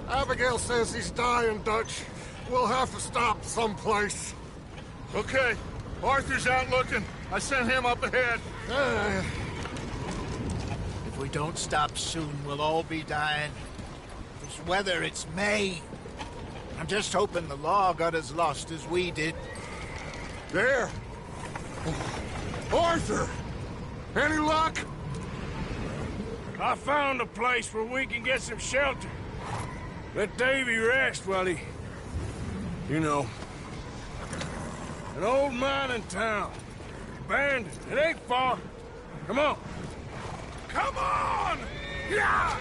Abigail says he's dying, Dutch. We'll have to stop someplace. Okay. Arthur's out looking. I sent him up ahead. If we don't stop soon, we'll all be dying. This weather, it's May. I'm just hoping the law got as lost as we did. There. Arthur! Any luck? I found a place where we can get some shelter. Let Davy rest while he... You know. An old mining town. Abandoned. It ain't far. Come on. Come on! Yeah!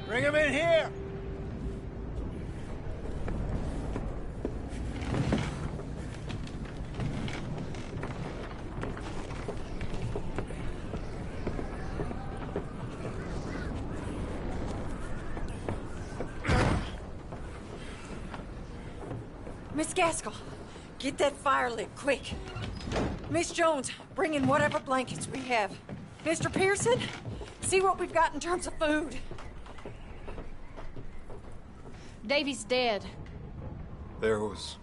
Bring him in here! Miss Gaskell, get that fire lit, quick. Miss Jones, bring in whatever blankets we have. Mr. Pearson, see what we've got in terms of food. Davy's dead. There was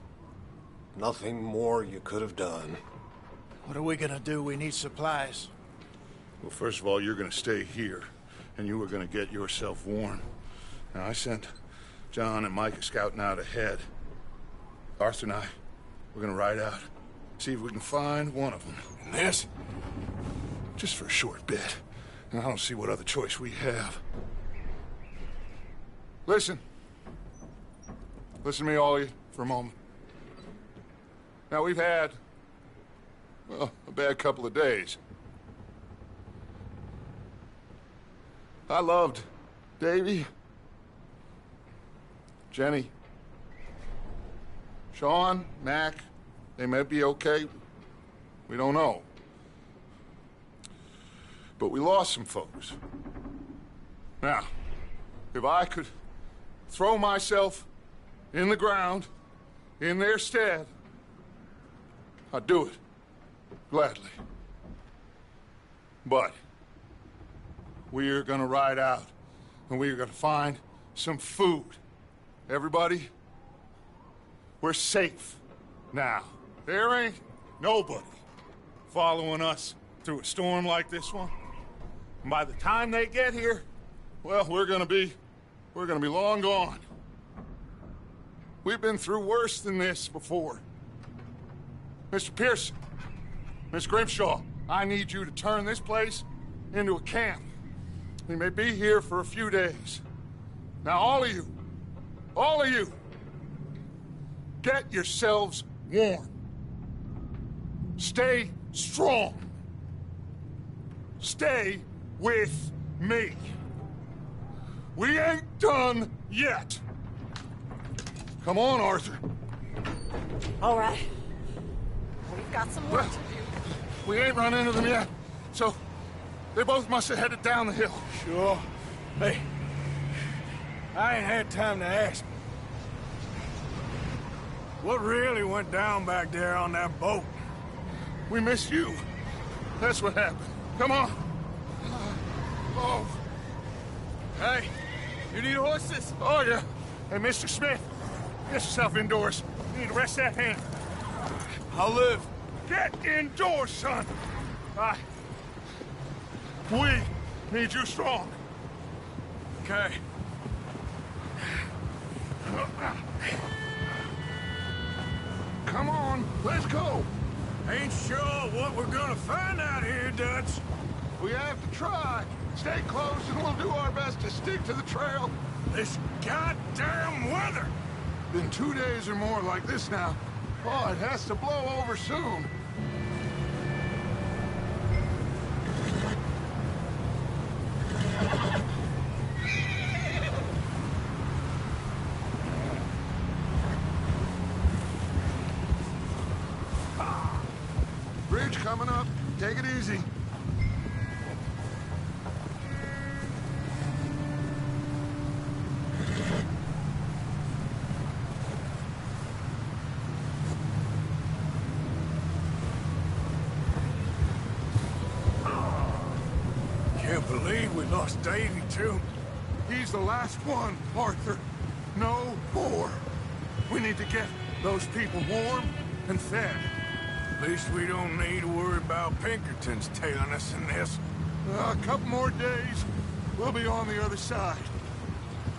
nothing more you could have done. What are we gonna do? We need supplies. Well, first of all, you're gonna stay here, and you are gonna get yourself warm. Now, I sent John and Micah scouting out ahead. Arthur and I, we're gonna ride out, see if we can find one of them. And this, just for a short bit. And I don't see what other choice we have. Listen. Listen to me, all of you, for a moment. Now, we've had, well, a bad couple of days. I loved Davy, Jenny, Sean, Mac. They may be okay. We don't know. But we lost some folks. Now, if I could throw myself in the ground in their stead, I'd do it gladly. But we're gonna ride out and we're gonna find some food. Everybody, we're safe now. There ain't nobody following us through a storm like this one. And by the time they get here, well, we're gonna be long gone. We've been through worse than this before. Mr. Pearson, Miss Grimshaw, I need you to turn this place into a camp. We may be here for a few days. Now, all of you, get yourselves warm. Stay strong. Stay with me. We ain't done yet. Come on, Arthur. All right. We've got some work to do. We ain't run into them yet, so they both must have headed down the hill. Sure. Hey, I ain't had time to ask. What really went down back there on that boat? We missed you. That's what happened. Come on. Oh. Hey, you need horses? Oh, yeah. Hey, Mr. Smith, get yourself indoors. You need to rest that hand. I'll live. Get indoors, son. We need you strong. Okay. Come on, let's go. Ain't sure what we're gonna find out here, Dutch. We have to try. Stay close and we'll do our best to stick to the trail. This goddamn weather! Been 2 days or more like this now. Oh, it has to blow over soon. Bridge coming up. Take it easy. Can't believe we lost Davy, too. He's the last one, Arthur. No more. We need to get those people warm and fed. At least we don't need to worry about Pinkertons tailing us in this. A couple more days, we'll be on the other side.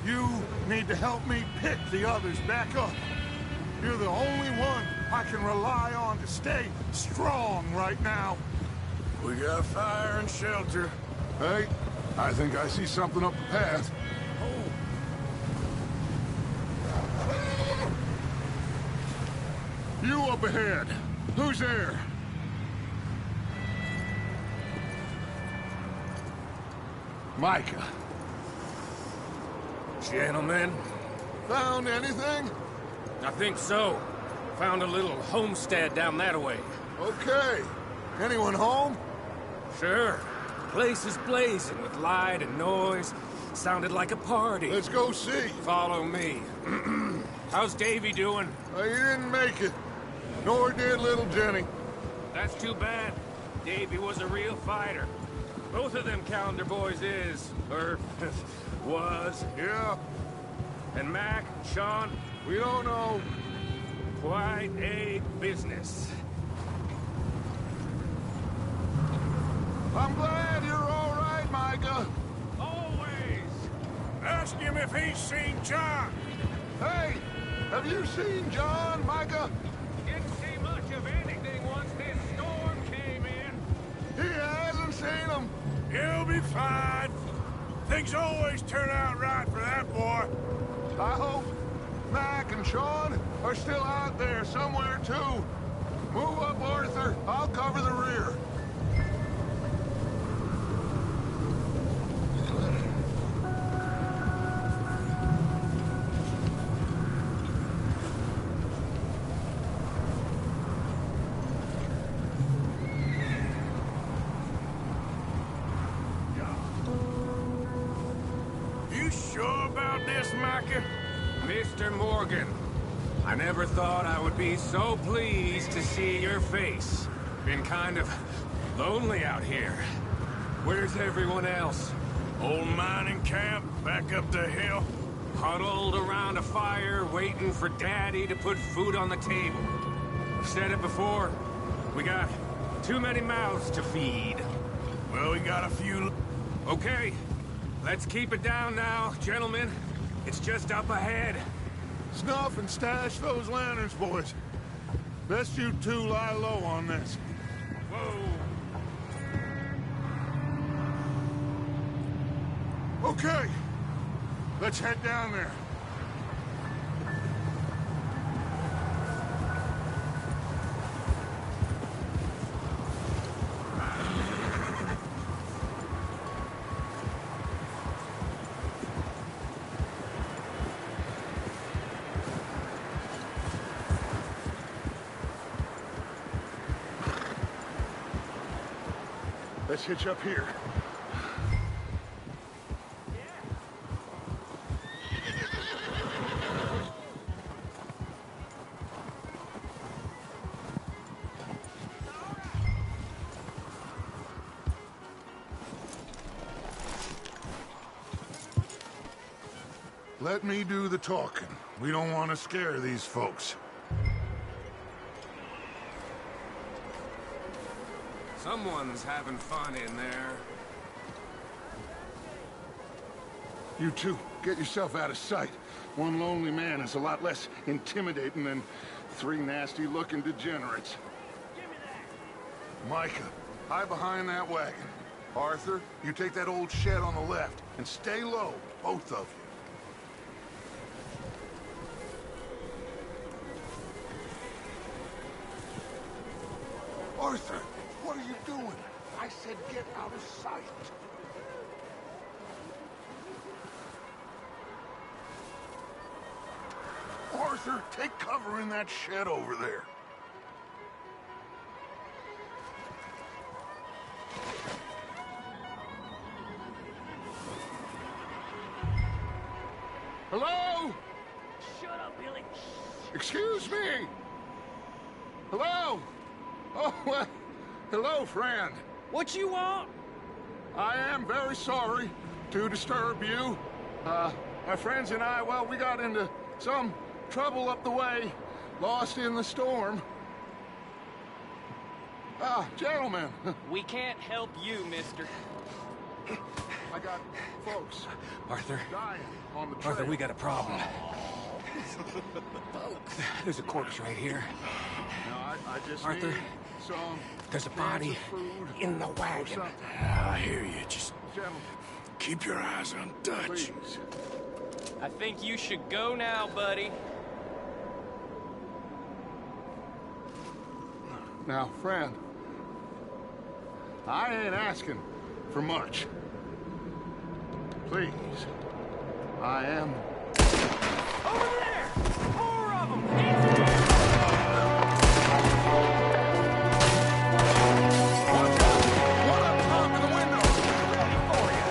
You need to help me pick the others back up. You're the only one I can rely on to stay strong right now. We got fire and shelter. Hey, I think I see something up the path. You up ahead. Who's there? Micah. Gentlemen, Found anything? I think so. Found a little homestead down that way. Okay. Anyone home? Sure. Place is blazing with light and noise. Sounded like a party. Let's go see. Follow me. How's Davy doing? He didn't make it. Nor did little Jenny. That's too bad. Davy was a real fighter. Both of them Calendar boys is, or was. Yeah, And Mac, Sean, we don't know. quite a business. I'm glad you're all right, Micah. Always. Ask him if he's seen John. Hey, have you seen John, Micah? Didn't see much of anything once this storm came in. He hasn't seen him. He'll be fine. Things always turn out right for that boy. I hope Mac and Sean are still out there somewhere, too. Move up, Arthur. I'll cover the rear. You sure about this, Micah? Mr. Morgan, I never thought I would be so pleased to see your face. Been kind of lonely out here. Where's everyone else? Old mining camp back up the hill. Huddled around a fire, waiting for Daddy to put food on the table. I've said it before, we got too many mouths to feed. Well, we got a few... Okay, let's keep it down now, gentlemen. It's just up ahead. Snuff and stash those lanterns, boys. Best you two lie low on this. Whoa. Okay, let's head down there. Let's hitch up here. Let me do the talking. We don't want to scare these folks. Someone's having fun in there. You two, get yourself out of sight. One lonely man is a lot less intimidating than three nasty-looking degenerates. Micah, hide behind that wagon. Arthur, you take that old shed on the left, and stay low, both of you. Arthur, what are you doing? I said get out of sight. Arthur, take cover in that shed over there. Hello? Shut up, Billy. Excuse me? Hello? Oh, well, hello, friend. What you want? I am very sorry to disturb you. My friends and I, well, we got into some trouble up the way, lost in the storm. Gentlemen. We can't help you, mister. I got folks Arthur, dying on the trail. Arthur, we got a problem. There's a corpse right here. No, I just Arthur, need some there's a cans body of food in the or wagon. something. I hear you. Just Gentlemen, keep your eyes on Dutch. please. I think you should go now, buddy. Now, friend, I ain't asking for much. Please, I am... Over there! 4 of them! Hands up! One up top of the window! Ready for you!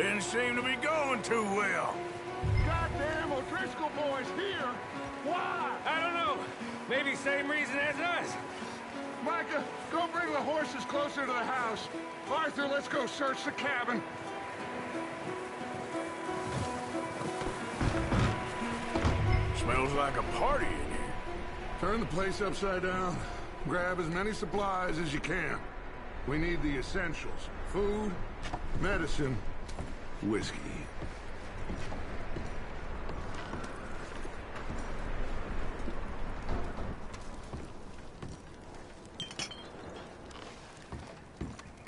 Didn't seem to be going too well. Goddamn O'Driscoll boys here! Why? I don't know. Maybe same reason as us. Micah, go bring the horses closer to the house. Arthur, let's go search the cabin. Smells like a party in here. Turn the place upside down. Grab as many supplies as you can. We need the essentials. Food, medicine, whiskey.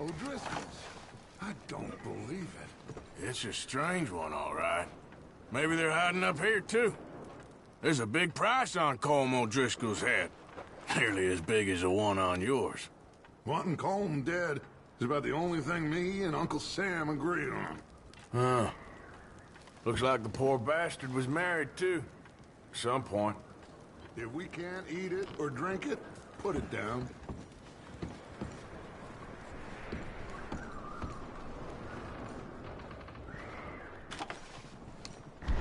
O'Driscoll's. I don't believe it. It's a strange one, all right. Maybe they're hiding up here, too. There's a big price on Colm O'Driscoll's head. Nearly as big as the one on yours. Wanting Colm dead is about the only thing me and Uncle Sam agree on. Huh. Looks like the poor bastard was married, too. At some point. If we can't eat it or drink it, put it down.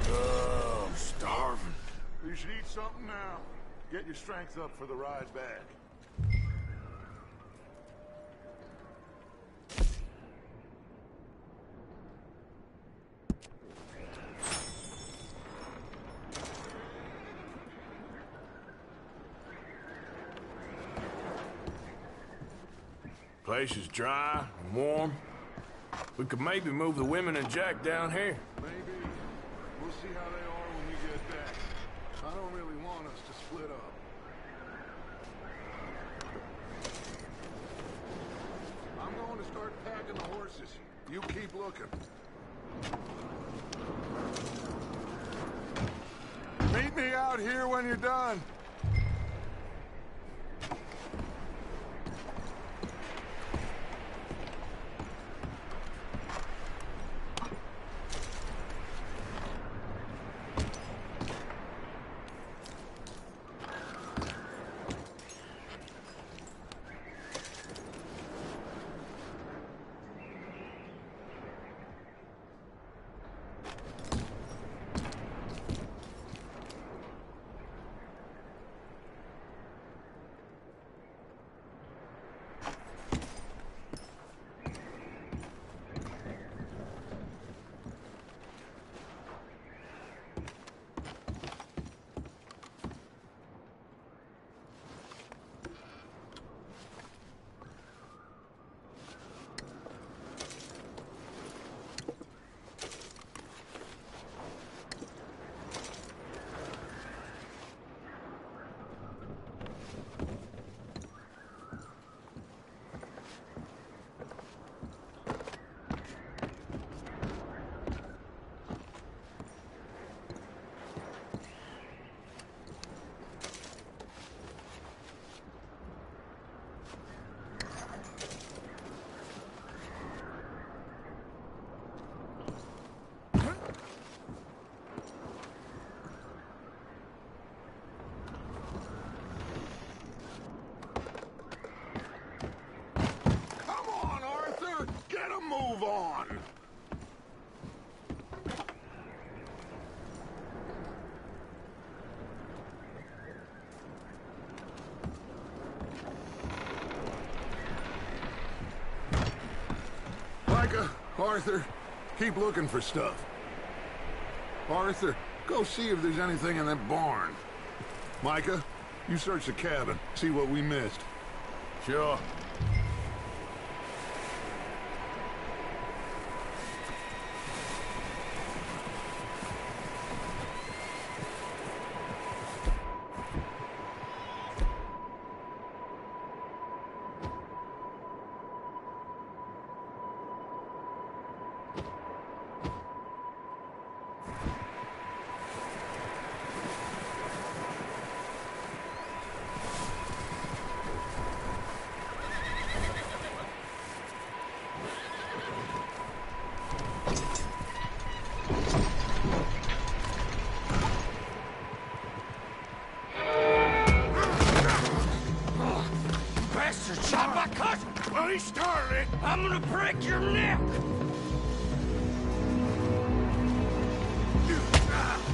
Oh, I'm starving. You should eat something now. Get your strength up for the ride back. Place is dry and warm. We could maybe move the women and Jack down here. Maybe. We'll see how they are when we get back. I don't really want us to split up. I'm going to start packing the horses. You keep looking. Meet me out here when you're done. Move on! Micah, Arthur, keep looking for stuff. Arthur, go see if there's anything in that barn. Micah, you search the cabin, see what we missed. Sure. Well, he started it. I'm gonna break your neck.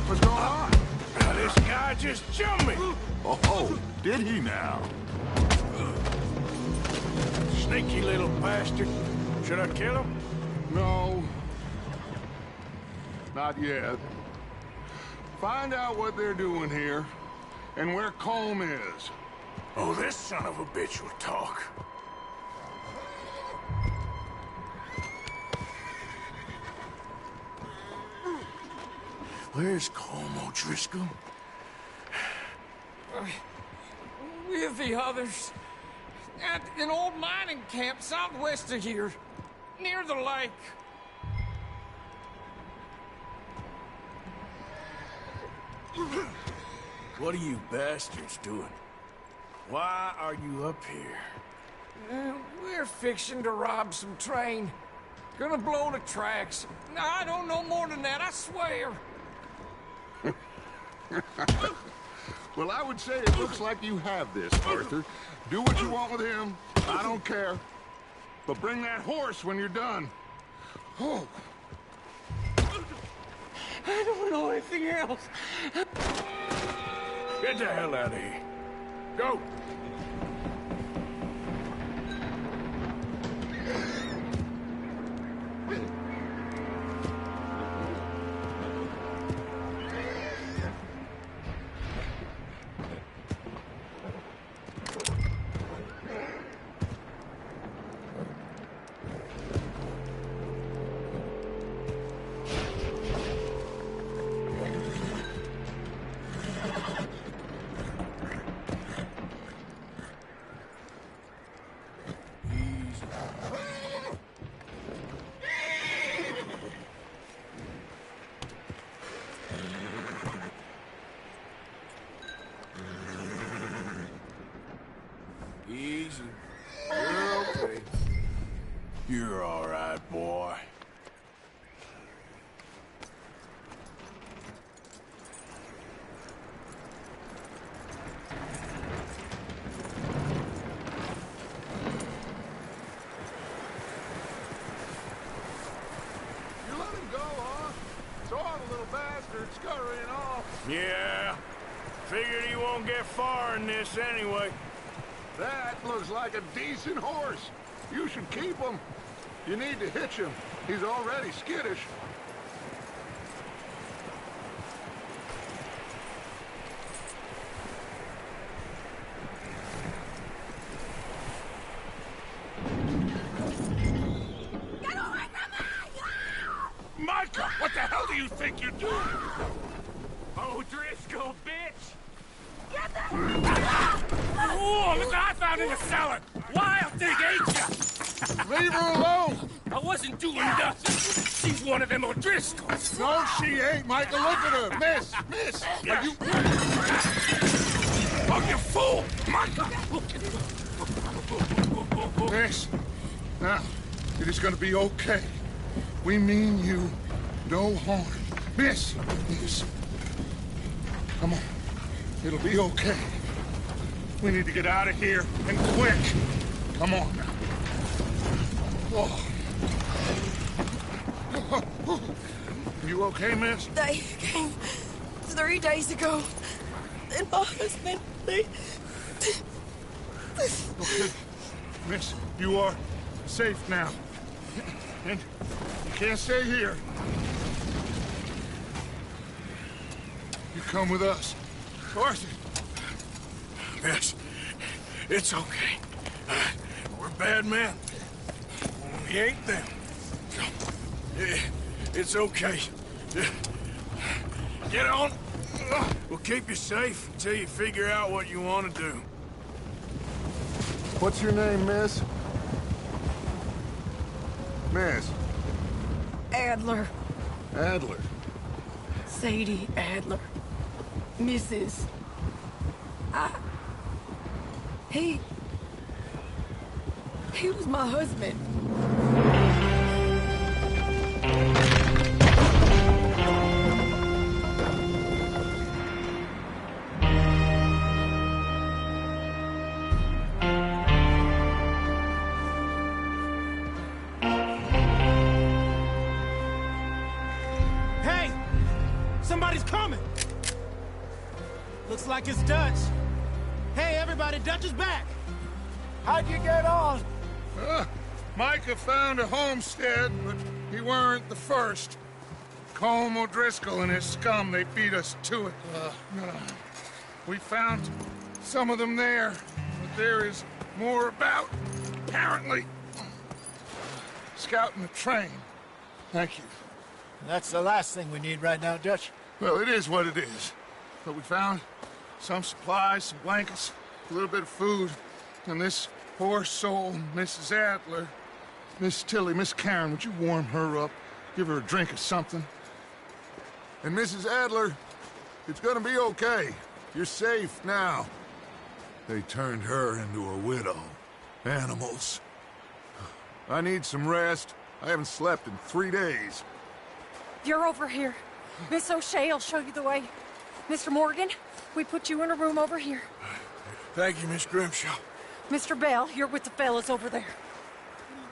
What's going on? This guy just jumped me. Oh, did he now? Sneaky little bastard. Should I kill him? No. Not yet. Find out what they're doing here and where Colm is. Oh, this son of a bitch will talk. Where's Colm O'Driscoll? With the others. At an old mining camp southwest of here. Near the lake. What are you bastards doing? Why are you up here? We're fixing to rob some train. Gonna blow the tracks. I don't know more than that, I swear. Well, I would say it looks like you have this, Arthur. Do what you want with him. I don't care. But bring that horse when you're done. Oh. I don't know anything else. Get the hell out of here. Go! Easy. You're okay. You're all right, boy. You let him go, huh? Saw the little bastard scurrying off. Yeah. Figured he won't get far in this anyway. That looks like a decent horse. You should keep him. You need to hitch him. He's already skittish. Micah, what the hell do you think you're doing? Oh, Driscoll, bitch! Oh, look what I found in the cellar! Wild thing, ain't ya? Leave her alone! I wasn't doing nothing. She's one of them O'Driscolls. No, she ain't, Michael. Look at her. Miss, are you... Oh, you fool! Micah! Miss, now, it is gonna be okay. We mean you no harm. Miss, come on. It'll be okay. We need to get out of here, and quick. Come on now. Oh. You okay, miss? They came 3 days ago. And my husband, they... Okay. Miss, you are safe now. And you can't stay here. You come with us. Arthur. Miss, it's okay. We're bad men. We ain't them. It's okay. Get on. We'll keep you safe until you figure out what you want to do. What's your name, miss? Miss? Adler. Adler. Sadie Adler. Mrs. He was my husband. Hey! Somebody's coming! like it's Dutch. Hey, everybody, Dutch is back. How'd you get on? Micah found a homestead, but he weren't the first. Colm O'Driscoll and his scum, they beat us to it. We found some of them there, but there is more about, apparently. Scouting the train. Thank you. That's the last thing we need right now, Dutch. Well, it is what it is. But we found some supplies, some blankets, a little bit of food, and this poor soul, Mrs. Adler, Miss Tilly, Miss Karen, would you warm her up? Give her a drink or something? And Mrs. Adler, it's gonna be okay. You're safe now. They turned her into a widow. Animals. I need some rest. I haven't slept in 3 days. You're over here. Miss O'Shea will show you the way. Mr. Morgan, we put you in a room over here. Thank you, Miss Grimshaw. Mr. Bell, you're with the fellas over there.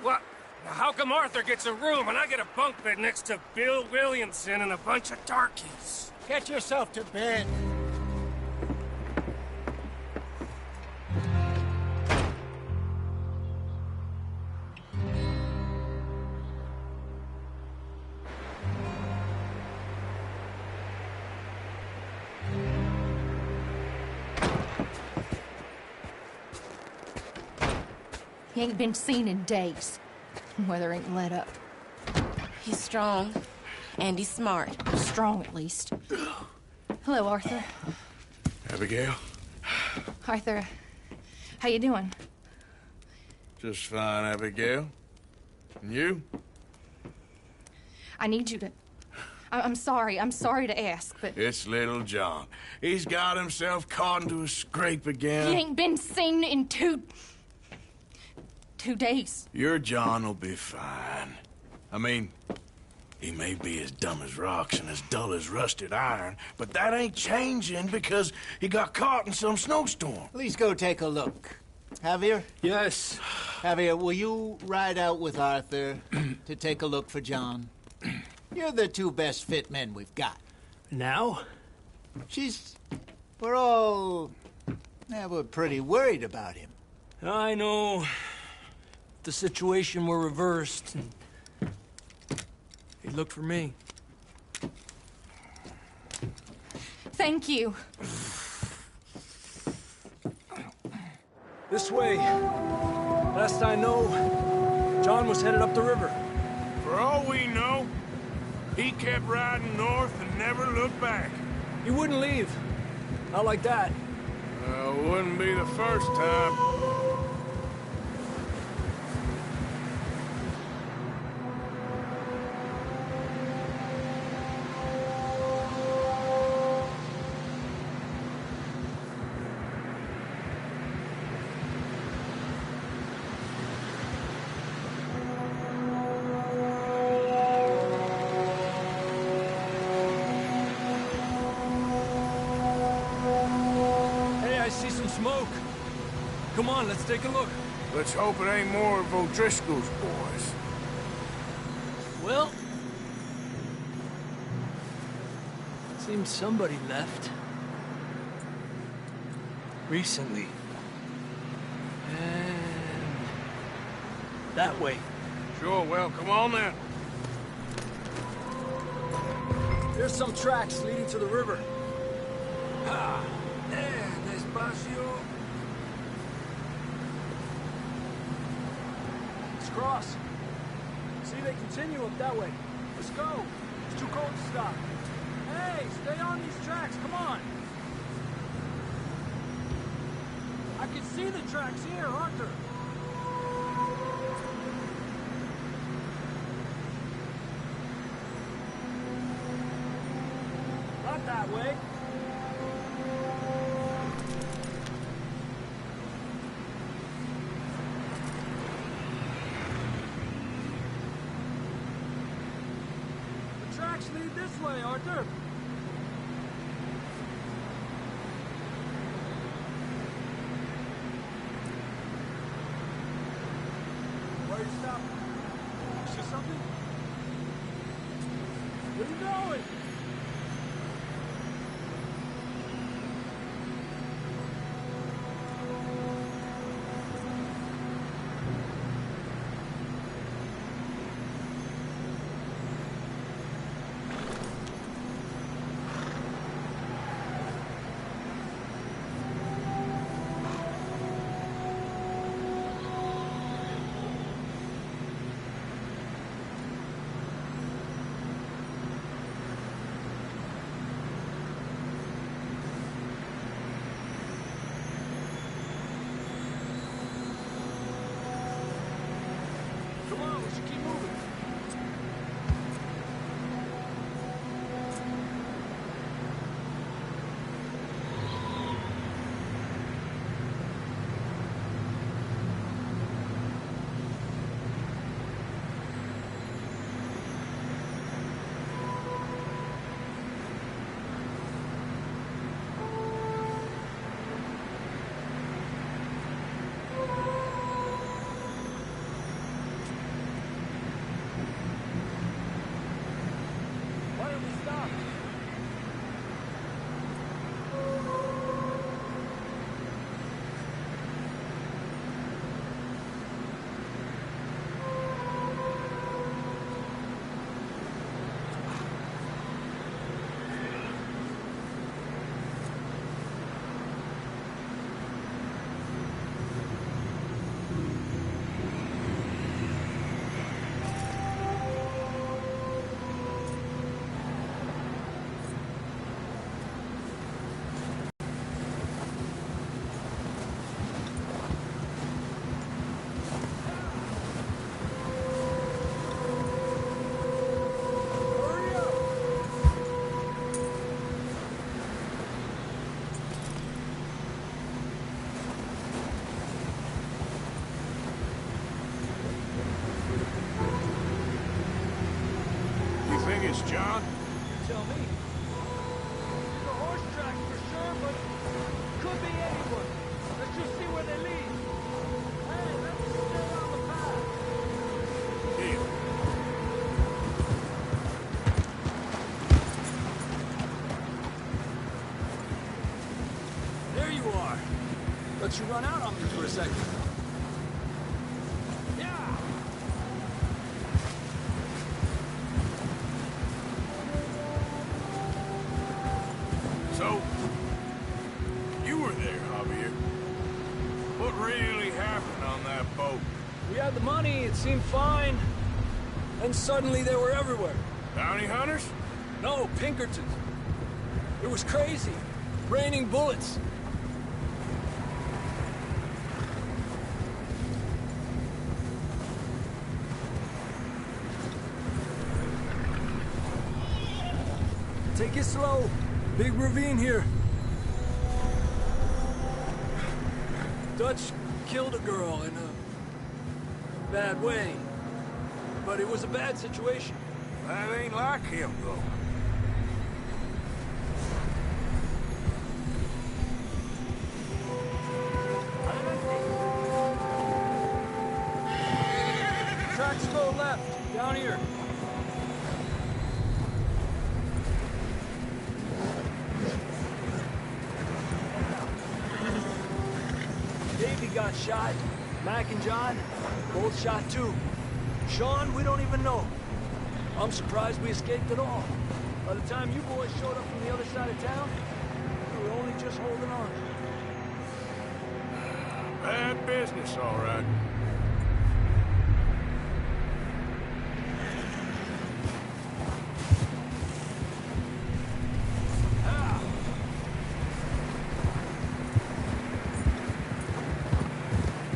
What? How come Arthur gets a room and I get a bunk bed next to Bill Williamson and a bunch of darkies? Get yourself to bed. He ain't been seen in days. Weather ain't let up. He's strong, and he's smart. Strong, at least. Hello, Arthur. Abigail? Arthur, how you doing? Just fine, Abigail. And you? I need you to... I'm sorry to ask, but... It's little John. He's got himself caught into a scrape again. He ain't been seen in 2 days. Your John will be fine. I mean, he may be as dumb as rocks and as dull as rusted iron, but that ain't changing because he got caught in some snowstorm. Please go take a look. Javier? Yes. Javier, will you ride out with Arthur to take a look for John? You're the 2 best fit men we've got. Now? We're all... we're pretty worried about him. I know. The situation were reversed, and he looked for me. Thank you. This way. Last I know, John was headed up the river. For all we know, he kept riding north and never looked back. He wouldn't leave. Not like that. Wouldn't be the first time. Smoke. Come on, let's take a look. Let's hope it ain't more of O'Driscoll's boys. Well... seems somebody left. Recently. And... that way. Sure, well, come on then. There's some tracks leading to the river. Ah, there, despacio. Let's cross. See, they continue up that way. Let's go. It's too cold to stop. Hey, stay on these tracks. Come on. I can see the tracks here, Arthur. Not that way. The tracks lead this way, Arthur. Where are you stopping? See something? Where are you going? think it's John? You tell me. The horse tracks for sure, but could be anyone. Let's just see where they lead. Hey, let's stay on the path. Here. There you are. Let you run out on me for a second. Yeah. So, you were there, Javier. What really happened on that boat? We had the money, it seemed fine. And suddenly they were everywhere. Bounty hunters? No, Pinkertons. It was crazy. Raining bullets. Take it slow. Big ravine here. Dutch killed a girl in a bad way. But it was a bad situation. That ain't like him, though. Tracks go left, down here. Davey got shot. Mac and John, both shot too. Sean, we don't even know. I'm surprised we escaped at all. By the time you boys showed up from the other side of town, we were only just holding on. Bad business, all right.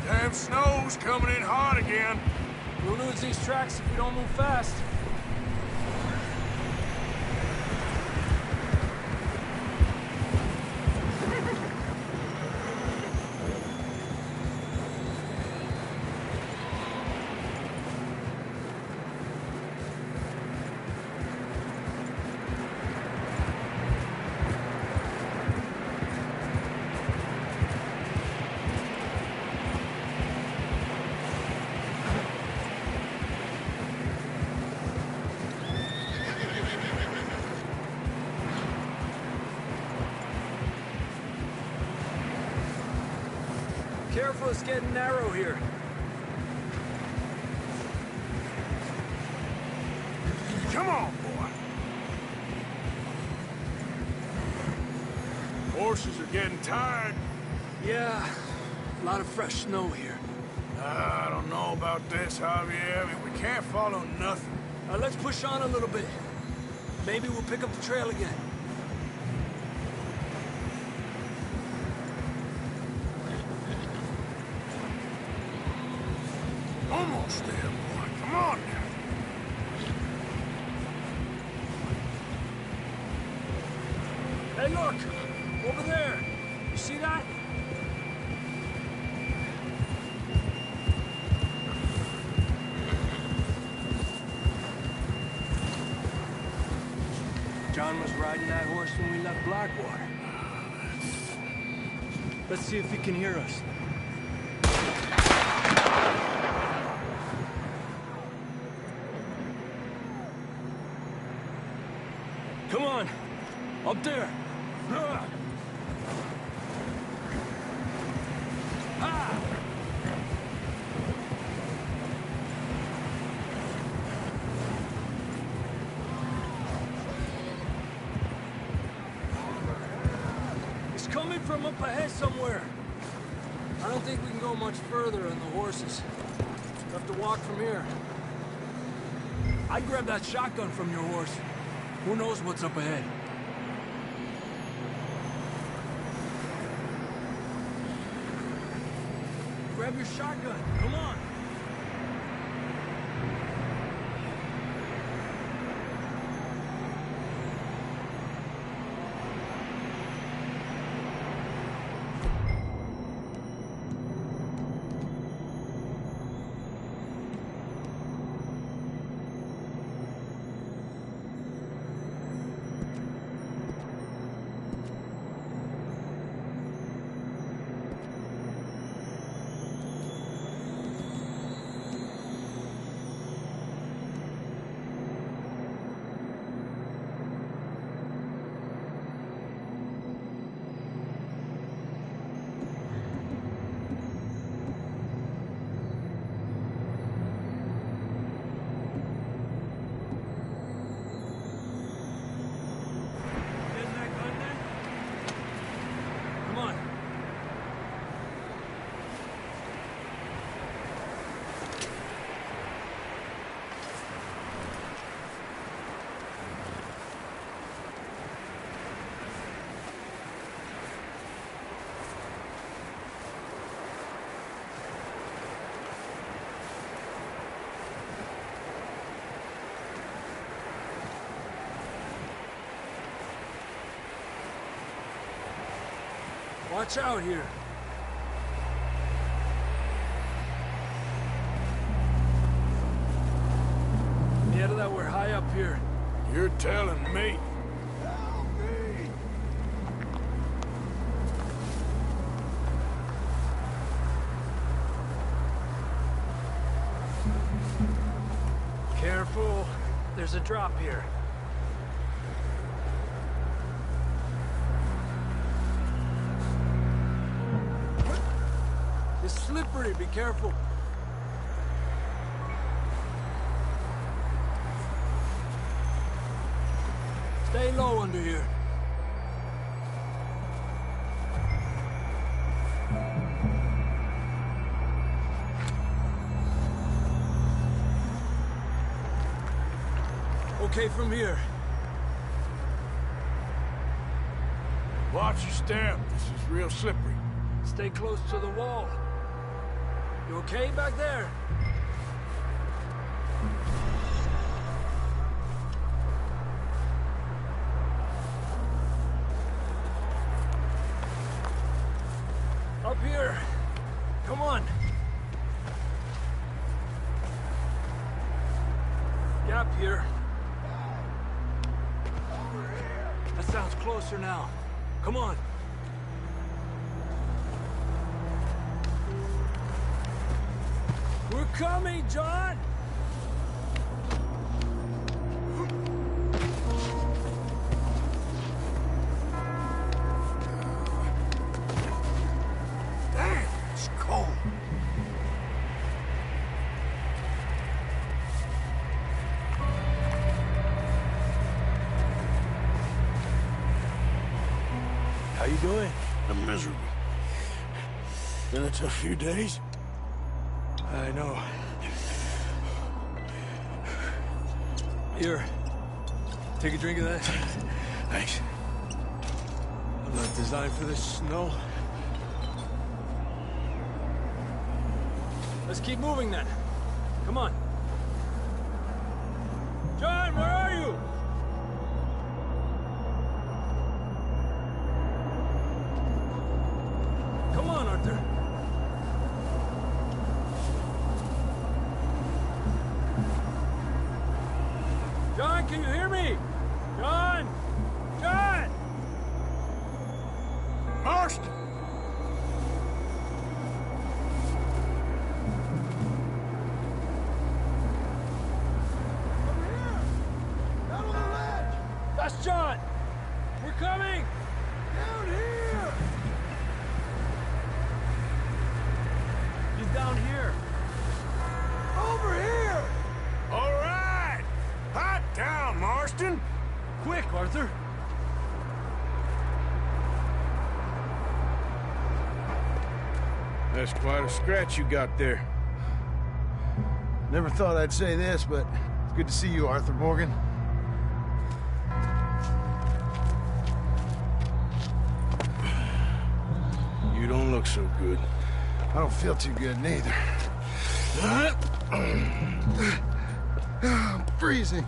Damn snow's coming in hot again. We'll lose these tracks if we don't move fast. Careful, it's getting narrow here. Come on, boy. Horses are getting tired. Yeah, a lot of fresh snow here. I don't know about this, Javier. I mean, we can't follow nothing. Let's push on a little bit. Maybe we'll pick up the trail again. Almost there, boy. Come on now. Hey, look! Over there! You see that? John was riding that horse when we left Blackwater. Let's see if he can hear us. Come on! Up there! Ah! It's coming from up ahead somewhere. I don't think we can go much further on the horses. We'll have to walk from here. I'd grab that shotgun from your horse. Who knows what's up ahead? Grab your shotgun. Come on. Watch out here. Yeah, that we're high up here. You're telling me. Help me! Careful. There's a drop here. It's slippery. Be careful. Stay low under here. Okay from here. Watch your step. This is real slippery. Stay close to the wall. You okay back there? Up here. Come on. Gap here. That sounds closer now. Come on. We're coming, John! Damn, it's cold. How you doing? I'm miserable. Been a tough few days. I know. Here. Take a drink of that. Thanks. I'm not designed for this snow. Let's keep moving then. Come on. John, where are you? Come on, Arthur. John, can you hear me? John! John! Marston! Over here! Down on the ledge! That's John! We're coming! Down here! He's down here. Over here! All right! Hot down, Marston! Quick, Arthur! That's quite a scratch you got there. Never thought I'd say this, but it's good to see you, Arthur Morgan. You don't look so good. I don't feel too good, neither. I'm freezing.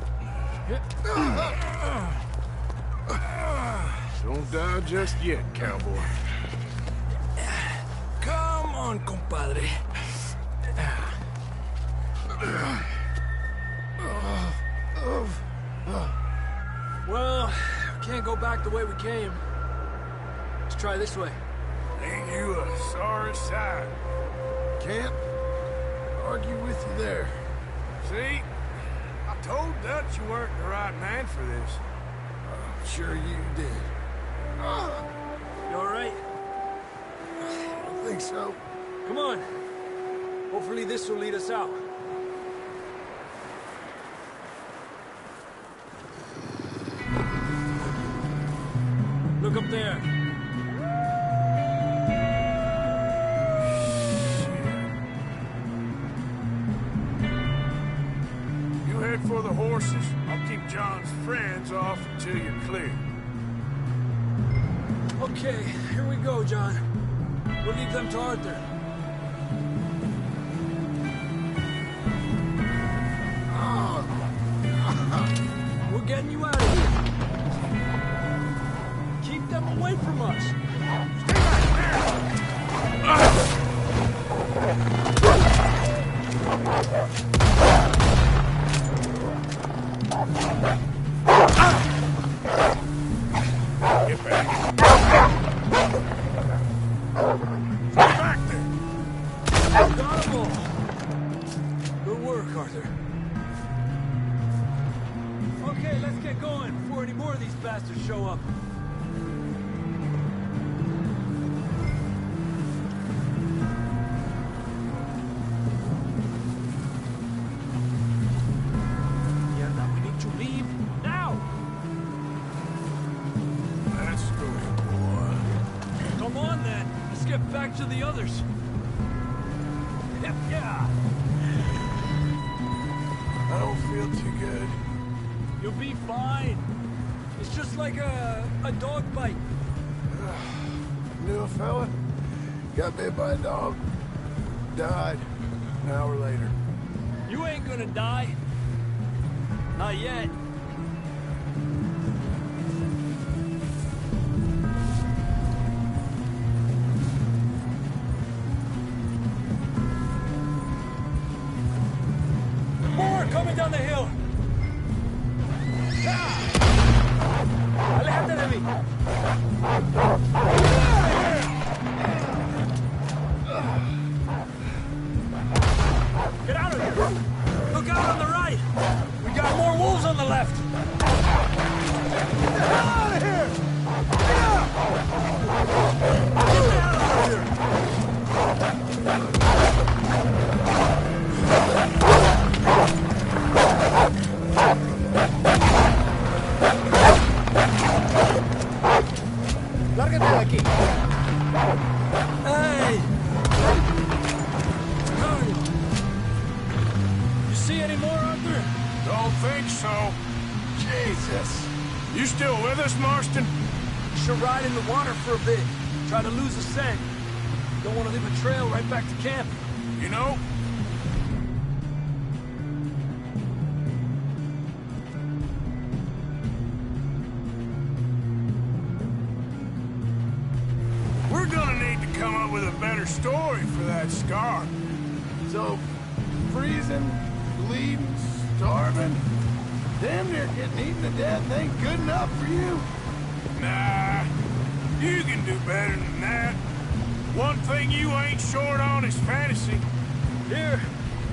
Don't die just yet, cowboy. Come on, compadre. Well, we can't go back the way we came. Let's try this way. Ain't you a sorry sight? Can't argue with you there. See? I told Dutch you weren't the right man for this. I'm sure you did. You all right? I don't think so. Come on. Hopefully this will lead us out. Look up there. You head for the horses. I'll keep John's friends off until you're clear. Okay, here we go, John. We'll leave them to Arthur. We're getting you out of here. Keep them away from us. Stay back there! Get back. Get back there. Got 'em all. Good work, Arthur. Okay, let's get going before any more of these bastards show up. Yeah, now we need to leave now. That's good, boy. Come on, then. Let's get back to the others. Yeah. I don't feel too good. You'll be fine. It's just like a dog bite. Knew a fella, got bit by a dog, died an hour later. You ain't gonna die. Not yet. More coming down the hill. Aléjate de mí. Get out of here. Look out on the right. We got more wolves on the left. Get out of here. Get out. Get the hell out of here. Lárgate de aquí. Hey! You see any more, Arthur? Don't think so. Jesus! You still with us, Marston? Should ride in the water for a bit. Try to lose the scent. Don't want to leave a trail right back to camp. You know, we're gonna need to come up with a better story for that scar. So, freezing, bleeding, starving, damn near getting eaten to death ain't good enough for you. Nah, you can do better than that. One thing you ain't short on is fantasy. Here,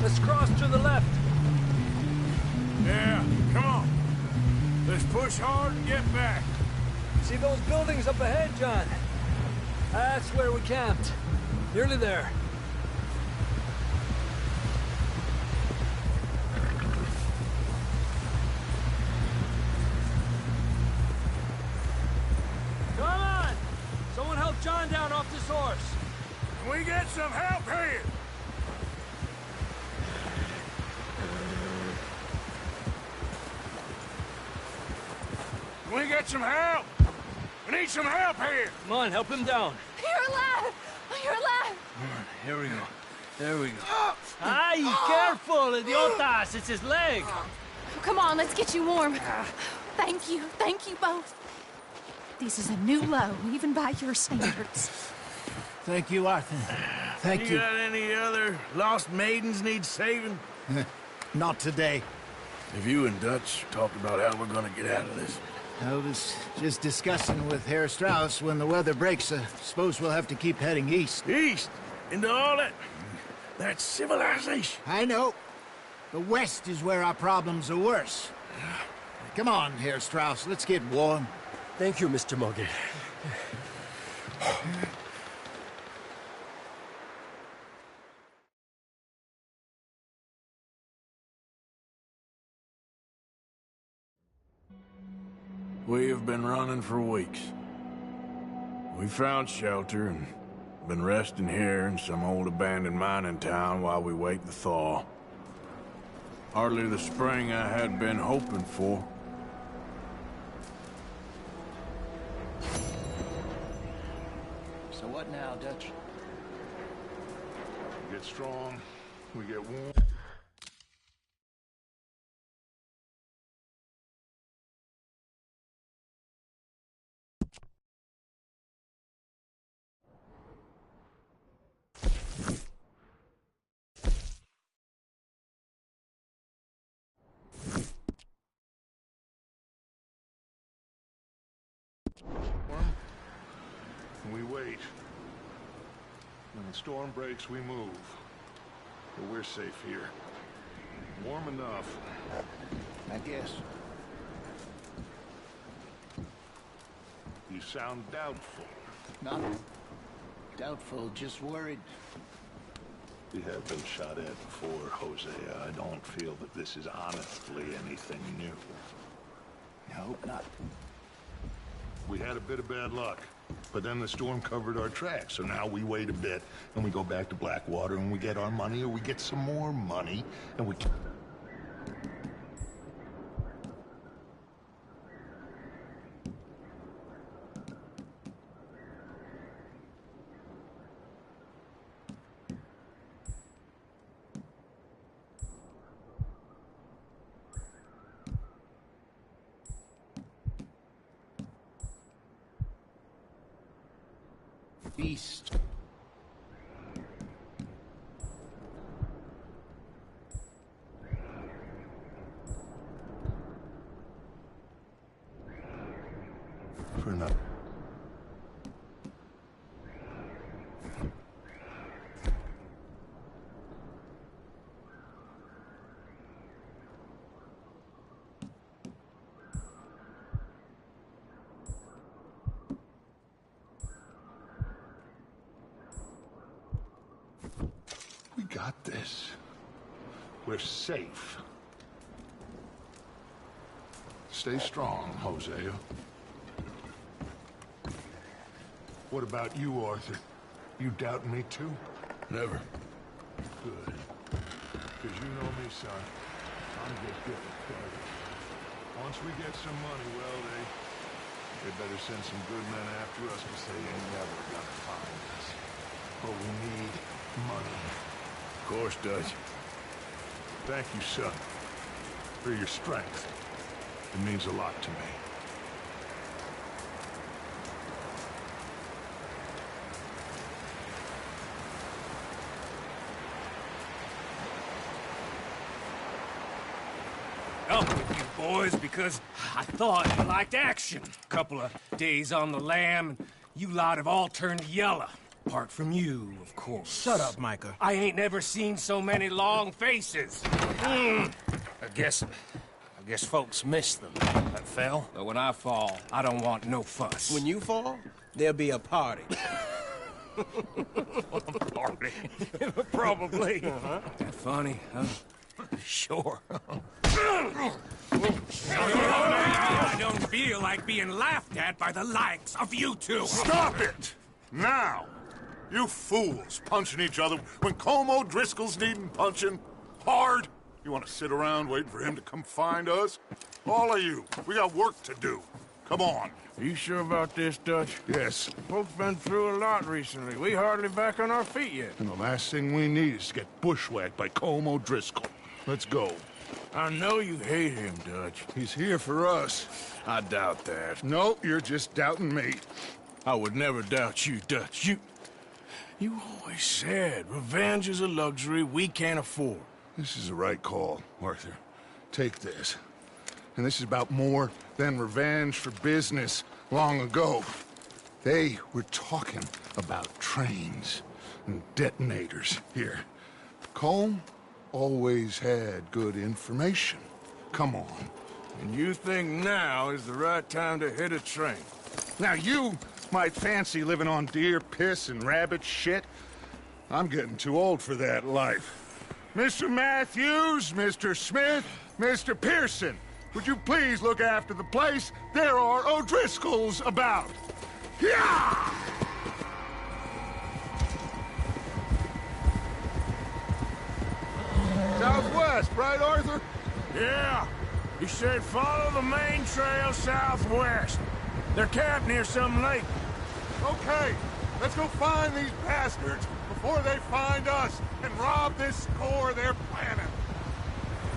let's cross to the left. Yeah, come on. Let's push hard and get back. See those buildings up ahead, John? That's where we camped. Nearly there. Come on! Someone help John down off this horse. Can we get some help here? Can we get some help? We need some help here. Come on, help him down. You're alive! You're alive! Here we go. There we go. Ay, careful, idiotas! It's his leg. Come on, let's get you warm. Thank you both. This is a new low, even by your standards. Thank you, Arthur. Thank you. You got any other lost maidens need saving? Not today. Have you and Dutch talked about how we're gonna get out of this? I was just discussing with Herr Strauss when the weather breaks. Suppose we'll have to keep heading east. East? Into all that civilization? I know. The west is where our problems are worse. Come on, Herr Strauss. Let's get warm. Thank you, Mr. Morgan. We have been running for weeks. We found shelter and been resting here in some old abandoned mining town while we wait the thaw. Hardly the spring I had been hoping for. So what now, Dutch? We get strong, we get warm. and we wait. When the storm breaks, we move. But we're safe here. Warm enough. I guess. You sound doubtful. Not doubtful, just worried. We have been shot at before, Hosea. I don't feel that this is honestly anything new. I hope not. We had a bit of bad luck, but then the storm covered our tracks, so now we wait a bit, and we go back to Blackwater, and we get our money, or we get some more money, and we... Beast. For nothing. We got this. We're safe. Stay strong, Hosea. What about you, Arthur? You doubting me too? Never. Good. Because you know me, son. I'm just getting started. Once we get some money, well, they better send some good men after us because they ain't never gonna find us. But we need money. Of course, Dutch. Thank you, son, for your strength. It means a lot to me. Up with you boys because I thought you liked action. Couple of days on the lam, and you lot have all turned yellow. Apart from you, of course. Shut up, Micah. I ain't never seen so many long faces. I guess folks miss them. That fell. But when I fall, I don't want no fuss. When you fall, there'll be a party. Party? Probably. That funny, huh? Sure. I don't feel like being laughed at by the likes of you two. Stop it! Now! You fools punching each other when Como Driscoll's needing punching hard. You want to sit around waiting for him to come find us? All of you, we got work to do. Come on. Are you sure about this, Dutch? Yes. Folks been through a lot recently. We hardly back on our feet yet. And the last thing we need is to get bushwhacked by Como Driscoll. Let's go. I know you hate him, Dutch. He's here for us. I doubt that. No, you're just doubting me. I would never doubt you, Dutch. You always said revenge is a luxury we can't afford. This is the right call, Arthur. Take this. And this is about more than revenge for business long ago. They were talking about trains and detonators here. Colm always had good information. Come on. And you think now is the right time to hit a train? Now you might fancy living on deer piss and rabbit shit. I'm getting too old for that life. Mr. Matthews, Mr. Smith, Mr. Pearson, would you please look after the place? There are O'Driscolls about. Yeah! Southwest, right, Arthur? Yeah. He said follow the main trail southwest. They're camped near some lake. Okay, let's go find these bastards before they find us and rob this score they're planning.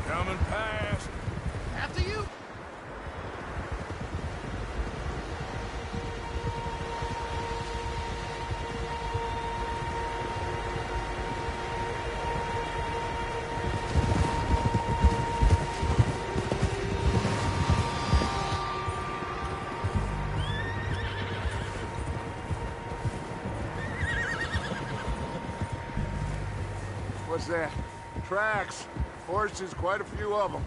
Coming past. After you. was that? Tracks. Horses, quite a few of them.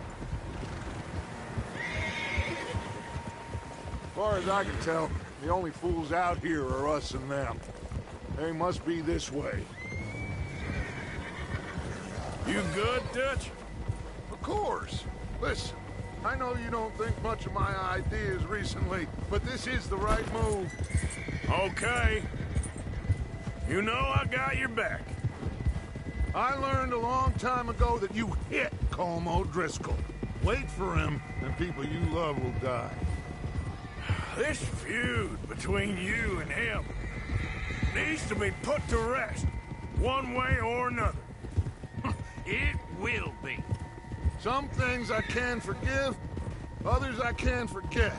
As far as I can tell, the only fools out here are us and them. They must be this way. You good, Dutch? Of course. Listen, I know you don't think much of my ideas recently, but this is the right move. Okay. You know I got your back. I learned a long time ago that you hit Colm O'Driscoll. Wait for him, and people you love will die. This feud between you and him needs to be put to rest, one way or another. It will be. Some things I can forgive, others I can forget.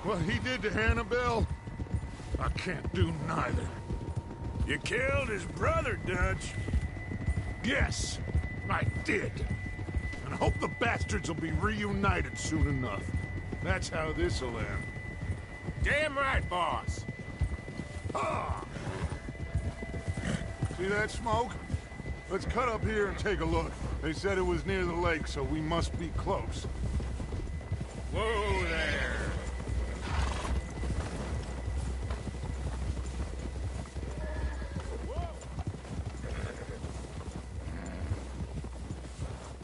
What he did to Hannibal, I can't do neither. You killed his brother, Dutch. Yes, I did. And I hope the bastards will be reunited soon enough. That's how this'll end. Damn right, boss. Ah! See that smoke? Let's cut up here and take a look. They said it was near the lake, so we must be close. Whoa there.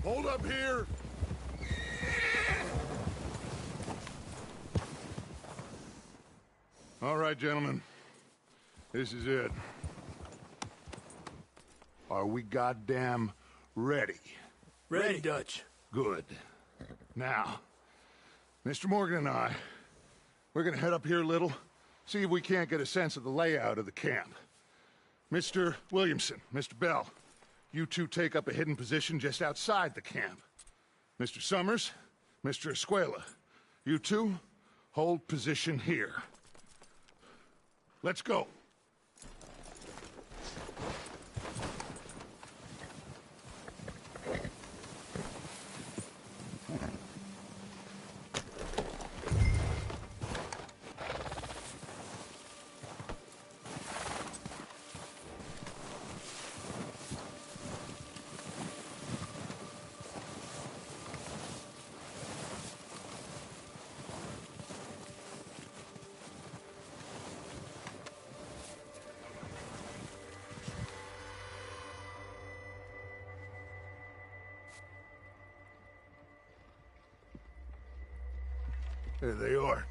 Hold up here! All right, gentlemen. This is it. Are we goddamn ready? Ready, Dutch. Good. Now, Mr. Morgan and I, we're gonna head up here a little, see if we can't get a sense of the layout of the camp. Mr. Williamson, Mr. Bell, you two take up a hidden position just outside the camp. Mr. Summers, Mr. Escuela, you two hold position here. Let's go. There they are.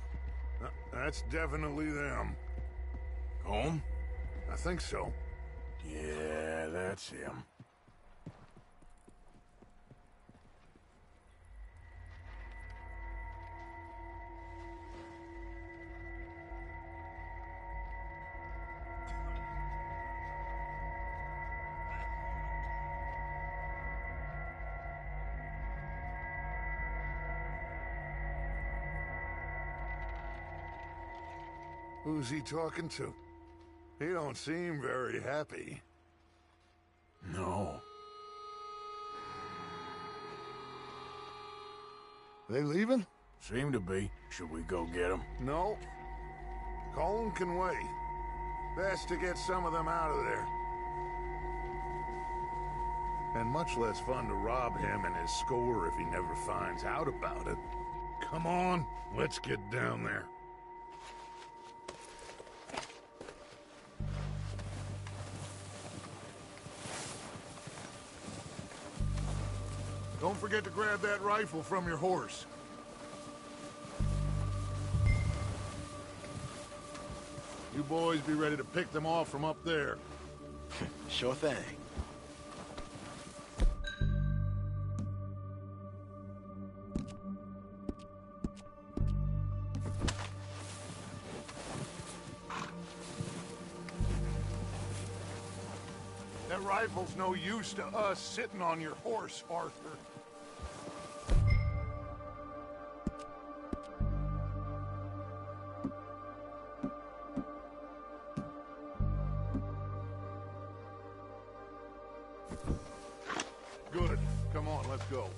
That's definitely them. Home? I think so. Yeah, that's him. Who's he talking to? He don't seem very happy. No. They leaving? Seem to be. Should we go get them? No. Colm can wait. Best to get some of them out of there. And much less fun to rob him and his score if he never finds out about it. Come on, let's get down there. Don't forget to grab that rifle from your horse. You boys be ready to pick them off from up there. Sure thing. That rifle's no use to us sitting on your horse, Arthur. Good. Come on, let's go.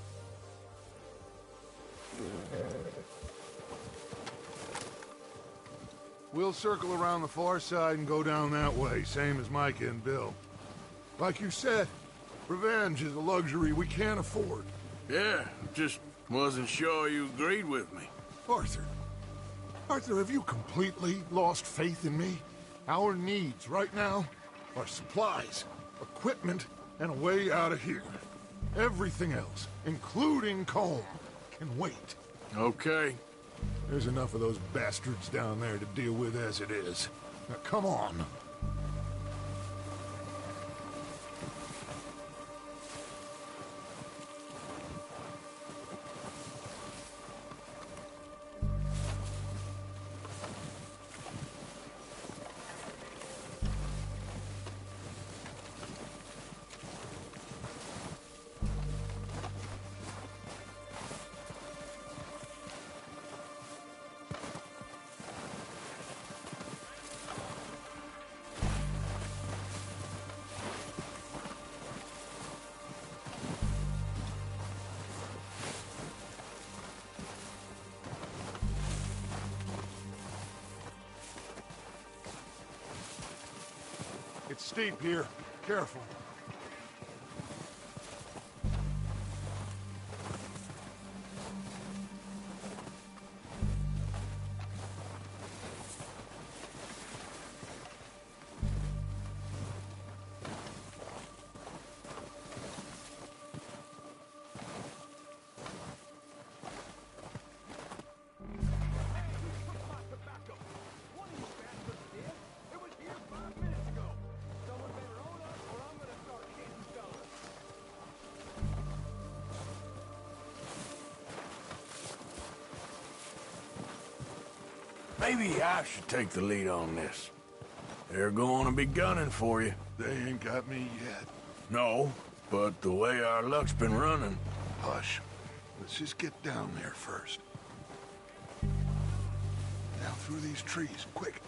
We'll circle around the far side and go down that way, same as Micah and Bill. Like you said, Revenge is a luxury we can't afford. Yeah, just wasn't sure you agreed with me. Arthur. Arthur, have you completely lost faith in me? Our needs right now are supplies, equipment, and a way out of here. Everything else, including Colm, can wait. Okay. There's enough of those bastards down there to deal with as it is. Now, come on. It's steep here. Careful. Maybe I should take the lead on this. They're going to be gunning for you. They ain't got me yet. No, but the way our luck's been running... Hush. Let's just get down there first. Now through these trees, quick.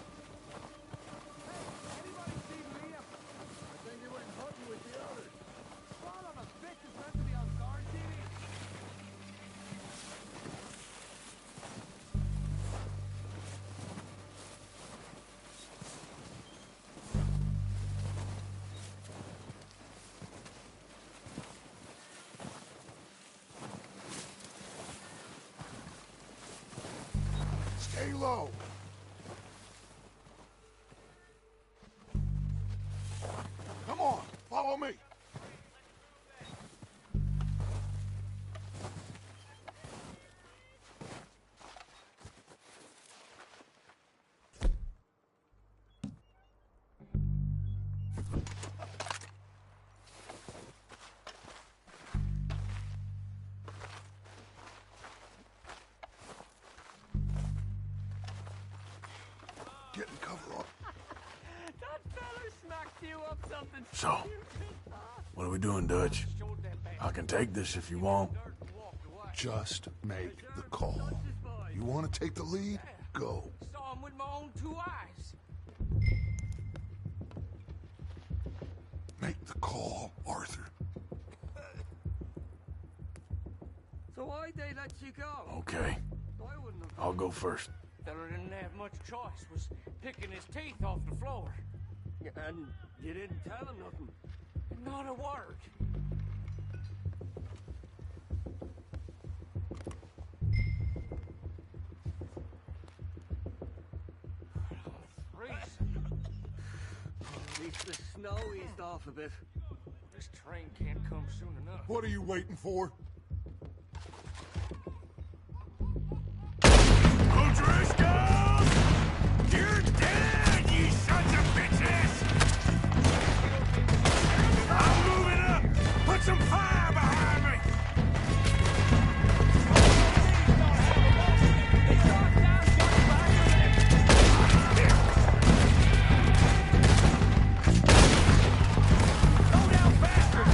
Stay low. Come on, follow me. Getting cover up. That fella smacked you up something. So, what are we doing, Dutch? I can take this if you want. Just make the call. You want to take the lead? Go. Saw him with my own 2 eyes. Make the call, Arthur. So why'd they let you go? Okay. I wouldn't have. I'll go first. Fella didn't have much choice. Was picking his teeth off the floor. And you didn't tell him nothing. Not a word. At least the snow eased off a bit. This train can't come soon enough. What are you waiting for? O'Driscoll! You're dead, you sons of bitches! I'm moving up! Put some fire behind me! Go down faster!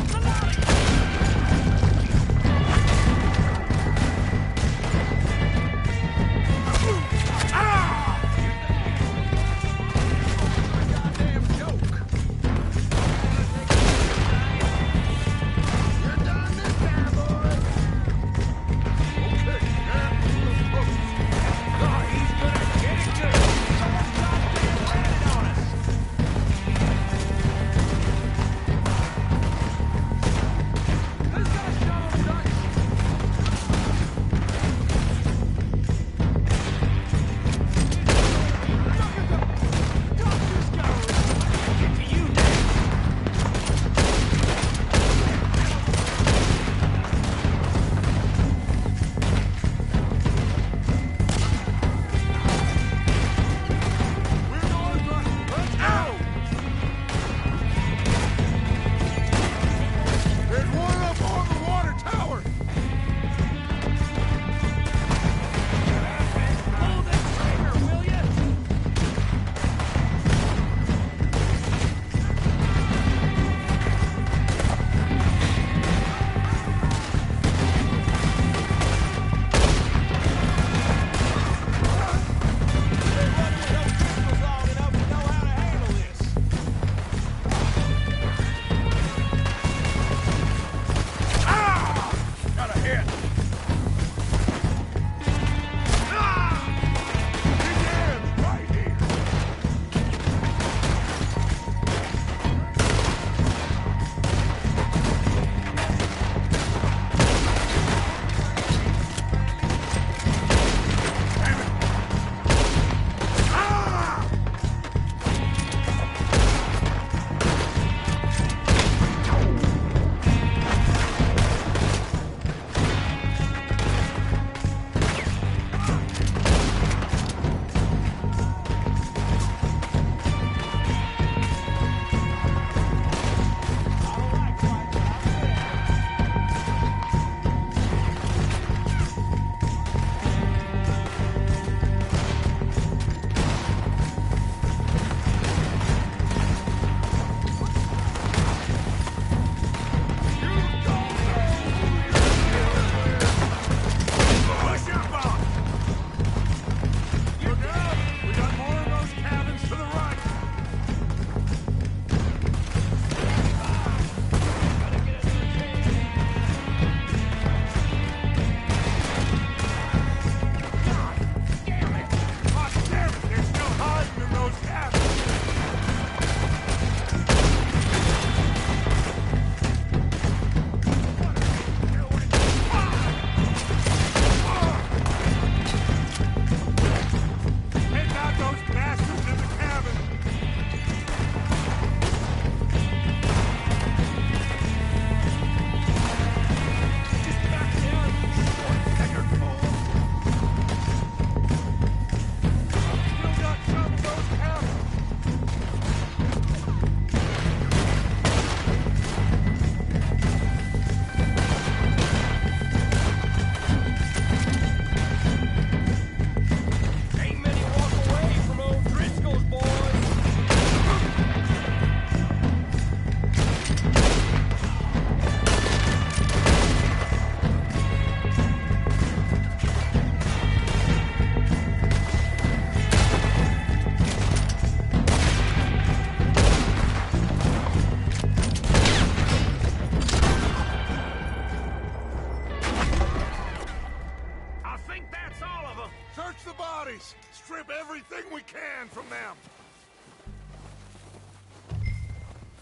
the bodies! Strip everything we can from them!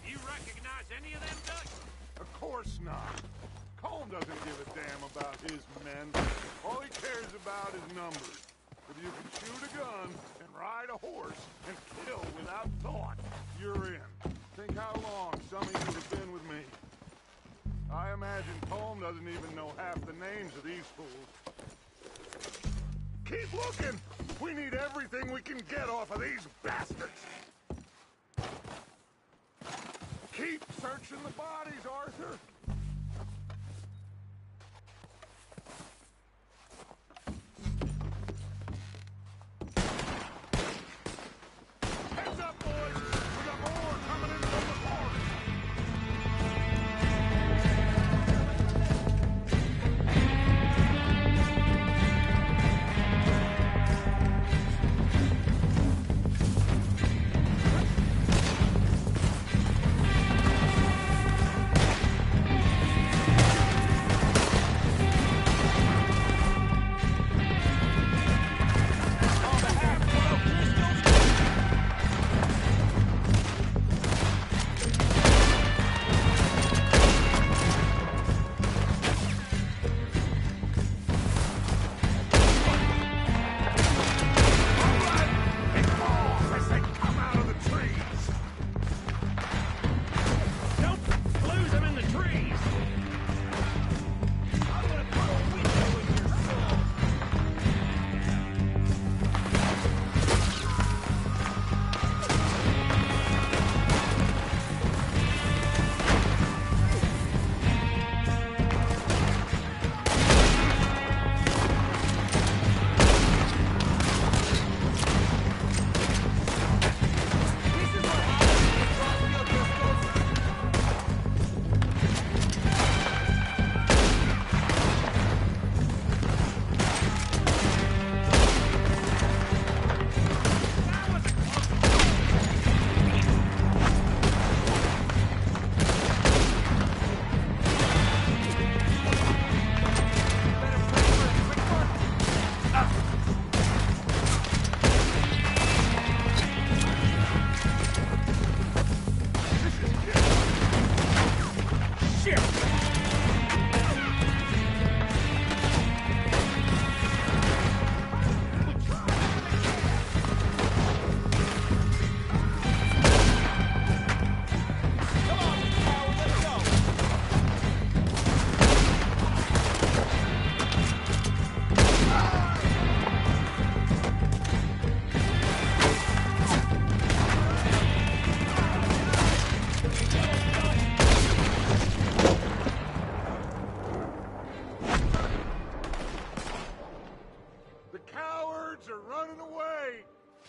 You recognize any of them, Dutch? Of course not. Colm doesn't give a damn about his men. All he cares about is numbers. If you can shoot a gun and ride a horse and kill without thought, you're in. Think how long some of you have been with me. I imagine Colm doesn't even know half the names of these fools. Keep looking! We need everything we can get off of these bastards! Keep searching the bodies, Arthur! Heads up, boys! We got more coming in from the forest!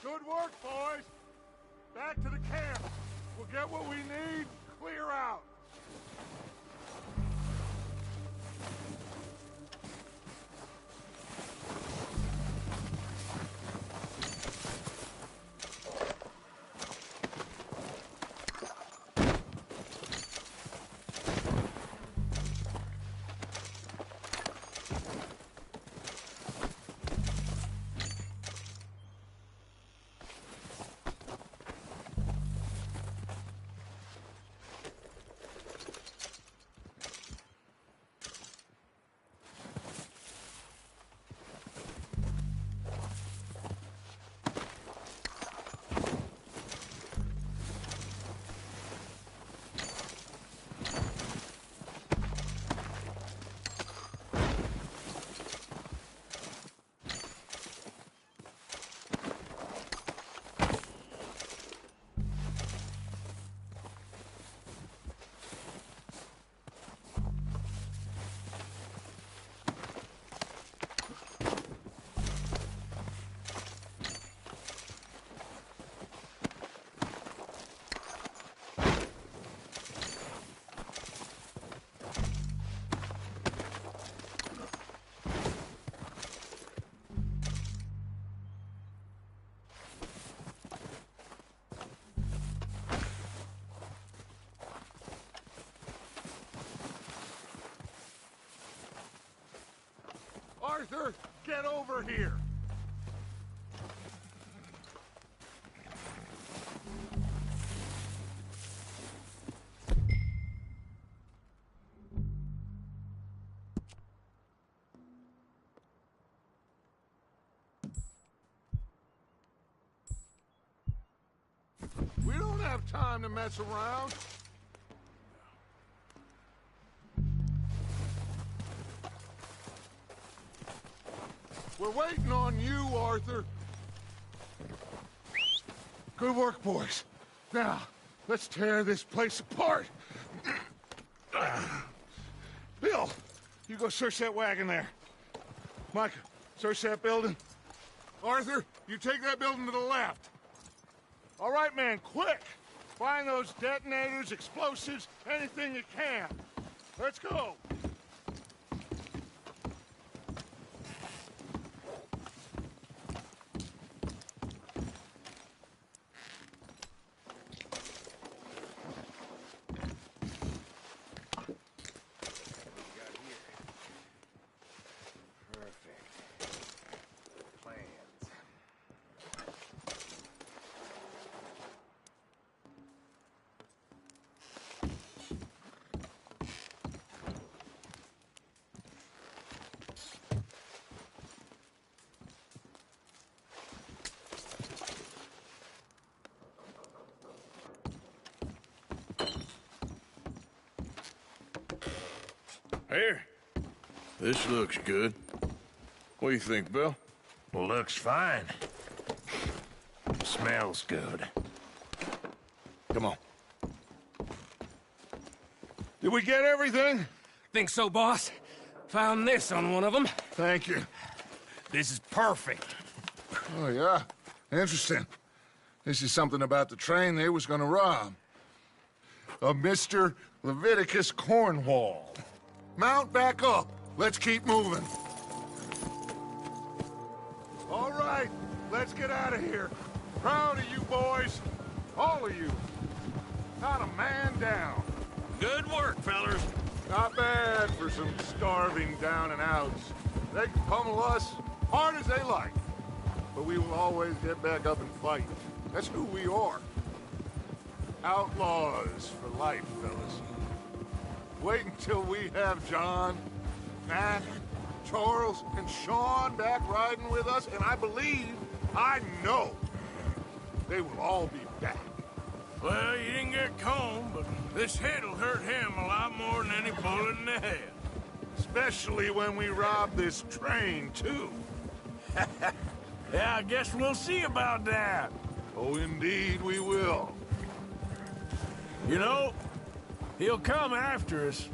Good work, boys. Back to the camp. We'll get what we need, clear out. Arthur, get over here! time to mess around. We're waiting on you, Arthur. Good work, boys. Now, let's tear this place apart. Bill, you go search that wagon there. Micah, search that building. Arthur, you take that building to the left. All right, man, quick. Find those detonators, explosives, anything you can. Let's go. Here. This looks good. What do you think, Bill? Looks fine. Smells good. Come on. Did we get everything? Think so, boss. Found this on one of them. Thank you. This is perfect. Oh, yeah? Interesting. This is something about the train they was gonna rob. A Mr. Leviticus Cornwall. Mount back up. Let's keep moving. All right, let's get out of here. Proud of you boys. All of you. Not a man down. Good work, fellers. Not bad for some starving down and outs. They can pummel us hard as they like. But we will always get back up and fight. That's who we are. Outlaws for life, fellas. Wait until we have John, Matt, Charles, and Sean back riding with us, and I know, they will all be back. Well, you didn't get Combe, but this hit'll hurt him a lot more than any bullet in the head. Especially when we rob this train, too. Yeah, I guess we'll see about that. Oh, indeed we will. You know, he'll come after us.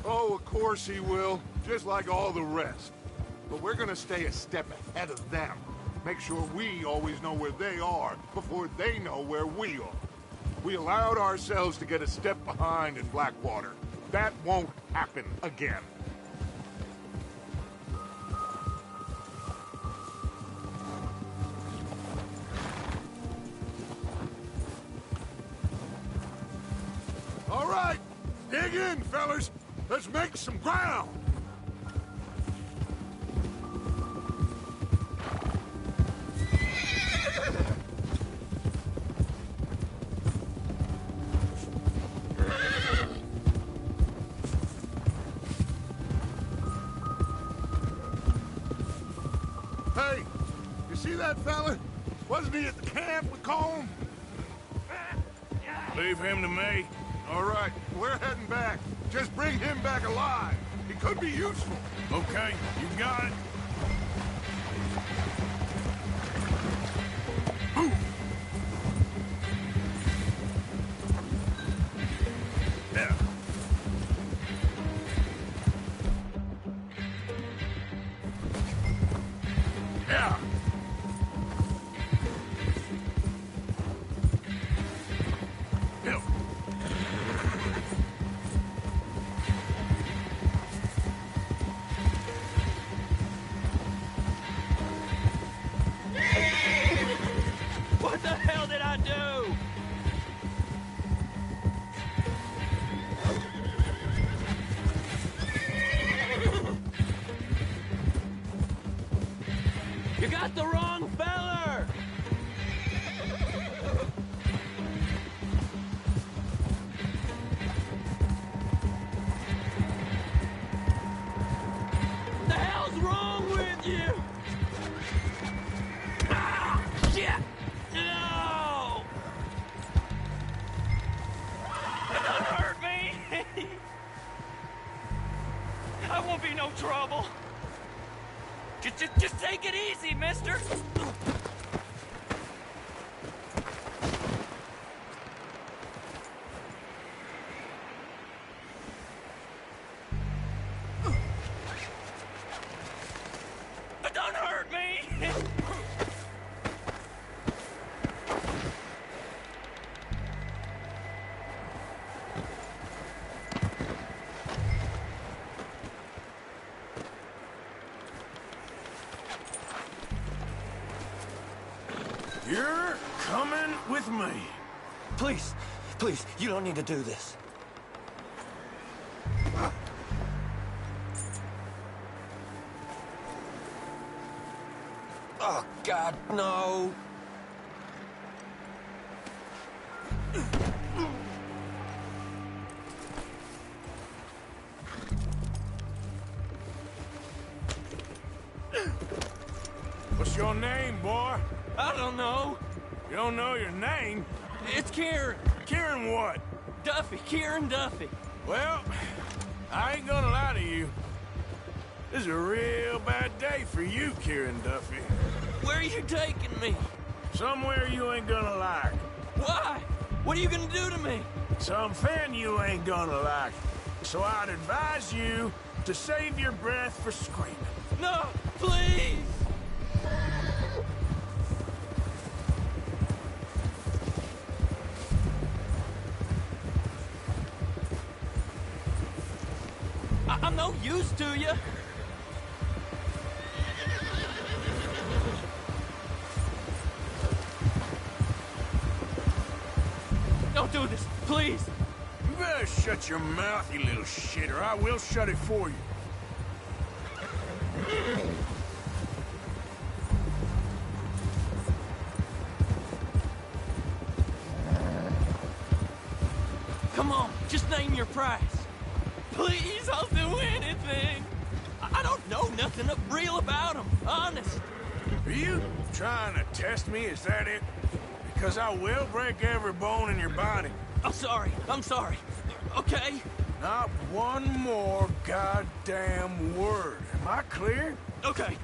Oh, of course he will, just like all the rest. But we're gonna stay a step ahead of them. Make sure we always know where they are before they know where we are. We allowed ourselves to get a step behind in Blackwater. That won't happen again. All right, dig in, fellas. Let's make some ground. Hey, you see that fella? Wasn't he at the camp with Colm? Leave him to me. All right, we're heading back. Just bring him back alive. He could be useful. Okay, you got it. Yeah. Yeah. Bill. What the hell did I do? You got the wrong feller! What the hell's wrong with you? Ah, shit! No! Just take it easy, mister. Don't hurt me. You're coming with me. Please, please, you don't need to do this. Oh, God, no. What's your name, boy? I don't know. You don't know your name? It's Kieran. Kieran what? Duffy. Kieran Duffy. Well, I ain't gonna lie to you. This is a real bad day for you, Kieran Duffy. Where are you taking me? Somewhere you ain't gonna like. Why? What are you gonna do to me? Something you ain't gonna like. So I'd advise you to save your breath for screaming. No, please! I'm no use to you. Don't do this, please. You better shut your mouth, you little shit, or I will shut it for you. Come on, just name your price. Please, I'll do anything. I don't know nothing real about him, honest. Are you trying to test me? Is that it? Because I will break every bone in your body. I'm sorry. Okay? Not one more goddamn word. Am I clear? Okay.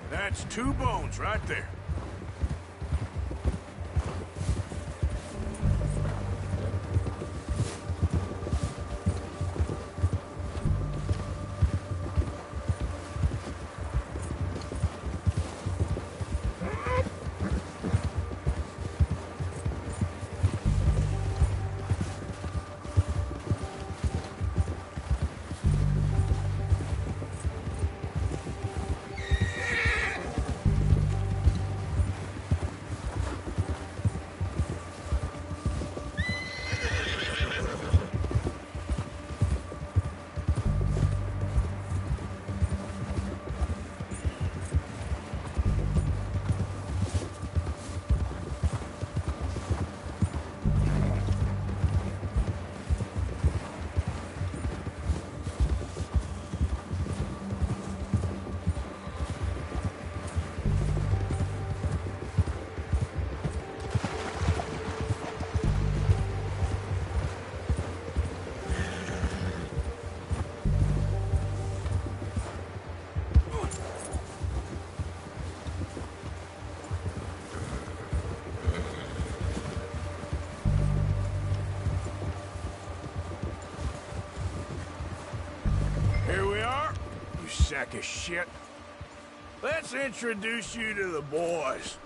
That's 2 bones right there. Sack of shit. Let's introduce you to the boys.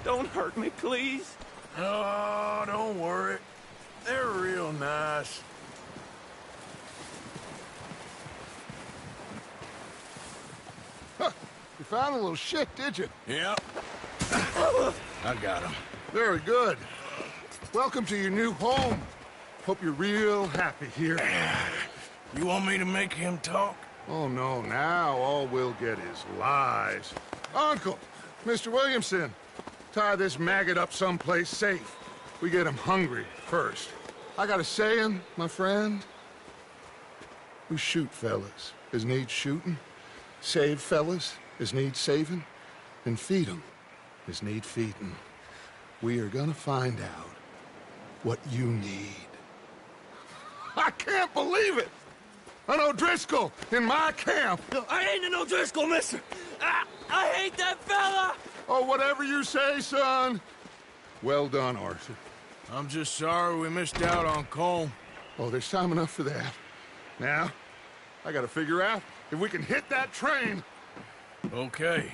Don't hurt me, please. Oh, don't worry. They're real nice. Huh. You found a little shit, did you? Yep. I got him. Very good. Welcome to your new home. Hope you're real happy here. You want me to make him talk? Oh, no. Now all we'll get is lies. Uncle, Mr. Williamson, tie this maggot up someplace safe. We get him hungry first. I got a saying, my friend. We shoot fellas as need shooting, save fellas as need saving, and feed 'em as need feeding. We are gonna find out what you need. I can't believe it! An O'Driscoll in my camp! No, I ain't an O'Driscoll, mister! I hate that fella! Oh, whatever you say, son. Well done, Arthur. I'm just sorry we missed out on Colm. Oh, there's time enough for that. Now, I gotta figure out if we can hit that train. Okay.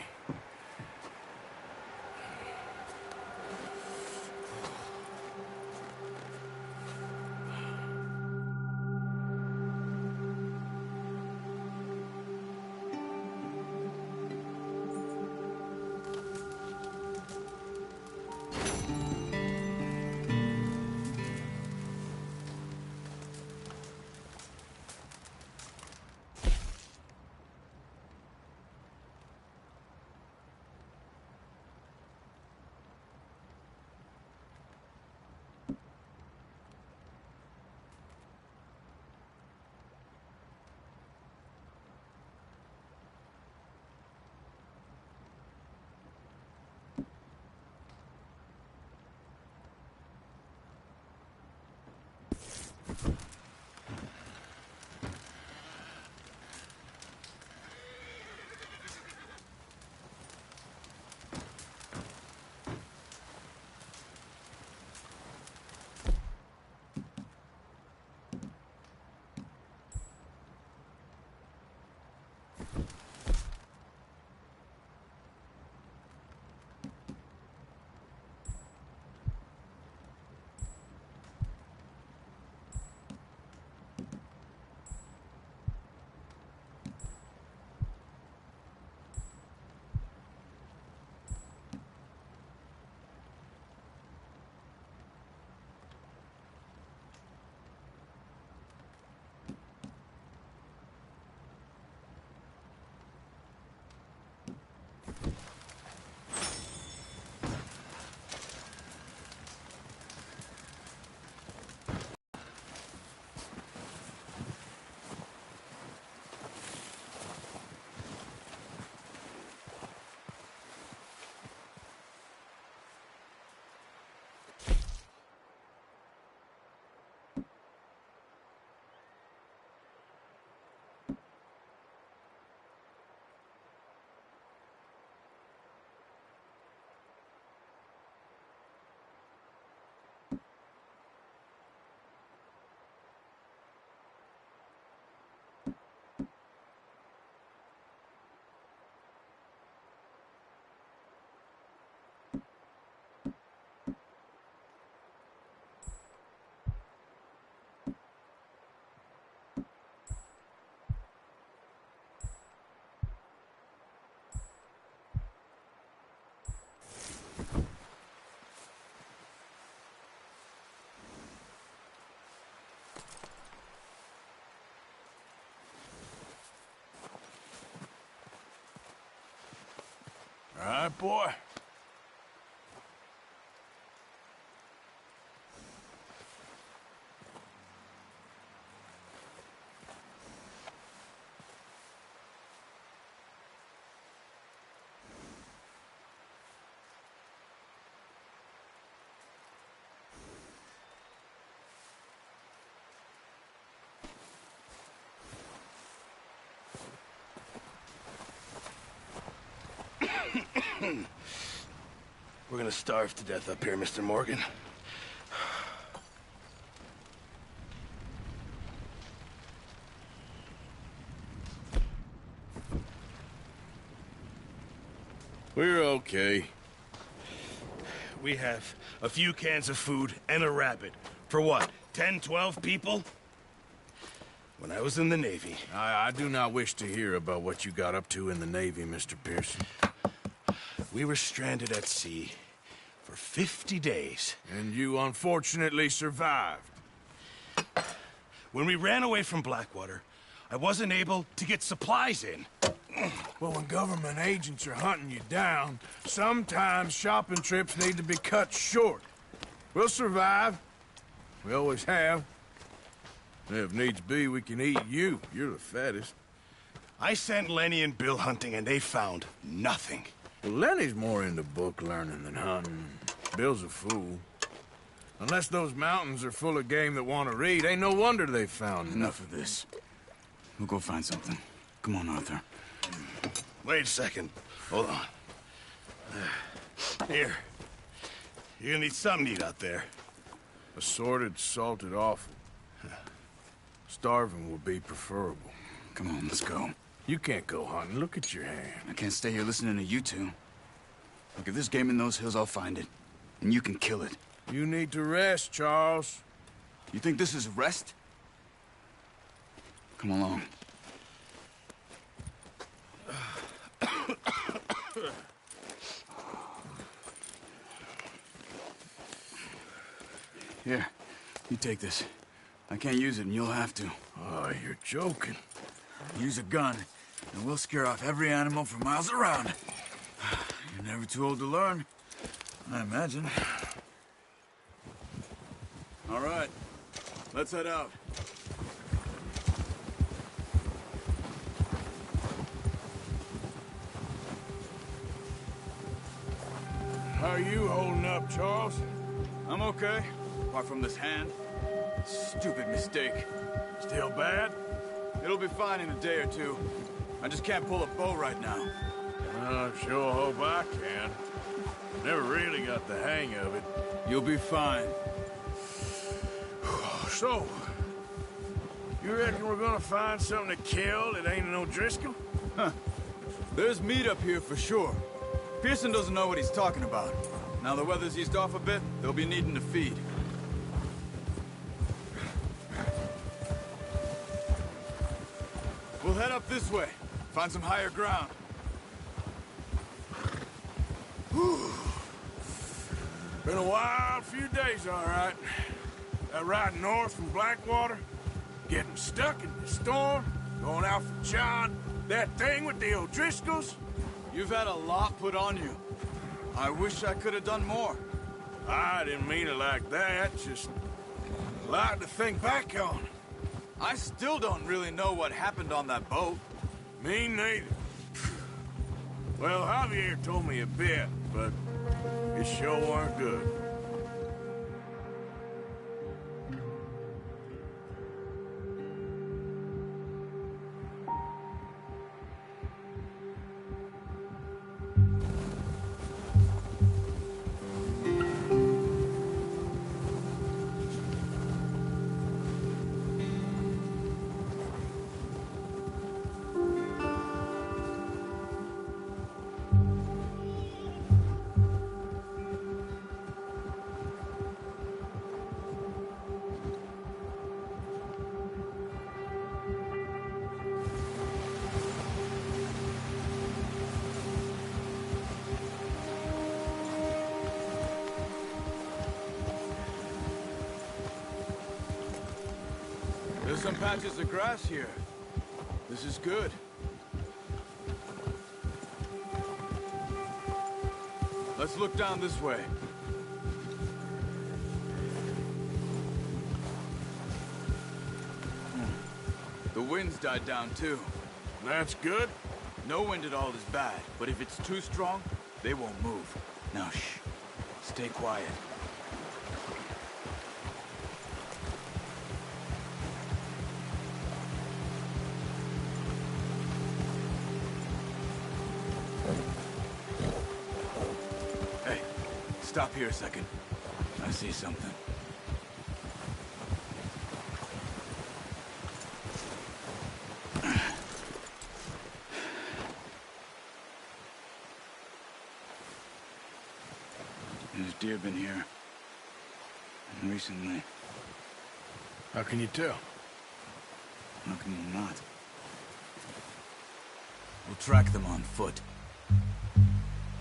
All right, boy. We're gonna starve to death up here, Mr. Morgan. We're okay. We have a few cans of food and a rabbit. For what, 10, 12 people? When I was in the Navy... I do not wish to hear about what you got up to in the Navy, Mr. Pearson. We were stranded at sea for 50 days. And you unfortunately survived. When we ran away from Blackwater, I wasn't able to get supplies in. Well, when government agents are hunting you down, sometimes shopping trips need to be cut short. We'll survive. We always have. And if needs be, we can eat you. You're the fattest. I sent Lenny and Bill hunting, and they found nothing. Well, Lenny's more into book learning than hunting. Bill's a fool. Unless those mountains are full of game that want to read, ain't no wonder they found Enough of this. We'll go find something. Come on, Arthur. Wait a second. Hold on. Here. You're gonna need something to eat out there. Assorted, salted offal. Starving will be preferable. Come on, let's go. You can't go hunting. Look at your hand. I can't stay here listening to you two. Look, if there's game in those hills, I'll find it. And you can kill it. You need to rest, Charles. You think this is rest? Come along. Here, you take this. I can't use it, and you'll have to. Oh, you're joking. Use a gun, and we'll scare off every animal for miles around. You're never too old to learn, I imagine. All right, let's head out. How are you holding up, Charles? I'm okay, apart from this hand. Stupid mistake. Still bad? It'll be fine in a day or two. I just can't pull a bow right now. I sure hope I can. Never really got the hang of it. You'll be fine. So, you reckon we're gonna find something to kill that ain't no Driscoll? Huh. There's meat up here for sure. Pearson doesn't know what he's talking about. Now the weather's eased off a bit, they'll be needing to feed. We'll head up this way, find some higher ground. Whew. Been a wild few days, all right. That ride north from Blackwater, getting stuck in the storm, going out for John, that thing with the O'Driscolls. You've had a lot put on you. I wish I could have done more. I didn't mean it like that, just a lot to think back on. I still don't really know what happened on that boat. Me neither. Well, Javier told me a bit, but it sure weren't good. There's some patches of grass here. This is good. Let's look down this way. The wind's died down too. That's good. No wind at all is bad, but if it's too strong, they won't move. Now shh. Stay quiet. Stop here a second. I see something. There's deer been here. Recently. How can you tell? How can you not? We'll track them on foot.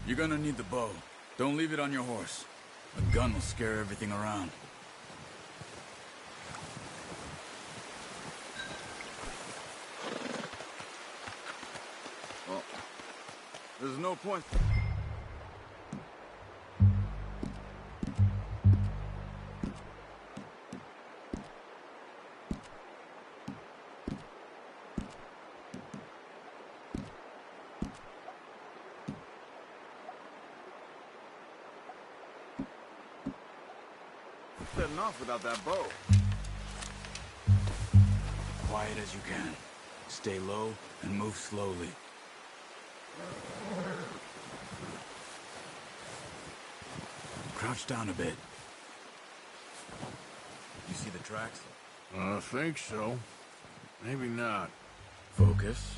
You're gonna need the bow. Don't leave it on your horse. A gun will scare everything around. Well, there's no point. heading off without that bow. Quiet as you can. Stay low and move slowly. Crouch down a bit. You see the tracks? I think so. Maybe not. Focus.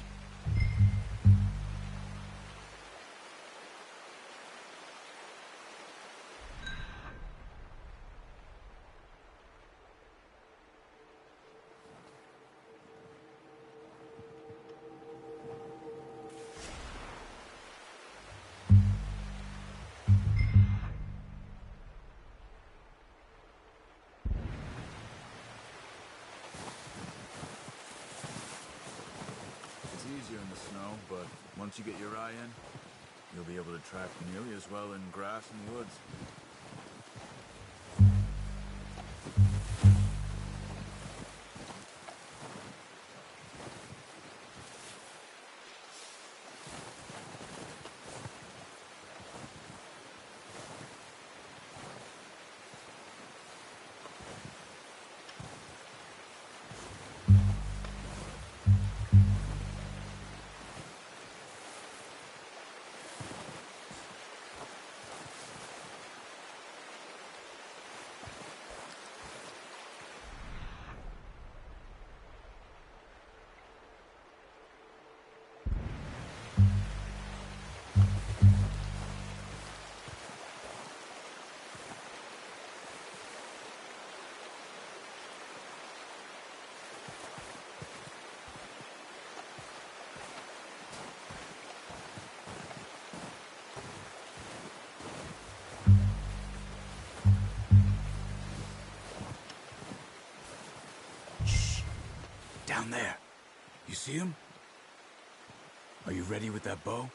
Easier in the snow, but once you get your eye in, you'll be able to track nearly as well in grass and woods. Down there. You see him? Are you ready with that bow?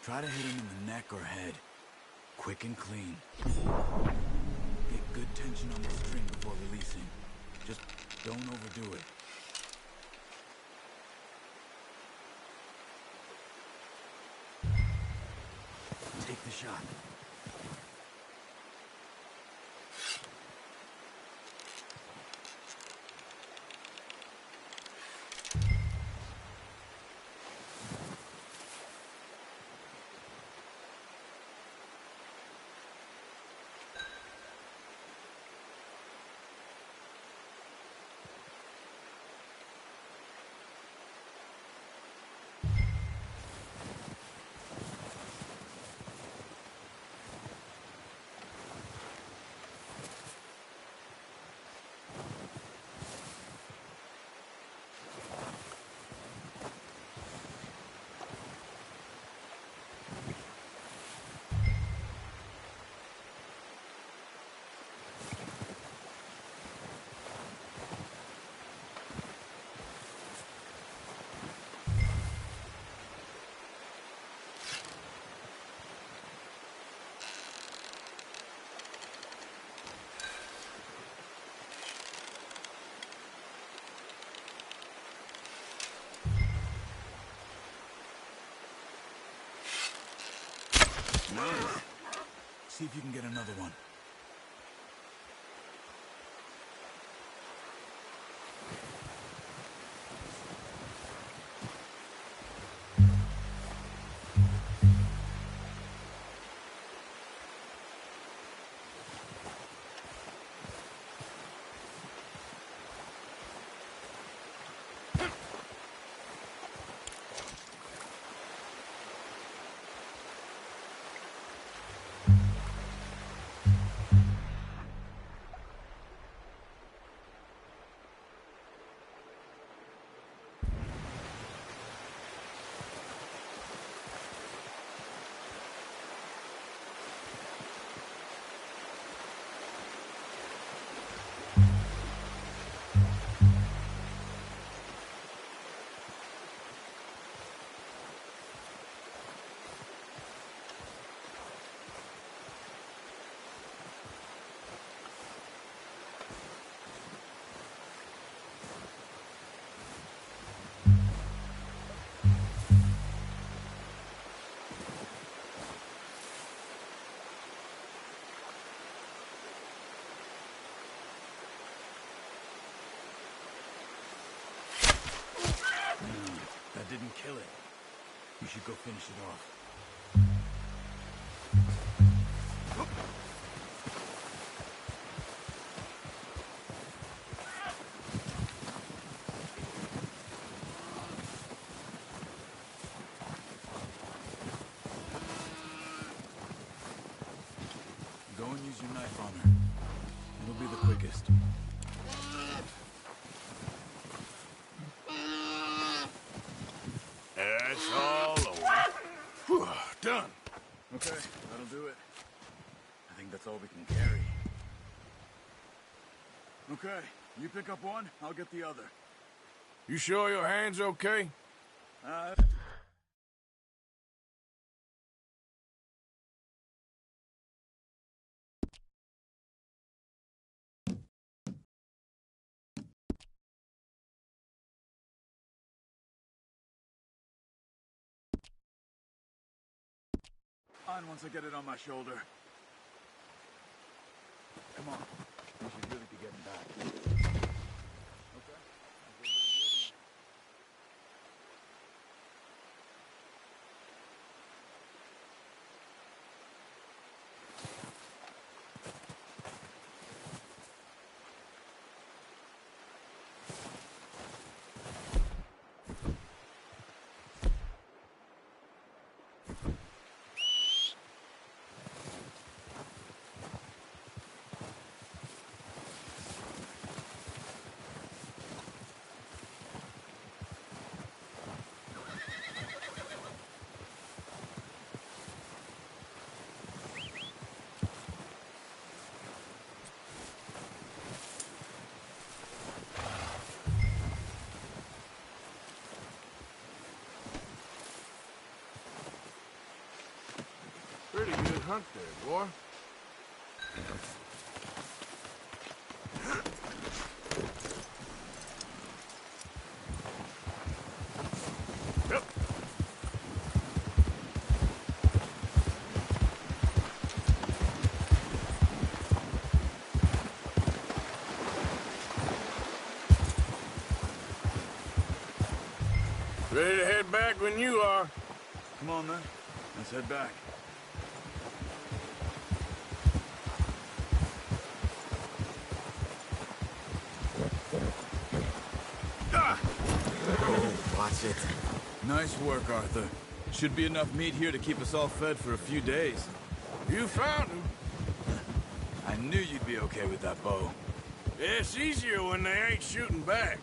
Try to hit him in the neck or head. Quick and clean. Get good tension on the string before releasing. Just don't overdo it. Take the shot. Nice. See if you can get another one. even kill it. You should go finish it off. Go and use your knife on her. It'll be the quickest. That's all over. Whew, done. Okay, that'll do it. I think that's all we can carry. Okay, you pick up one, I'll get the other. You sure your hand's okay? Fine once I get it on my shoulder. Come on. We should really be getting back. Okay. Pretty good hunt there, boy. Yep. Ready to head back when you are. Come on, then. Let's head back. Watch it. Nice work, Arthur. Should be enough meat here to keep us all fed for a few days. You found him. I knew you'd be okay with that bow. It's easier when they ain't shooting back.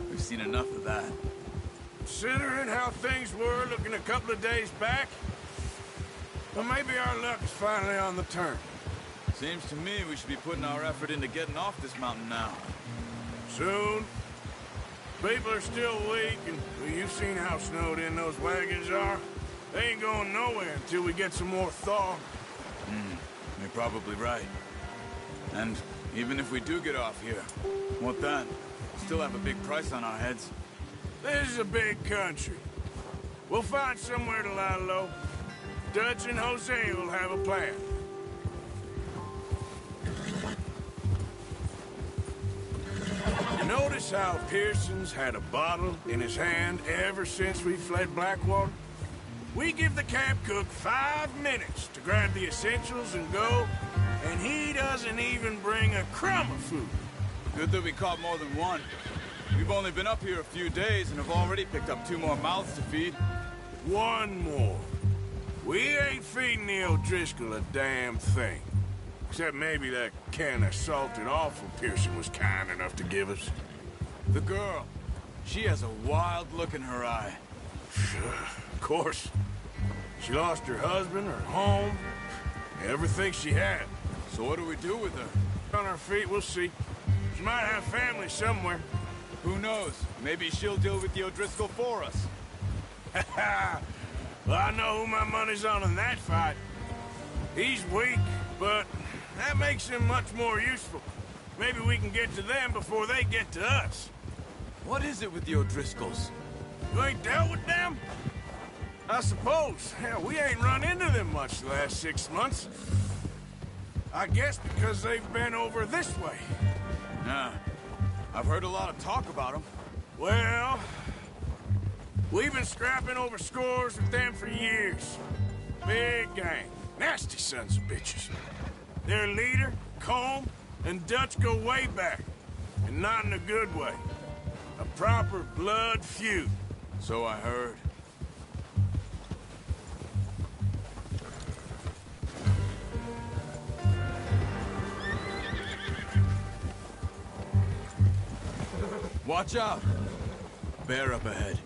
We've seen enough of that. Considering how things were looking a couple of days back, well, maybe our luck is finally on the turn. Seems to me we should be putting our effort into getting off this mountain now. Soon. People are still weak, and well, you've seen how snowed in those wagons are. They ain't going nowhere until we get some more thaw. You're probably right. And even if we do get off here, what then? Still have a big price on our heads. This is a big country. We'll find somewhere to lie low. Dutch and Jose will have a plan. Notice how Pearson's had a bottle in his hand ever since we fled Blackwater? We give the camp cook 5 minutes to grab the essentials and go, and he doesn't even bring a crumb of food. Good that we caught more than one. We've only been up here a few days and have already picked up 2 more mouths to feed. 1 more. We ain't feeding the O'Driscoll a damn thing. Except maybe that can of salted offal Pearson was kind enough to give us. The girl. She has a wild look in her eye. Of course. She lost her husband, her home, everything she had. So what do we do with her? On her feet, we'll see. She might have family somewhere. Who knows? Maybe she'll deal with the O'Driscoll for us. Well, I know who my money's on in that fight. He's weak, but that makes him much more useful. Maybe we can get to them before they get to us. What is it with the O'Driscolls? You ain't dealt with them? I suppose. Hell, we ain't run into them much the last 6 months. I guess because they've been over this way. Nah. I've heard a lot of talk about them. Well, We've been scrapping over scores with them for years. Big gang. Nasty sons of bitches. Their leader, Colm, and Dutch go way back. And not in a good way. A proper blood feud. So I heard. Watch out! Bear up ahead.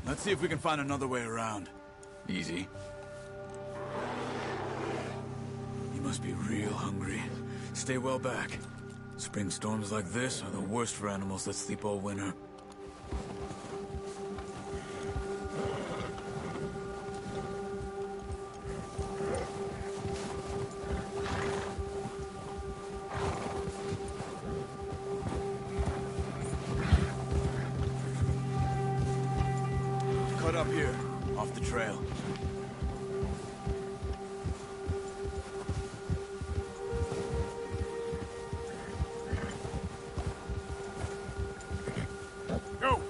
Let's see if we can find another way around. Easy. You must be real hungry. Stay well back. Spring storms like this are the worst for animals that sleep all winter. Cut up here, off the trail. Go!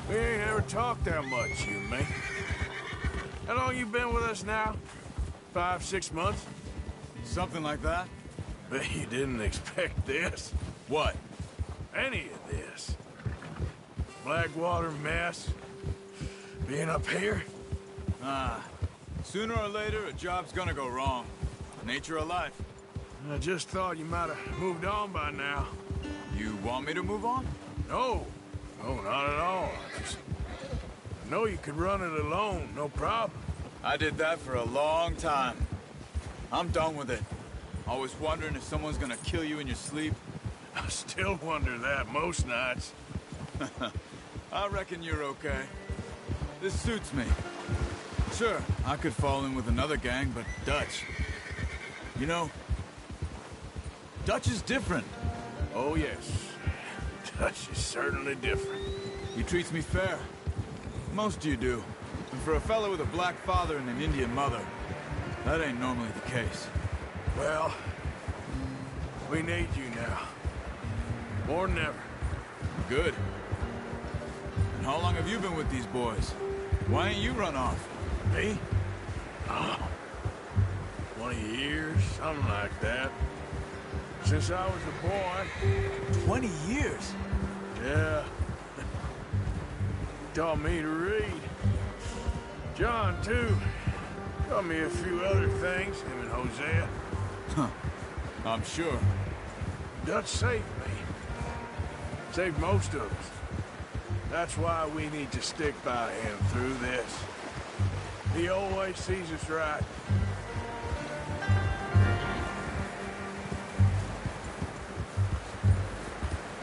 We ain't ever talked that much, you and me. How long you been with us now? 5, 6 months? Something like that? Bet you didn't expect this. What? Any of this. Blackwater mess. Being up here. Sooner or later, a job's gonna go wrong. Nature of life. I just thought you might have moved on by now. You want me to move on? No. No, not at all. I know you could run it alone, no problem. I did that for a long time. I'm done with it. Always wondering if someone's gonna kill you in your sleep. I still wonder that most nights. I reckon you're okay. This suits me. Sure, I could fall in with another gang, but Dutch... You know, Dutch is different. Oh, yes. Dutch is certainly different. He treats me fair. Most of you do. And for a fellow with a black father and an Indian mother, that ain't normally the case. Well, we need you now. More than ever. Good. And how long have you been with these boys? Why ain't you run off? Me? Oh, 20 years, something like that. Since I was a boy. 20 years? Yeah. Taught me to read. John, too. Taught me a few other things, him and Hosea. Huh. I'm sure. Dutch saved me. Saved most of us. That's why we need to stick by him through this. He always sees us right.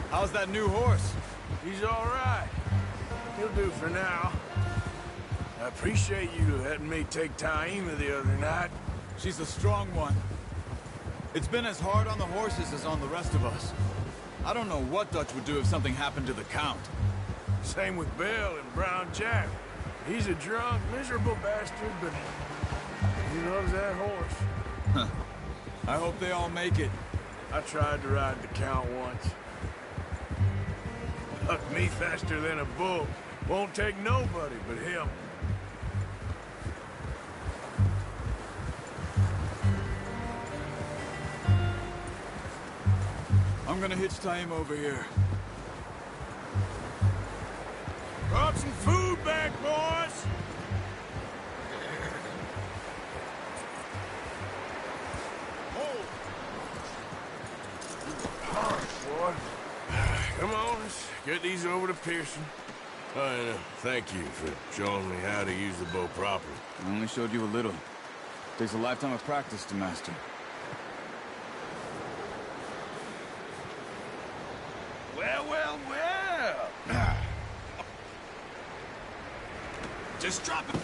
How's that new horse? He's all right. He'll do for now. I appreciate you letting me take Taima the other night. She's a strong one. It's been as hard on the horses as on the rest of us. I don't know what Dutch would do if something happened to the Count. Same with Bill and Brown Jack. He's a drunk, miserable bastard, but he loves that horse. Huh. I hope they all make it. I tried to ride the Count once. Bucked me faster than a bull. Won't take nobody but him. I'm gonna hitch Taima over here. Brought some food back, boys! Boy. Come on, let's get these over to Pearson. And thank you for showing me how to use the bow properly. I only showed you a little. Takes a lifetime of practice to master. Well, well, well. Just drop it.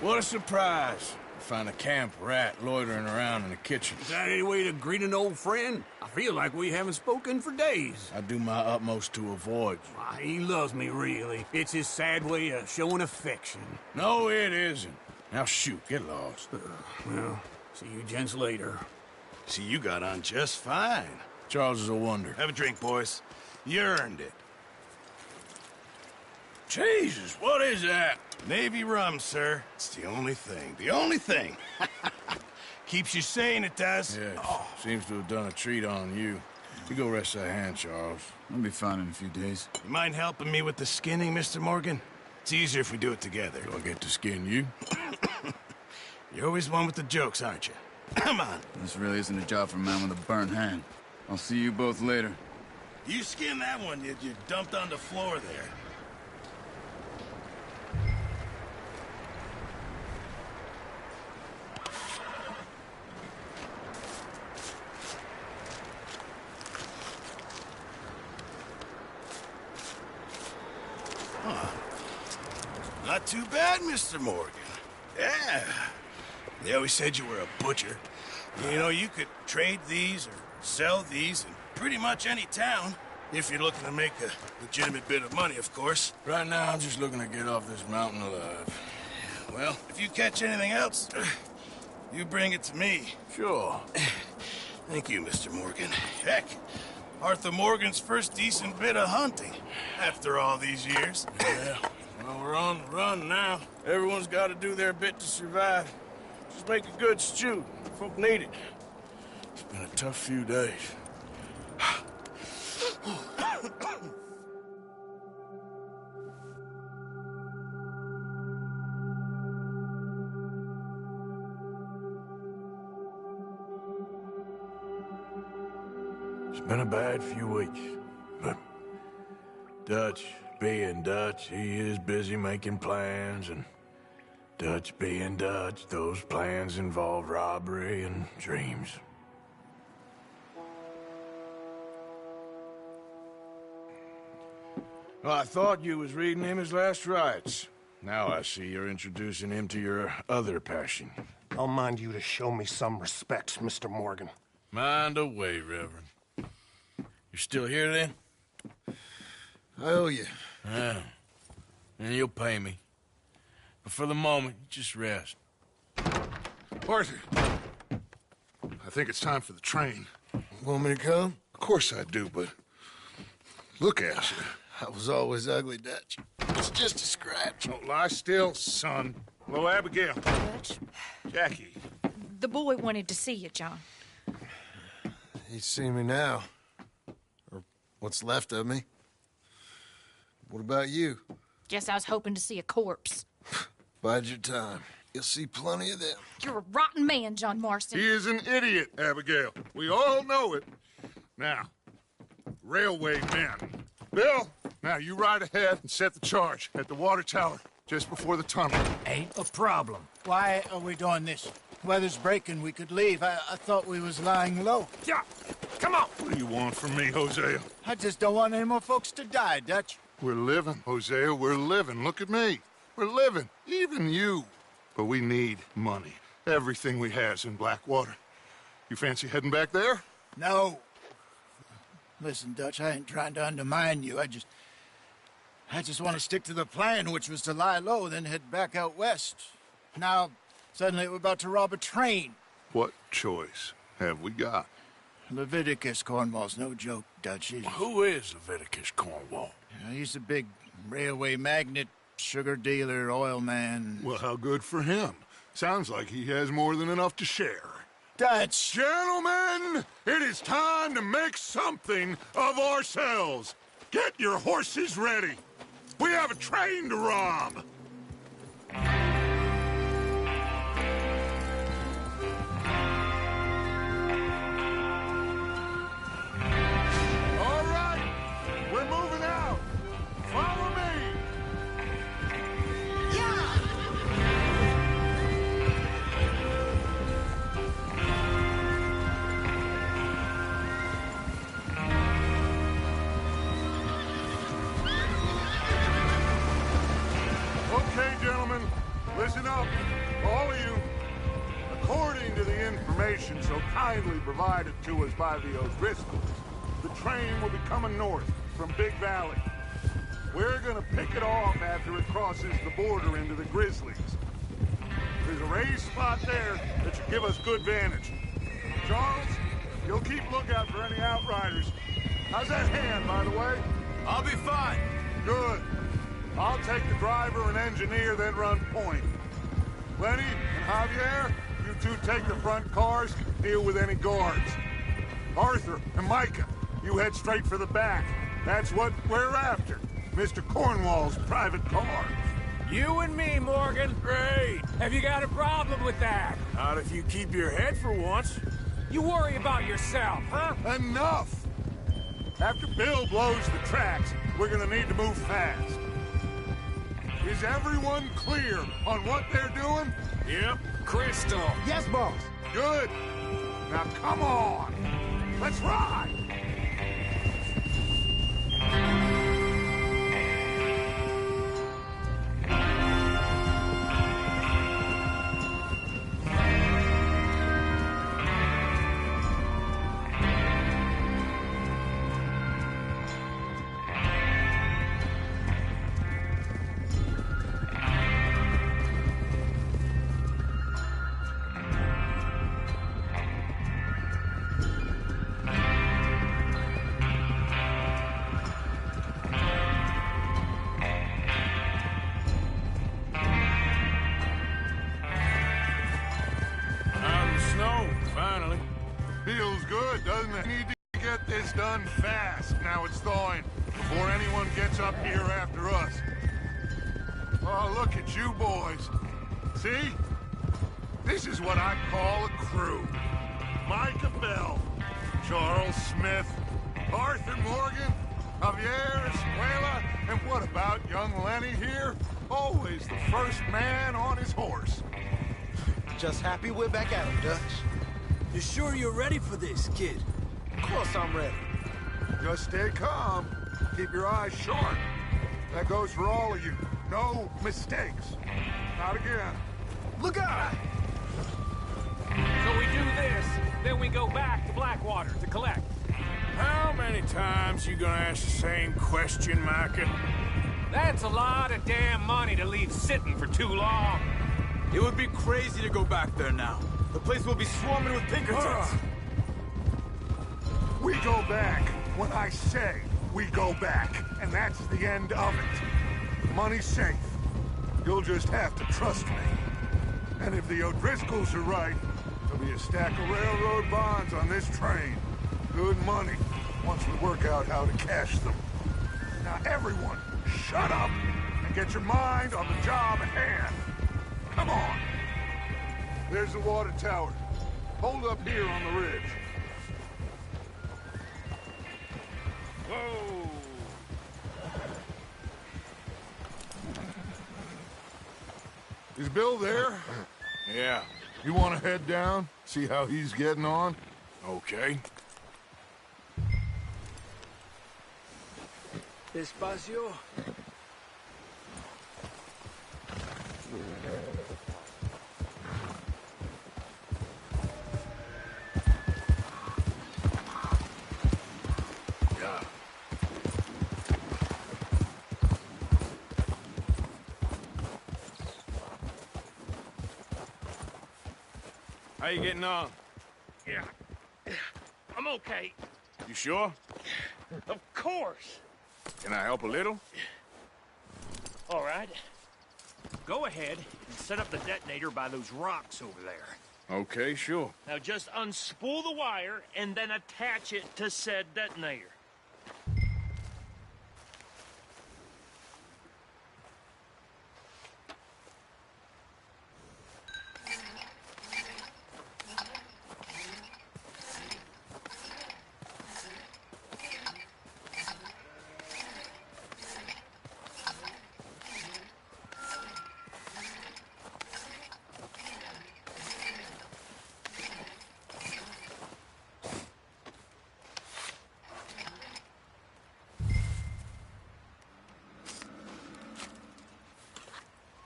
What a surprise. Find a camp rat loitering around in the kitchen. Is that any way to greet an old friend? I feel like we haven't spoken for days. I do my utmost to avoid you. Why, he loves me, really. It's his sad way of showing affection. No, it isn't. Now shoot, get lost. Well, See you gents later. See, you got on just fine. Charles is a wonder. Have a drink, boys. You earned it. Jesus, what is that? Navy rum, sir. It's the only thing. The only thing. Keeps you sane, it does. Yeah, seems to have done a treat on you. You go rest that hand, Charles. I'll be fine in a few days. You mind helping me with the skinning, Mr. Morgan? It's easier if we do it together. Do I get to skin you? You're always one with the jokes, aren't you? Come on. This really isn't a job for a man with a burnt hand. I'll see you both later. You skinned that one you dumped on the floor there. Not too bad, Mr. Morgan. Yeah. They always said you were a butcher. You know, you could trade these or sell these in pretty much any town. If you're looking to make a legitimate bit of money, of course. Right now, I'm just looking to get off this mountain alive. Well, if you catch anything else, you bring it to me. Sure. Thank you, Mr. Morgan. Heck, Arthur Morgan's first decent bit of hunting after all these years. Yeah. Well, we're on the run now. Everyone's got to do their bit to survive. Just make a good stew. Folk need it. It's been a tough few days. It's been a bad few weeks, but Dutch being Dutch, he is busy making plans, and Dutch being Dutch, those plans involve robbery and dreams. Well, I thought you was reading him his last rites. Now I see you're introducing him to your other passion. I'll mind you to show me some respect, Mr. Morgan. Mind away, Reverend. You're still here, then? I owe you. Yeah. And you'll pay me. But for the moment, just rest. Arthur, I think it's time for the train. Want me to come? Of course I do, but look at you. I was always ugly, Dutch. It's just a scratch. Don't lie still, son. Hello, Abigail. Dutch, Jackie. the boy wanted to see you, John. He's seen me now. Or what's left of me. What about you? Guess I was hoping to see a corpse. Bide your time. You'll see plenty of them. You're a rotten man, John Marston. He is an idiot, Abigail. We all know it. Now, railway men. Bill, now you ride ahead and set the charge at the water tower just before the tunnel. Ain't a problem. Why are we doing this? Weather's breaking. We could leave. I thought we was lying low. Yeah, come on. What do you want from me, Hosea? I just don't want any more folks to die, Dutch. We're living, Hosea. We're living. Look at me. We're living. Even you. But we need money. Everything we has in Blackwater. You fancy heading back there? No. Listen, Dutch, I ain't trying to undermine you. I just want to stick to the plan, which was to lie low, then head back out west. Now, suddenly we're about to rob a train. What choice have we got? Leviticus Cornwall's no joke, Dutch. Who is Leviticus Cornwall? He's a big railway magnate, sugar dealer, oil man. Well, how good for him. Sounds like he has more than enough to share. Dutch! Gentlemen, it is time to make something of ourselves. Get your horses ready. We have a train to rob. All right, we're moving out. Follow me. Okay, gentlemen, listen up, all of you. According to the information so kindly provided to us by the O'Driscolls, the train will be coming north from Big Valley. We're gonna pick it off after it crosses the border into the Grizzlies. There's a raised spot there that should give us good vantage. Charles, you'll keep lookout for any outriders. How's that hand, by the way? I'll be fine. Good. I'll take the driver and engineer, then run point. Lenny and Javier, you two take the front cars, deal with any guards. Arthur and Micah, you head straight for the back. That's what we're after. Mr. Cornwall's private car. You and me, Morgan. Great. Have you got a problem with that? Not if you keep your head for once. You worry about yourself, huh? Enough! After Bill blows the tracks, we're gonna need to move fast. Is everyone clear on what they're doing? Yep. Crystal. Yes, boss. Good. Now come on. Let's ride. Feels good, doesn't it? Need to get this done fast. Now it's thawing, before anyone gets up here after us. Oh, look at you boys. See? This is what I call a crew. Micah Bell, Charles Smith, Arthur Morgan, Javier Escuela, and what about young Lenny here? Always the first man on his horse. Just happy we're back at him, Dutch. You sure you're ready for this, kid? Of course I'm ready. Just stay calm. Keep your eyes sharp. That goes for all of you. No mistakes. Not again. Look out! So we do this, then we go back to Blackwater to collect. How many times you gonna ask the same question, Micah? That's a lot of damn money to leave sitting for too long. It would be crazy to go back there now. The place will be swarming with Pinkertons. We go back when I say we go back, and that's the end of it. Money's safe. You'll just have to trust me. And if the O'Driscolls are right, there'll be a stack of railroad bonds on this train. Good money, once we work out how to cash them. Now everyone, shut up and get your mind on the job at hand. Come on. There's the water tower. Hold up here on the ridge. Whoa! Is Bill there? Yeah. You want to head down? See how he's getting on? Okay. Despacio. How you getting on? Yeah. I'm okay. You sure? Of course. Can I help a little? All right. Go ahead and set up the detonator by those rocks over there. Okay, sure. Now just unspool the wire and then attach it to said detonator.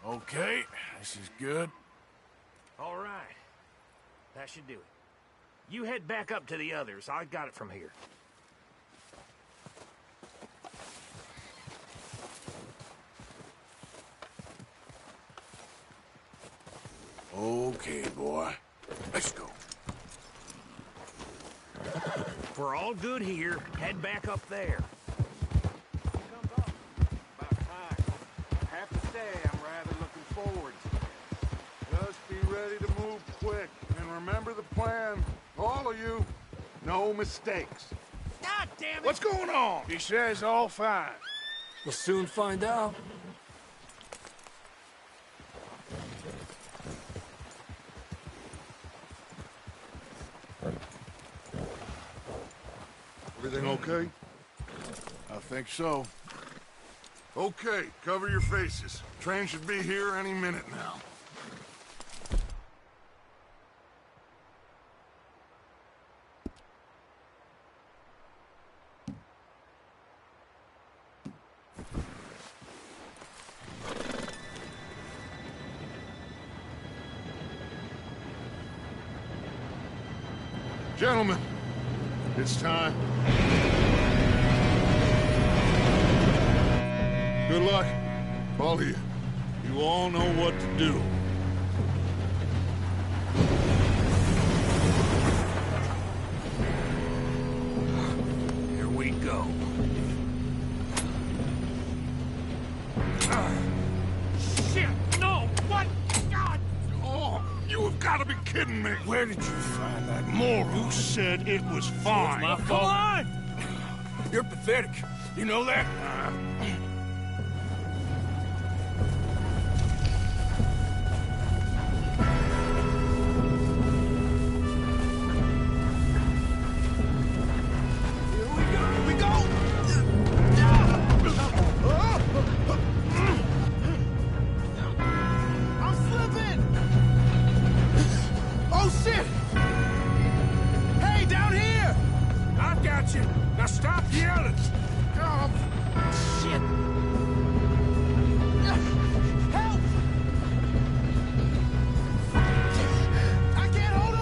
Okay, this is good. All right. That should do it. You head back up to the others. I got it from here. Okay, boy. Let's go. If we're all good here, head back up there. About time. I have to say, I'm rather looking forward to it. Just be ready to move quick. And remember the plan. All of you. No mistakes. God damn it! What's going on? He says all fine. We'll soon find out. Everything okay? I think so. Okay, cover your faces. Train should be here any minute now. Gentlemen, it's time. Good luck, all of you. You all know what to do. Here we go. Shit! No! What? God! Oh, you have got to be kidding me! Where did you find that moral? You said it was fine. My fault. Come on! You're pathetic. You know that? Now stop yelling! Oh, shit! Help! I can't hold on!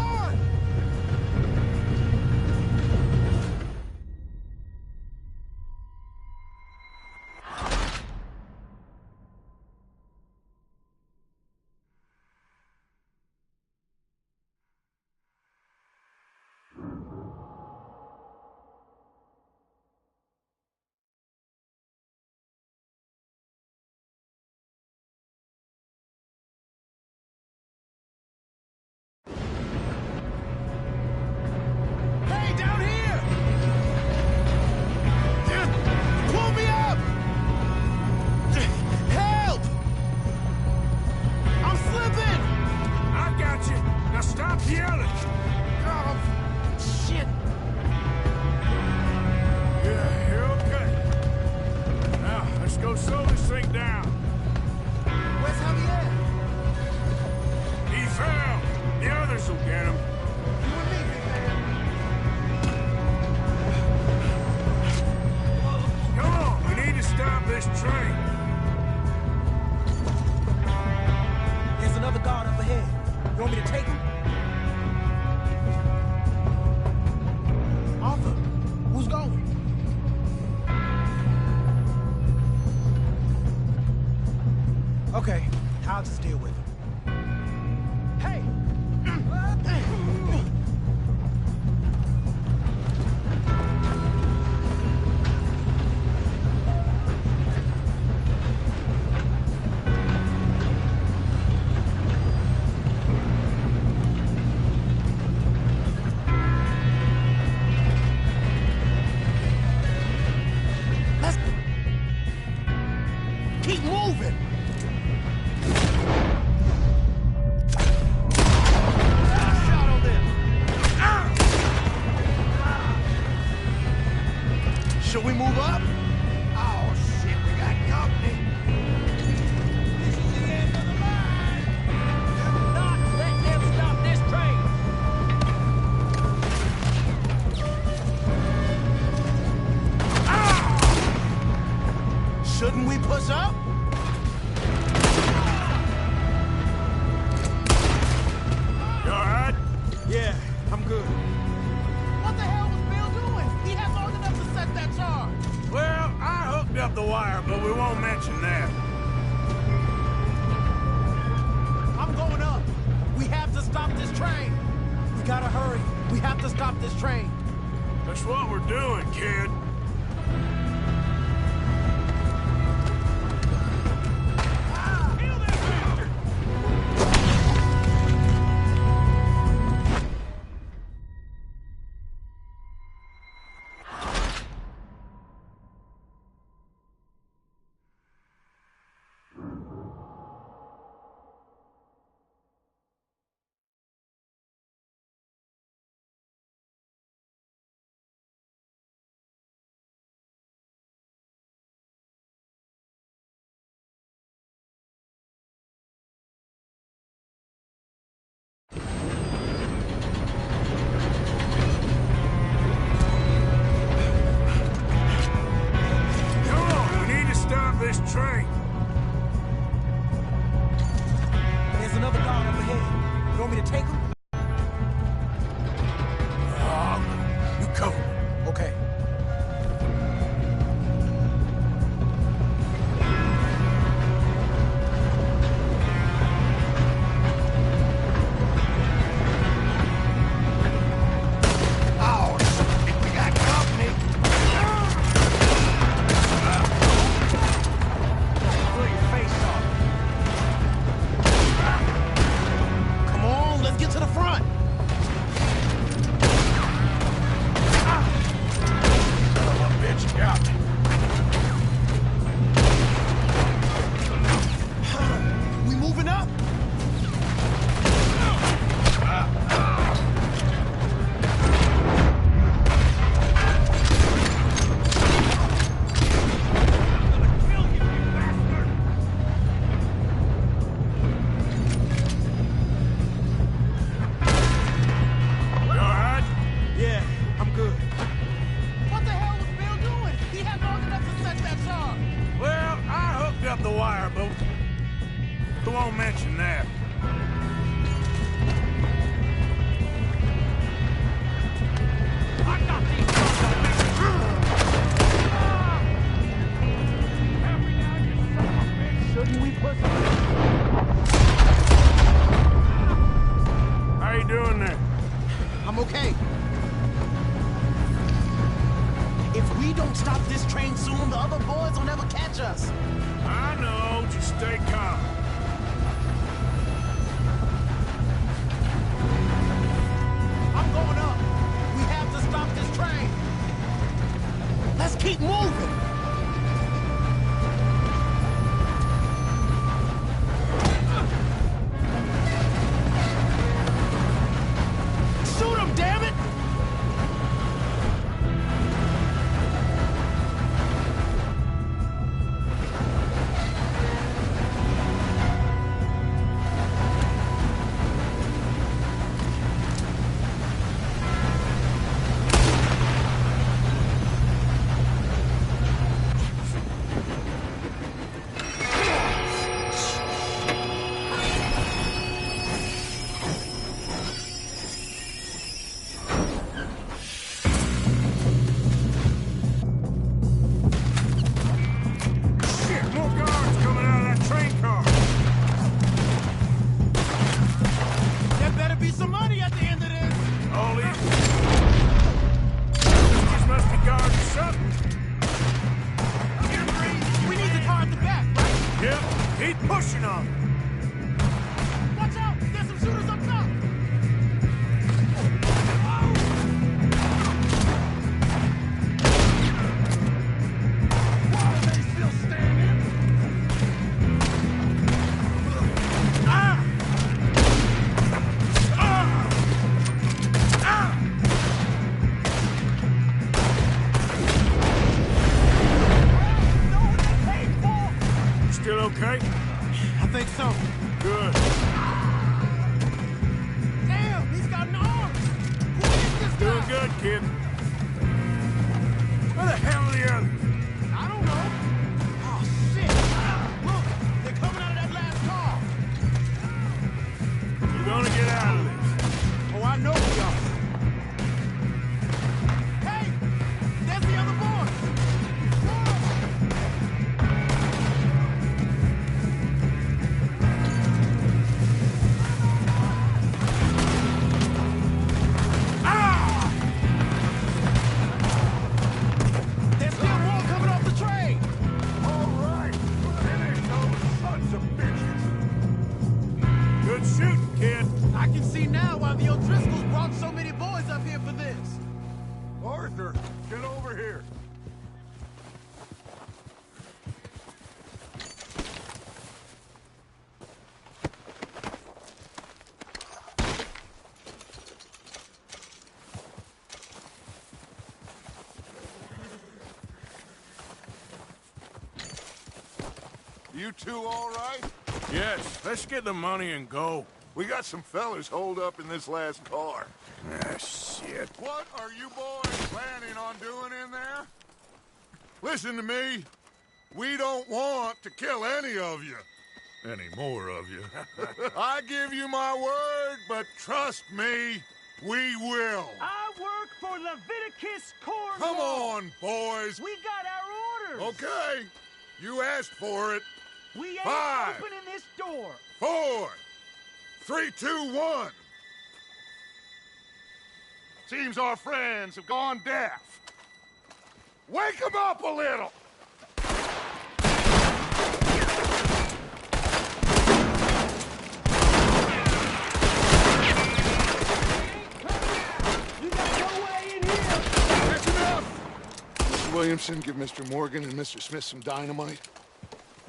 Okay, I'll just deal with it. Hey! Keep moving! stop this train. That's what we're doing, kid. This train. There's another guard up ahead. You want me to take him? You cover me. Okay. Okay? I think so. Good. Damn, he's got an arm! Who is this guy? Doing good, kid. Where the hell are the others? I don't know. Oh, shit! Look, they're coming out of that last car. We're gonna get out of this. Oh, I know we are. Hey! There's the other boys! Ah! of bitches! Good shooting, kid. I can see now why the O'Driscolls brought so many boys up here for this. Arthur, get over here. You two all right? Yes, let's get the money and go. We got some fellas holed up in this last car. Ah, shit. What are you boys planning on doing in there? Listen to me. We don't want to kill any of you. Any more of you. I give you my word, but trust me, we will. I work for Leviticus Cornwall. Come on, boys. We got our orders. Okay. You asked for it. We ain't 5, opening this door. 4, 3, 2, 1. Seems our friends have gone deaf. Wake them up a little! You got no way in here. That's enough! Mr. Williamson, give Mr. Morgan and Mr. Smith some dynamite.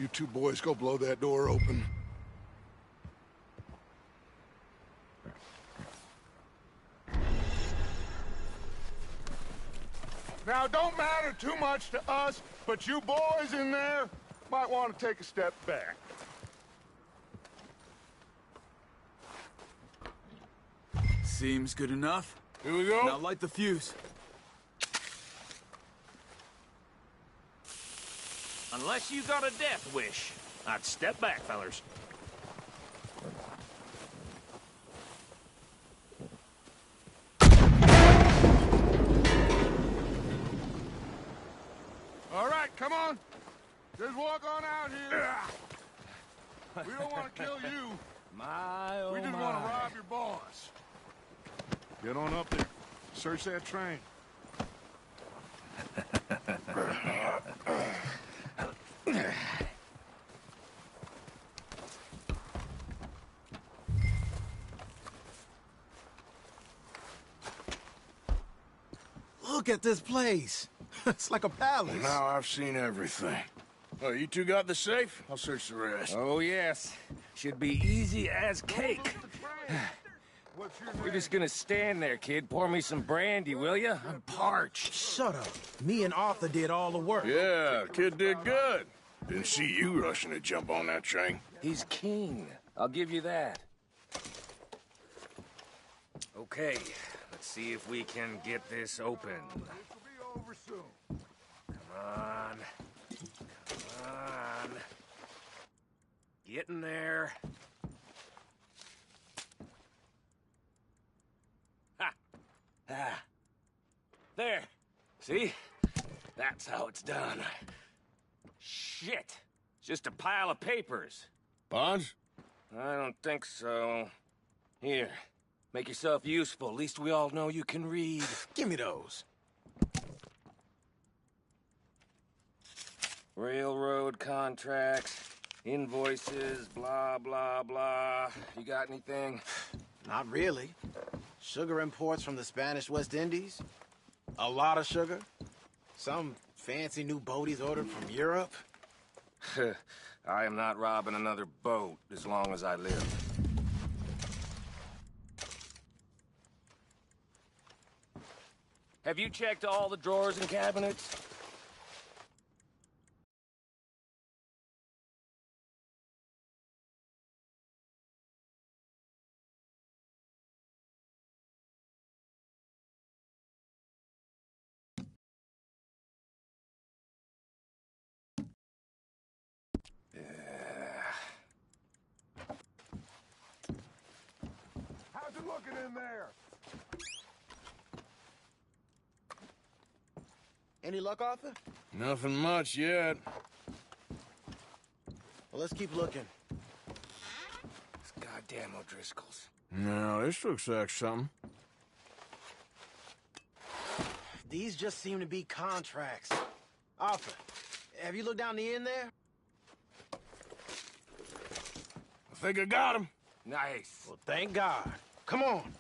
You two boys go blow that door open. Now, don't matter too much to us, but you boys in there might want to take a step back. Seems good enough. Here we go. Now light the fuse. Unless you got a death wish, I'd step back, fellers. All right, come on. Just walk on out here. We don't want to kill you. My, oh We just want to rob your boss. Get on up there. Search that train. Look at this place. It's like a palace. Now I've seen everything. Oh, you two got the safe? I'll search the rest. Oh, yes. Should be easy as cake. We're just gonna stand there, kid. Pour me some brandy, will you? I'm parched. Shut up. Me and Arthur did all the work. Yeah, kid did good. Didn't see you rushing to jump on that train. He's keen. I'll give you that. Okay, let's see if we can get this open. This will be over soon. Come on. Come on. Get in there. Ha! Ah. There. See? That's how it's done. Shit. It's just a pile of papers. Bonds? I don't think so. Here. Make yourself useful. At least we all know you can read. Give me those. Railroad contracts, invoices, blah, blah, blah. You got anything? Not really. Sugar imports from the Spanish West Indies. A lot of sugar. Some fancy new boat he's ordered from Europe. I am not robbing another boat as long as I live. Have you checked all the drawers and cabinets? How's it looking in there? Any luck, Arthur? Nothing much yet. Well, let's keep looking. These goddamn O'Driscolls. No, this looks like something. These just seem to be contracts. Arthur, have you looked down the end there? think I got him. Nice. Well, thank God. Come on.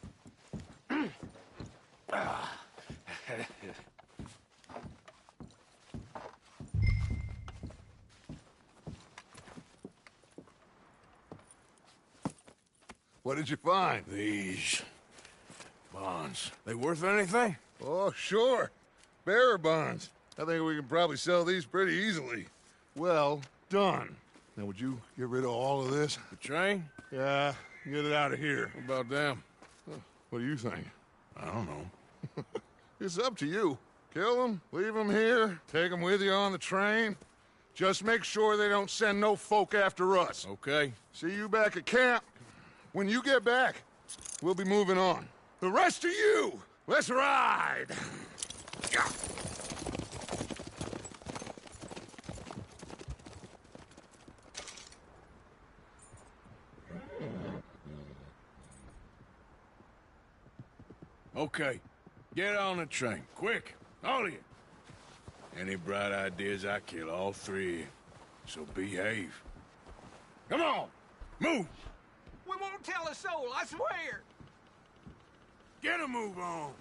What did you find? These bonds. They worth anything? Oh, sure. Bearer bonds. I think we can probably sell these pretty easily. Well done. Now, would you get rid of all of this? The train? Yeah, get it out of here. What about them? What do you think? I don't know. It's up to you. Kill them, leave them here, take them with you on the train. Just make sure they don't send no folk after us. Okay. See you back at camp. When you get back, we'll be moving on. The rest of you, let's ride! Okay. Get on the train. Quick. All of you. Any bright ideas, I kill all three of you. So behave. Come on! Move! We won't tell a soul, I swear. Get a move on.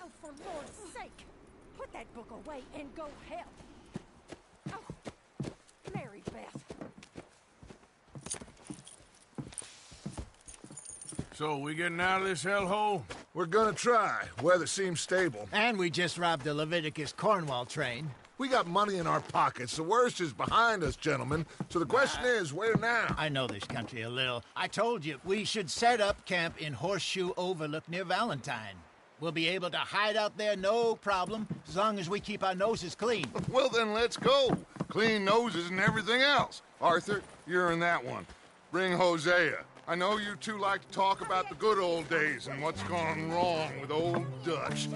Oh, for Lord's sake! Put that book away and go help! Oh, Mary Beth. So, we getting out of this hellhole? We're gonna try. Weather seems stable. And we just robbed the Leviticus Cornwall train. We got money in our pockets. The worst is behind us, gentlemen. So the question is, where now? I know this country a little. I told you, we should set up camp in Horseshoe Overlook near Valentine. We'll be able to hide out there, no problem, as long as we keep our noses clean. Well, then let's go. Clean noses and everything else. Arthur, you're in that one. Bring Hosea. I know you two like to talk about the good old days and what's gone wrong with old Dutch.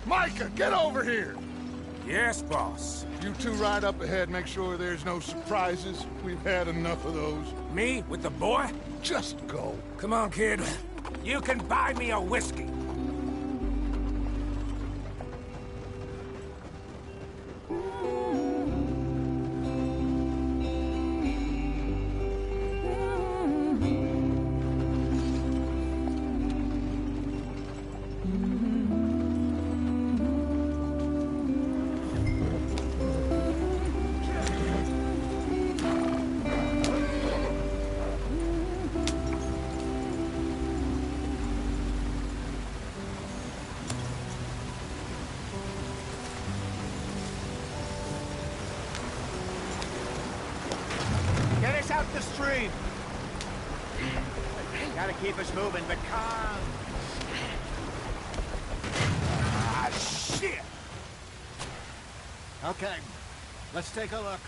Micah, get over here! Yes, boss. You two ride up ahead, make sure there's no surprises. We've had enough of those. Me? With the boy? Just go. Come on, kid. You can buy me a whiskey. the stream. Gotta keep us moving, but calm. Ah, shit! Okay, let's take a look.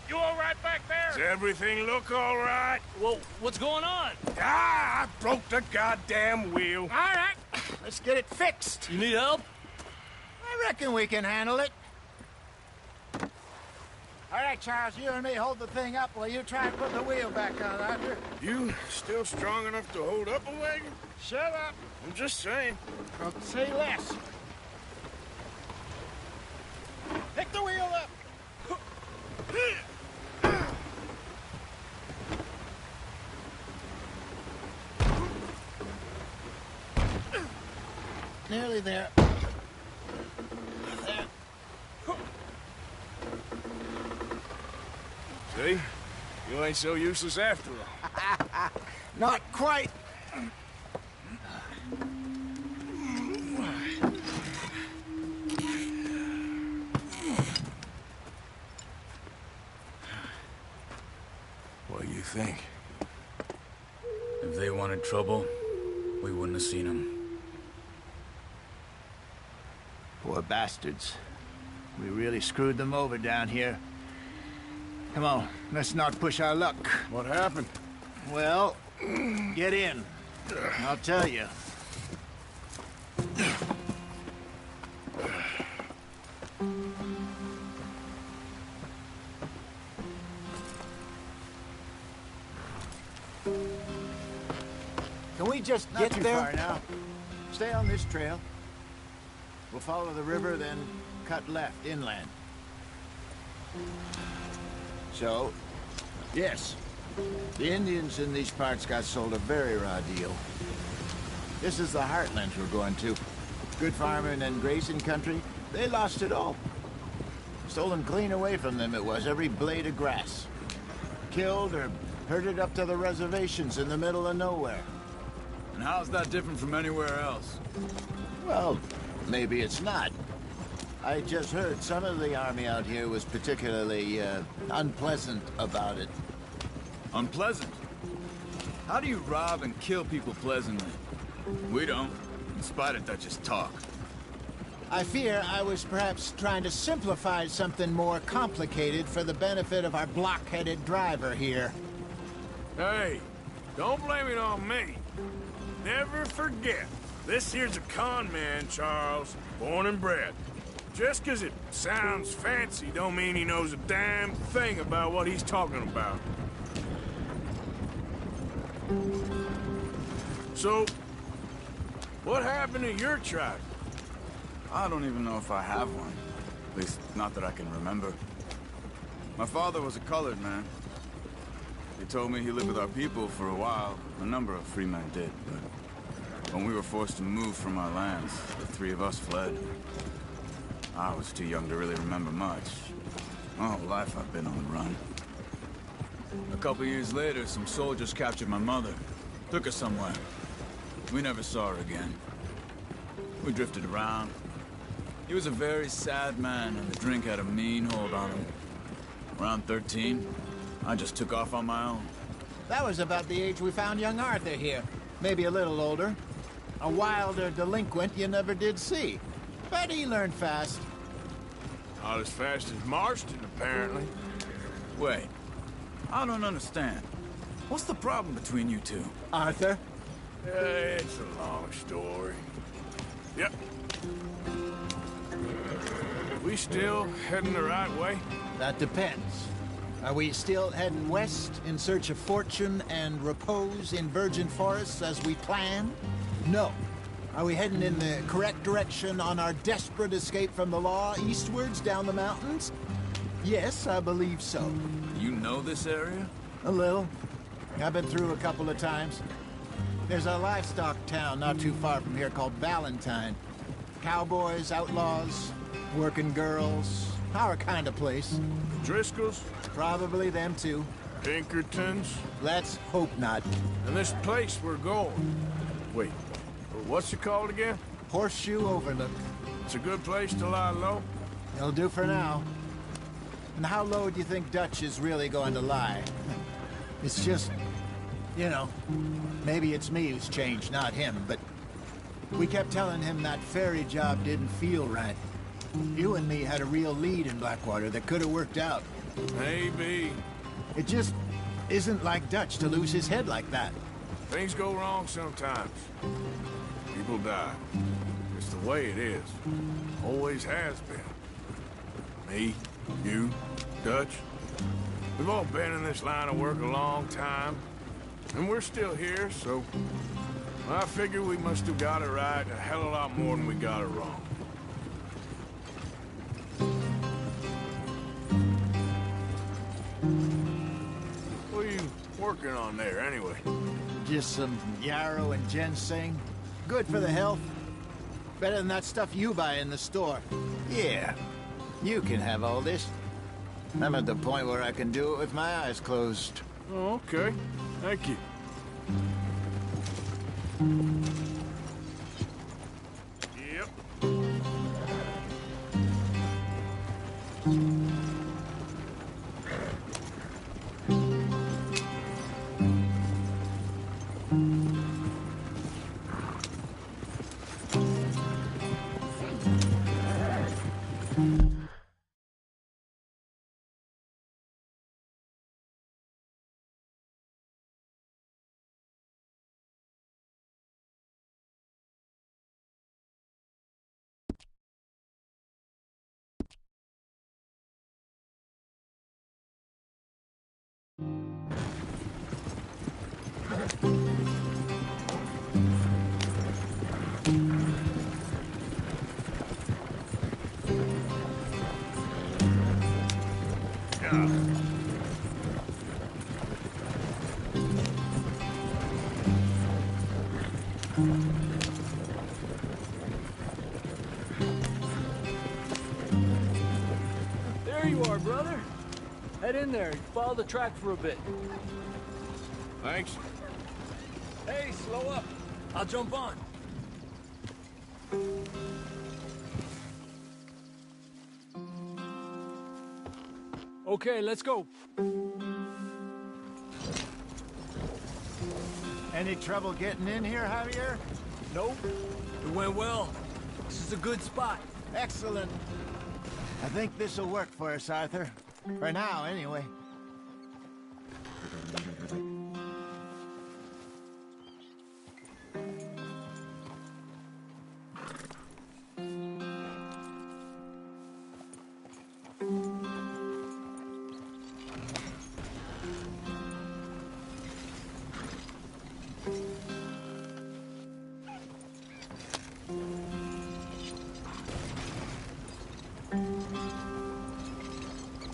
You all right back there? Does everything look all right? Well, what's going on? Ah, I broke the goddamn wheel. All right, let's get it fixed. You need help? I reckon we can handle it. All right, Charles, you and me hold the thing up while you try and put the wheel back on, Arthur. You still strong enough to hold up a wagon? Shut up. I'm just saying. Well, say less. Pick the wheel up. Nearly there. There. See? You ain't so useless after all. Not quite. What do you think? If they wanted trouble, we wouldn't have seen them. Poor bastards. We really screwed them over down here. Come on, let's not push our luck. What happened? Well, get in. I'll tell you. Can we just get there? Not too far now. Stay on this trail. We'll follow the river, then cut left inland. So, yes, the Indians in these parts got sold a very raw deal. This is the heartland we're going to. Good farming and grazing country, they lost it all. Stolen clean away from them it was, every blade of grass. Killed or herded up to the reservations in the middle of nowhere. And how's that different from anywhere else? Well, maybe it's not. I just heard some of the army out here was particularly, unpleasant about it. Unpleasant? How do you rob and kill people pleasantly? We don't, in spite of Dutch's talk. I fear I was perhaps trying to simplify something more complicated for the benefit of our block-headed driver here. Hey, don't blame it on me. Never forget, this here's a con man, Charles, born and bred. Just 'cause it sounds fancy don't mean he knows a damn thing about what he's talking about. So, what happened to your tribe? I don't even know if I have one. At least, not that I can remember. My father was a colored man. He told me he lived with our people for a while. A number of free men did, but when we were forced to move from our lands, the three of us fled. I was too young to really remember much. My whole life I've been on the run. A couple years later, some soldiers captured my mother. Took her somewhere. We never saw her again. We drifted around. He was a very sad man, and the drink had a mean hold on him. Around 13, I just took off on my own. That was about the age we found young Arthur here. Maybe a little older. A wilder delinquent you never did see. But he learned fast. Not as fast as Marston, apparently. Wait, I don't understand. What's the problem between you two? Arthur? It's a long story. Yep. We still heading the right way? That depends. Are we still heading west in search of fortune and repose in virgin forests as we planned? No. Are we heading in the correct direction on our desperate escape from the law eastwards down the mountains? Yes, I believe so. You know this area? A little. I've been through a couple of times. There's a livestock town not too far from here called Valentine. Cowboys, outlaws, working girls, our kind of place. Driscoll's? Probably them too. Pinkertons? Let's hope not. And this place we're going. Wait, what's it called again? Horseshoe Overlook. It's a good place to lie low? It'll do for now. And how low do you think Dutch is really going to lie? It's just, you know, maybe it's me who's changed, not him, but we kept telling him that ferry job didn't feel right. You and me had a real lead in Blackwater that could have worked out. Maybe. It just isn't like Dutch to lose his head like that. Things go wrong sometimes. People die. It's the way it is. Always has been. Me, you, Dutch. We've all been in this line of work a long time. And we're still here, so... I figure we must have got it right a hell of a lot more than we got it wrong. What are you working on there, anyway? Just some yarrow and ginseng. Good for the health. Better than that stuff you buy in the store. Yeah, you can have all this. I'm at the point where I can do it with my eyes closed. Oh, okay. Thank you. Yep. There you are, brother. Head in there. Follow the track for a bit. Thanks. Hey, slow up. I'll jump on. Okay, let's go. Any trouble getting in here, Javier? Nope. It went well. This is a good spot. Excellent. I think this'll work for us, Arthur. For now, anyway.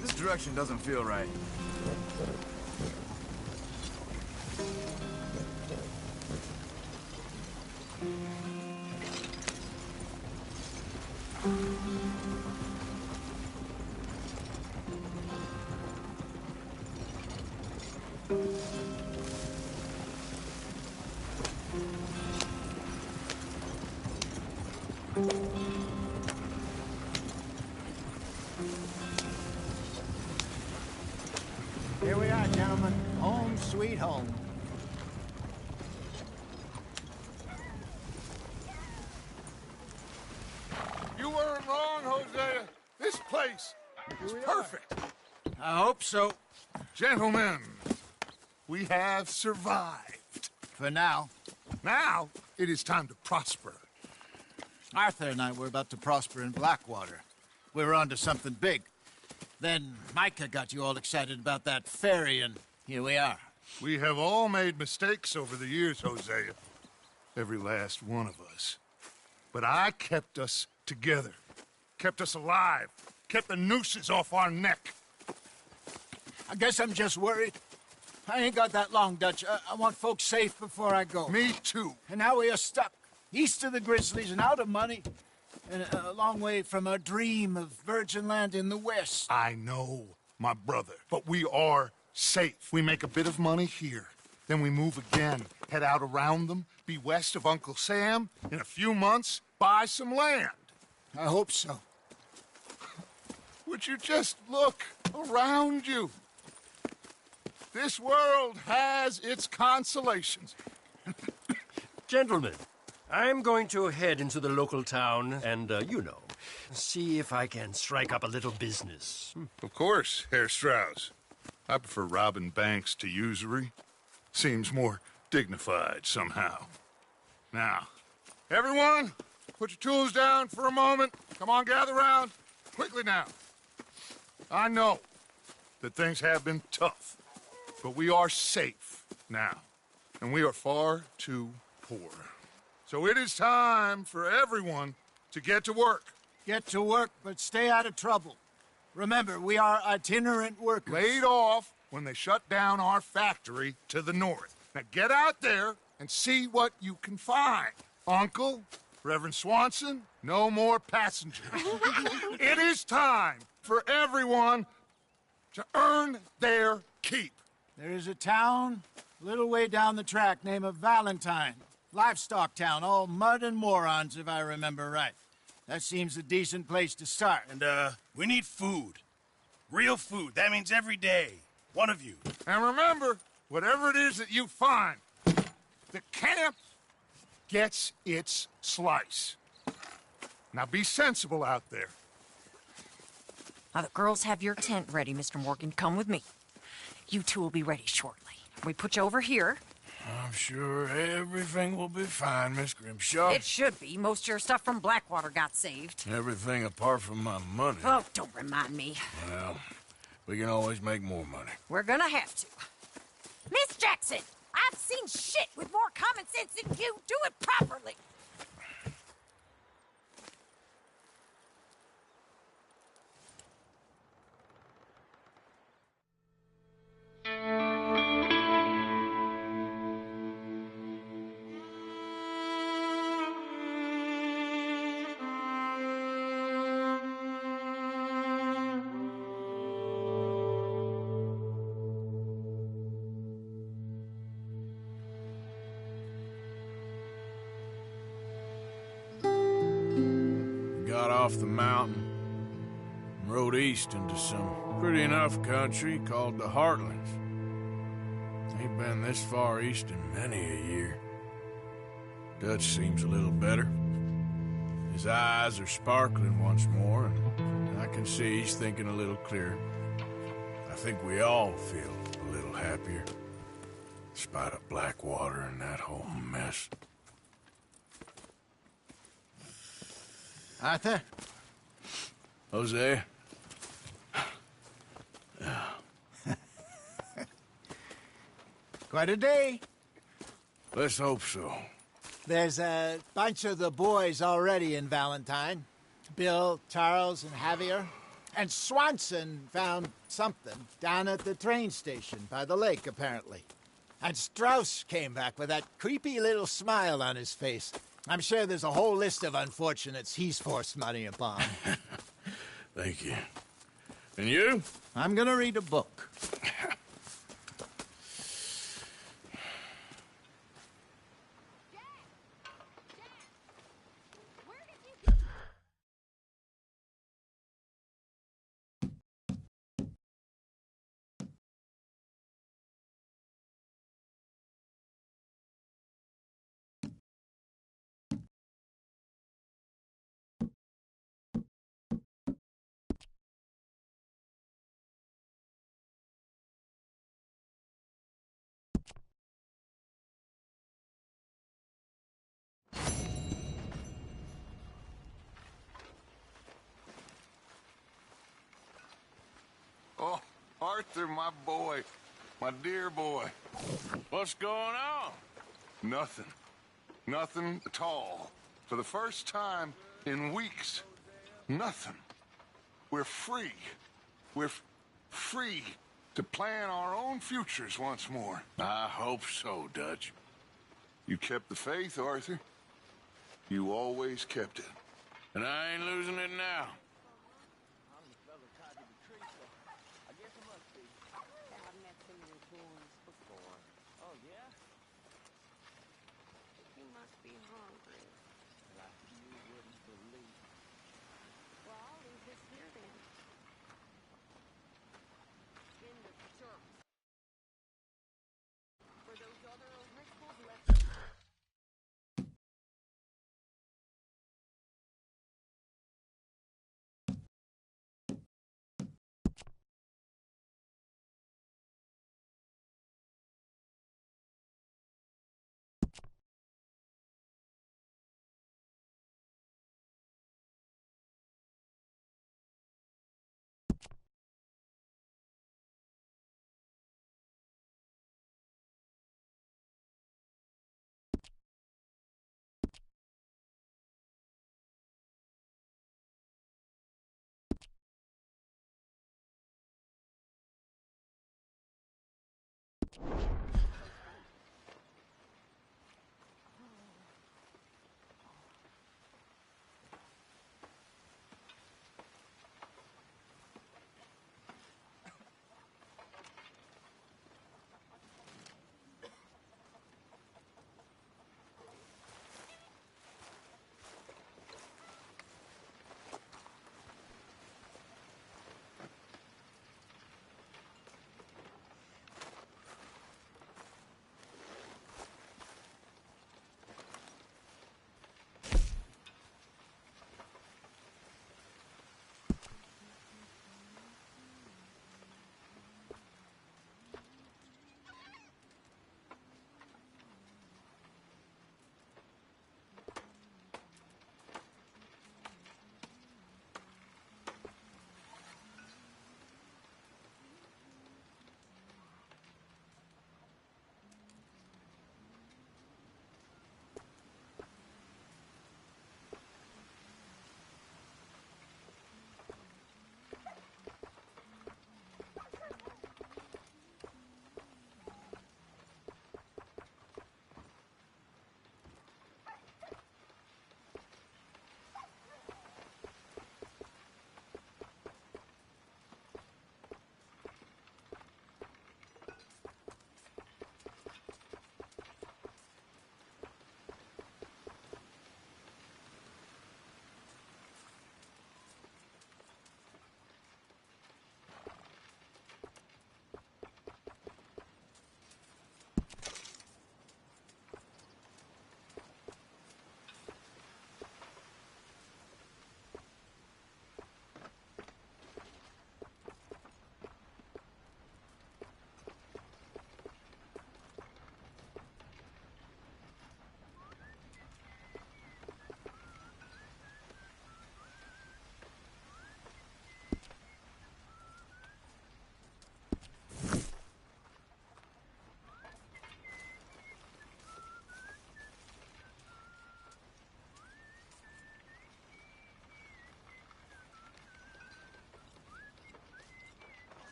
This direction doesn't feel right. Here we are, gentlemen. Home sweet home. You weren't wrong, Hosea. This place is perfect. I hope so. Gentlemen, we have survived. For now. Now, it is time to prosper. Arthur and I were about to prosper in Blackwater. We were onto something big. Then Micah got you all excited about that ferry, and here we are. We have all made mistakes over the years, Hosea. Every last one of us. But I kept us together. Kept us alive. Kept the nooses off our neck. I guess I'm just worried. I ain't got that long, Dutch. I want folks safe before I go. Me too. And now we are stuck. East of the Grizzlies and out of money. And a long way from our dream of virgin land in the west. I know, my brother. But we are safe. We make a bit of money here. Then we move again. Head out around them. Be west of Uncle Sam. In a few months, buy some land. I hope so. would you just look around you? This world has its consolations. Gentlemen, I'm going to head into the local town and, see if I can strike up a little business. Of course, Herr Strauss. I prefer robbing banks to usury. Seems more dignified somehow. Now, everyone, put your tools down for a moment. Come on, gather round. Quickly now. I know that things have been tough, but we are safe now, and we are far too poor. So it is time for everyone to get to work. Get to work, but stay out of trouble. Remember, we are itinerant workers. Laid off when they shut down our factory to the north. Now get out there and see what you can find. Uncle, Reverend Swanson, no more passengers. It is time for everyone to earn their keep. There is a town a little way down the track named Valentine. Livestock town, all mud and morons, if I remember right. That seems a decent place to start. And, we need food. Real food. That means every day. One of you. And remember, whatever it is that you find, the camp gets its slice. Now be sensible out there. Now, the girls have your tent ready, Mr. Morgan. Come with me. You two will be ready shortly. We put you over here. I'm sure everything will be fine, Miss Grimshaw. It should be. Most of your stuff from Blackwater got saved. Everything apart from my money. Oh, don't remind me. Well, we can always make more money. We're gonna have to. Miss Jackson, I've seen shit with more common sense than you. Do it properly. Got off the mountain and rode east into some pretty enough country called the Heartlands. Ain't been this far east in many a year. Dutch seems a little better. His eyes are sparkling once more, and I can see he's thinking a little clearer. I think we all feel a little happier, in spite of Blackwater and that whole mess. Arthur? Jose? Quite a day. Let's hope so. There's a bunch of the boys already in Valentine. Bill, Charles, and Javier. And Swanson found something down at the train station by the lake, apparently. And Strauss came back with that creepy little smile on his face. I'm sure there's a whole list of unfortunates he's forced money upon. Thank you. And you? I'm gonna read a book. Oh, Arthur, my boy. My dear boy. What's going on? Nothing. Nothing at all. For the first time in weeks. Nothing. We're free. We're free to plan our own futures once more. I hope so, Dutch. You kept the faith, Arthur. You always kept it. And I ain't losing it now.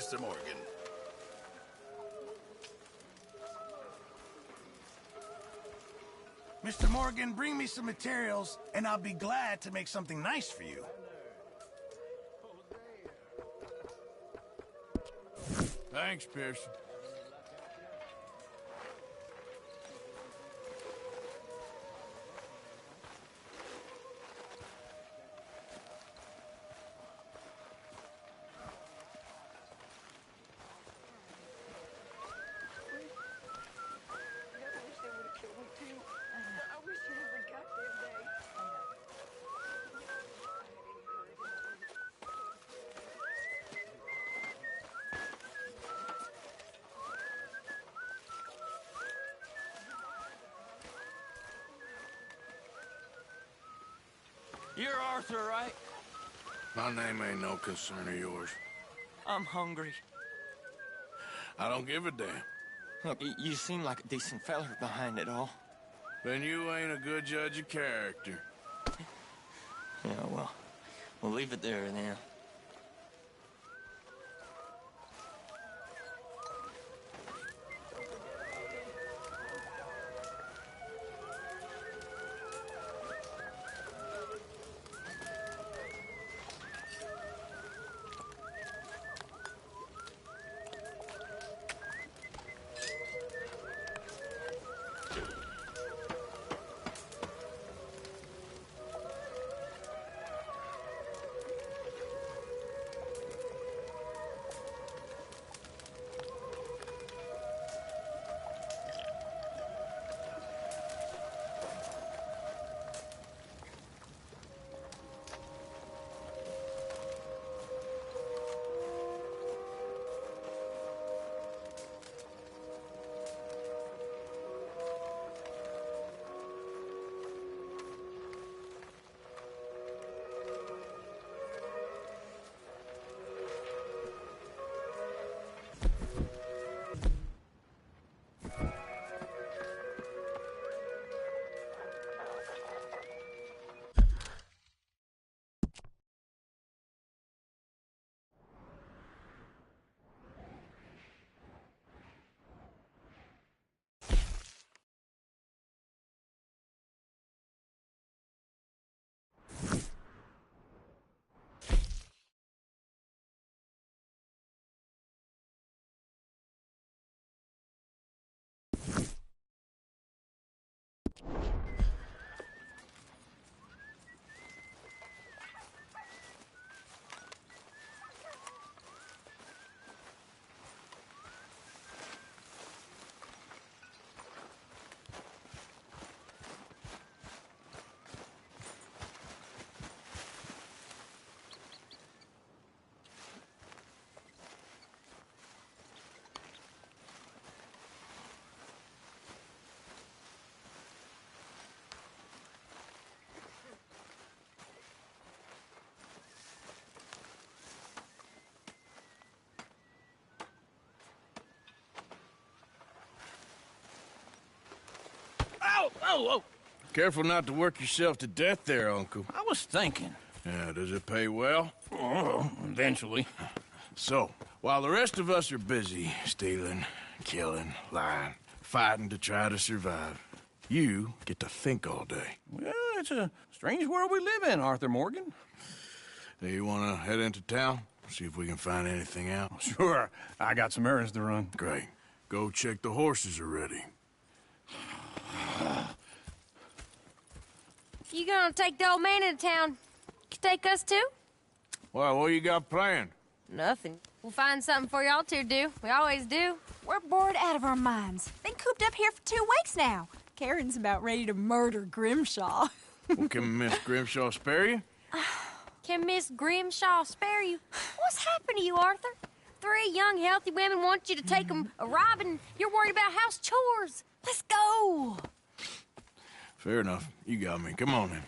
Mr. Morgan. Mr. Morgan, bring me some materials, and I'll be glad to make something nice for you. Thanks, Pearson. You're Arthur, right? My name ain't no concern of yours. I'm hungry. I don't give a damn. Look, you seem like a decent feller behind it all. Then you ain't a good judge of character. Yeah, well, we'll leave it there then. Oh! Careful not to work yourself to death there, Uncle. I was thinking. Yeah, does it pay well? Oh, eventually. So, while the rest of us are busy stealing, killing, lying, fighting to try to survive, you get to think all day. Well, it's a strange world we live in, Arthur Morgan. Do you want to head into town? See if we can find anything out? Sure. I got some errands to run. Great. Go check the horses are ready. You gonna take the old man into town? You take us too? Well, what you got planned? Nothing. We'll find something for y'all to do. We always do. We're bored out of our minds. Been cooped up here for 2 weeks now. Karen's about ready to murder Grimshaw. Well, can Miss Grimshaw spare you? Can Miss Grimshaw spare you? What's happened to you, Arthur? 3 young, healthy women want you to take them a robbing. You're worried about house chores. Let's go. Fair enough. You got me. Come on, then.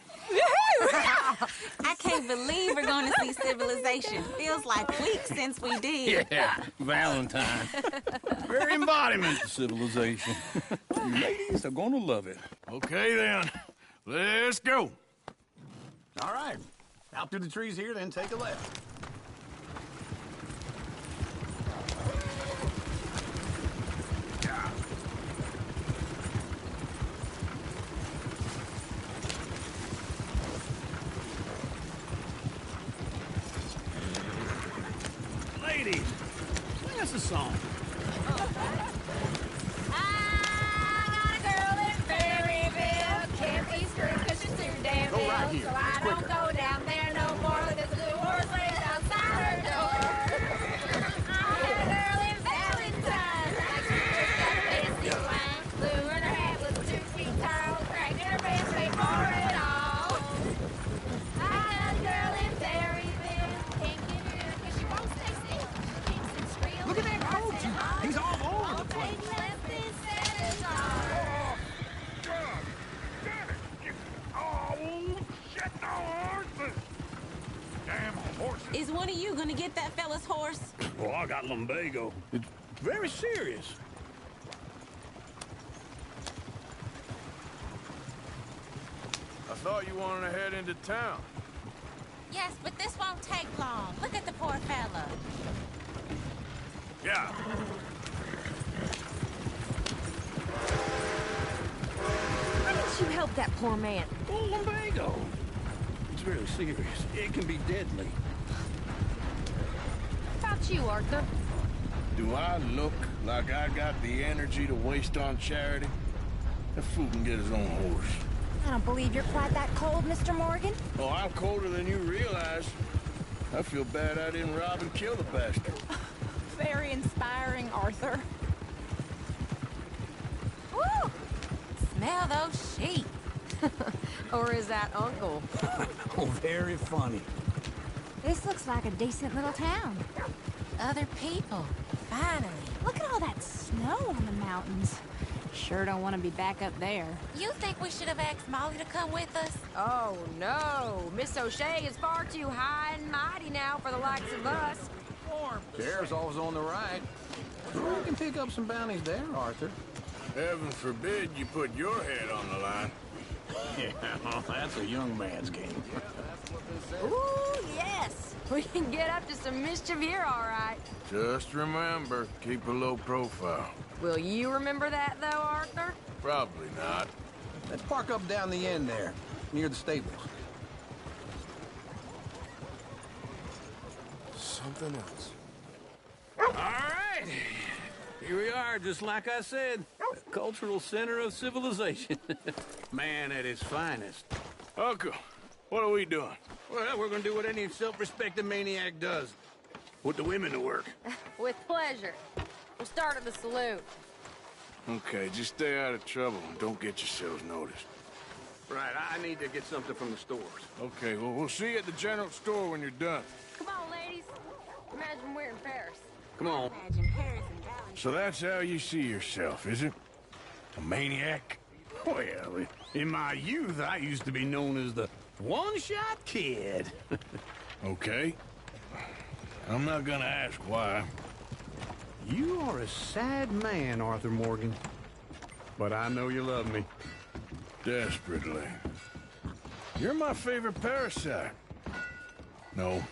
I can't believe we're going to see civilization. Feels like weeks since we did. Yeah, Valentine. Very embodiment of civilization. You ladies are going to love it. Okay, then. Let's go. All right. Out through the trees here, then take a left. us a song. Go right here. So I don't go down there no more. There's a little horse race outside her door. I had a girl in Valentine. Like she just got a fancy wine. Blue in her hat was 2 feet tall. Cracked in her pants, paid for it all. I got a girl in Berryville. Can't get her because she won't stay still. She keeps it real. Look at that coach. He's all over the place. Is one of you gonna get that fella's horse? Oh, I got lumbago. It's very serious. I thought you wanted to head into town. Yes, but this won't take long. Look at the poor fella. Yeah. Why didn't you help that poor man? Oh, lumbago. It's very serious. It can be deadly. How about you, Arthur? Do I look like I got the energy to waste on charity? That fool can get his own horse. I don't believe you're quite that cold, Mr. Morgan. Oh, I'm colder than you realize. I feel bad I didn't rob and kill the bastard. Very inspiring, Arthur. Woo! Smell those sheep. Or is that Uncle? Oh, very funny. This looks like a decent little town. Other people, finally. Look at all that snow on the mountains. Sure don't want to be back up there. You think we should have asked Molly to come with us? Oh, no. Miss O'Shea is far too high and mighty now for the likes of us. Chair's always on the right. Sure, you can pick up some bounties there, Arthur. Heaven forbid you put your head on the line. Yeah, well, that's a young man's game. Ooh, yes. We can get up to some mischief here, all right. Just remember, keep a low profile. Will you remember that, though, Arthur? Probably not. Let's park up down the end there, near the stables. Something else. All right. Here we are, just like I said. The cultural center of civilization. Man at his finest. Uncle, what are we doing? Well, we're gonna do what any self-respecting maniac does. Put the women to work. With pleasure. We'll start at the saloon. Okay, just stay out of trouble and don't get yourselves noticed. Right, I need to get something from the stores. Okay, well, we'll see you at the general store when you're done. Come on, ladies. Imagine we're in Paris. Come on. So that's how you see yourself, is it? A maniac? Well, in my youth, I used to be known as the one-shot kid. Okay. I'm not gonna ask why. You are a sad man, Arthur Morgan. But I know you love me. Desperately. You're my favorite parasite. No.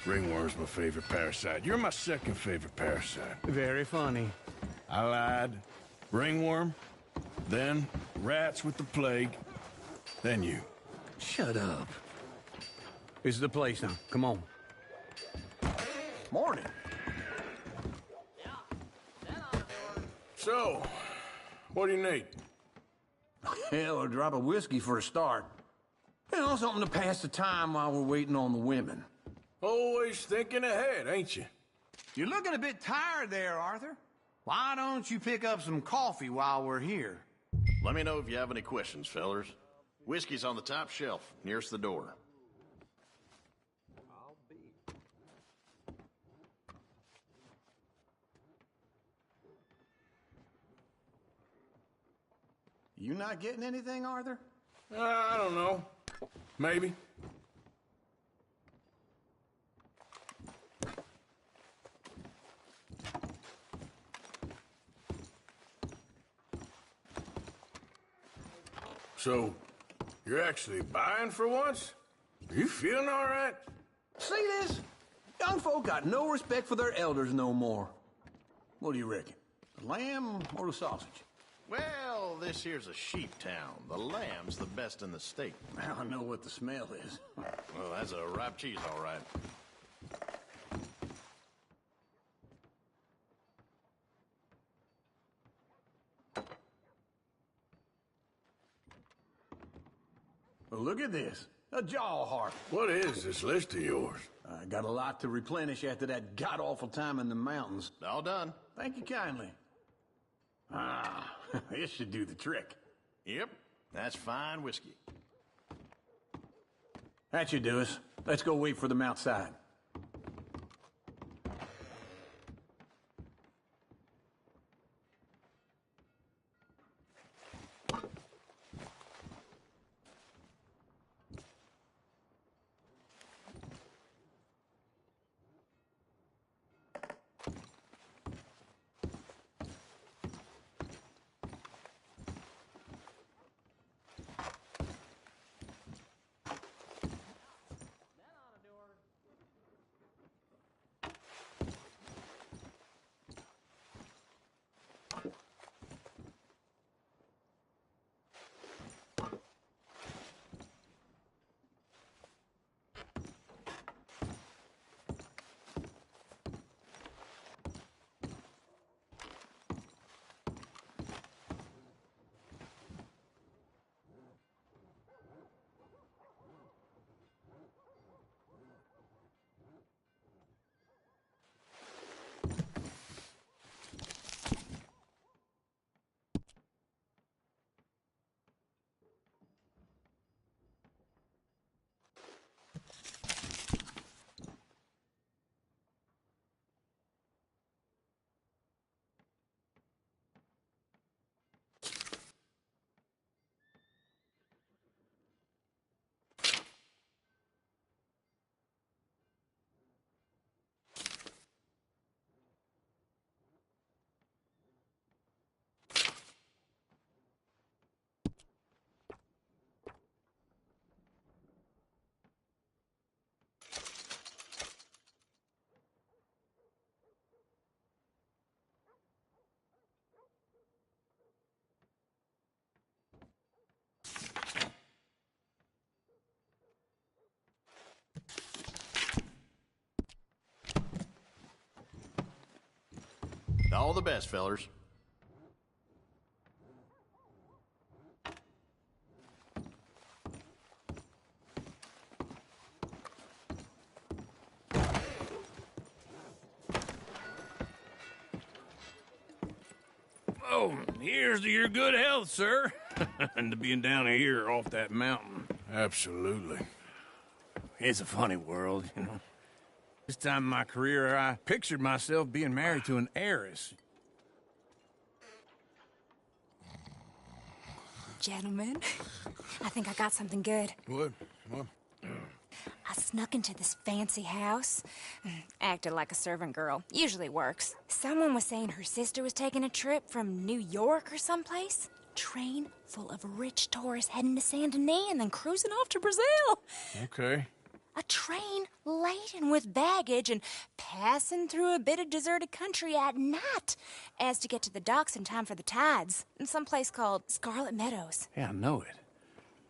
Ringworm's my favorite parasite. You're my second favorite parasite. Very funny. I lied. Ringworm. Then rats with the plague. Then you. Shut up. This is the place now. Come on. Morning. So, what do you need? Hell, a drop of whiskey for a start. You know, something to pass the time while we're waiting on the women. Always thinking ahead, ain't you? You're looking a bit tired there, Arthur. Why don't you pick up some coffee while we're here? Let me know if you have any questions, fellers. Whiskey's on the top shelf, nearest the door. You not getting anything, Arthur? I don't know. Maybe. So, you're actually buying for once? Are you feeling all right? See this? Young folk got no respect for their elders no more. What do you reckon? The lamb or the sausage? Well, this here's a sheep town. The lamb's the best in the state. Now I know what the smell is. Well, that's a ripe cheese, all right. Well, look at this. A jaw heart. What is this list of yours? I got a lot to replenish after that god-awful time in the mountains. All done. Thank you kindly. Ah, this should do the trick. Yep, that's fine whiskey. That should do us. Let's go wait for them outside. All the best, fellers. Oh, here's to your good health, sir. And to being down here off that mountain. Absolutely. It's a funny world, you know. This time in my career, I pictured myself being married to an heiress. Gentlemen, I think I got something good. What? What? I snuck into this fancy house. Acted like a servant girl. Usually works. Someone was saying her sister was taking a trip from New York or someplace. Train full of rich tourists heading to Saint Denis and then cruising off to Brazil. Okay. A train laden with baggage and passing through a bit of deserted country at night as to get to the docks in time for the tides in some place called Scarlet Meadows. Yeah, I know it.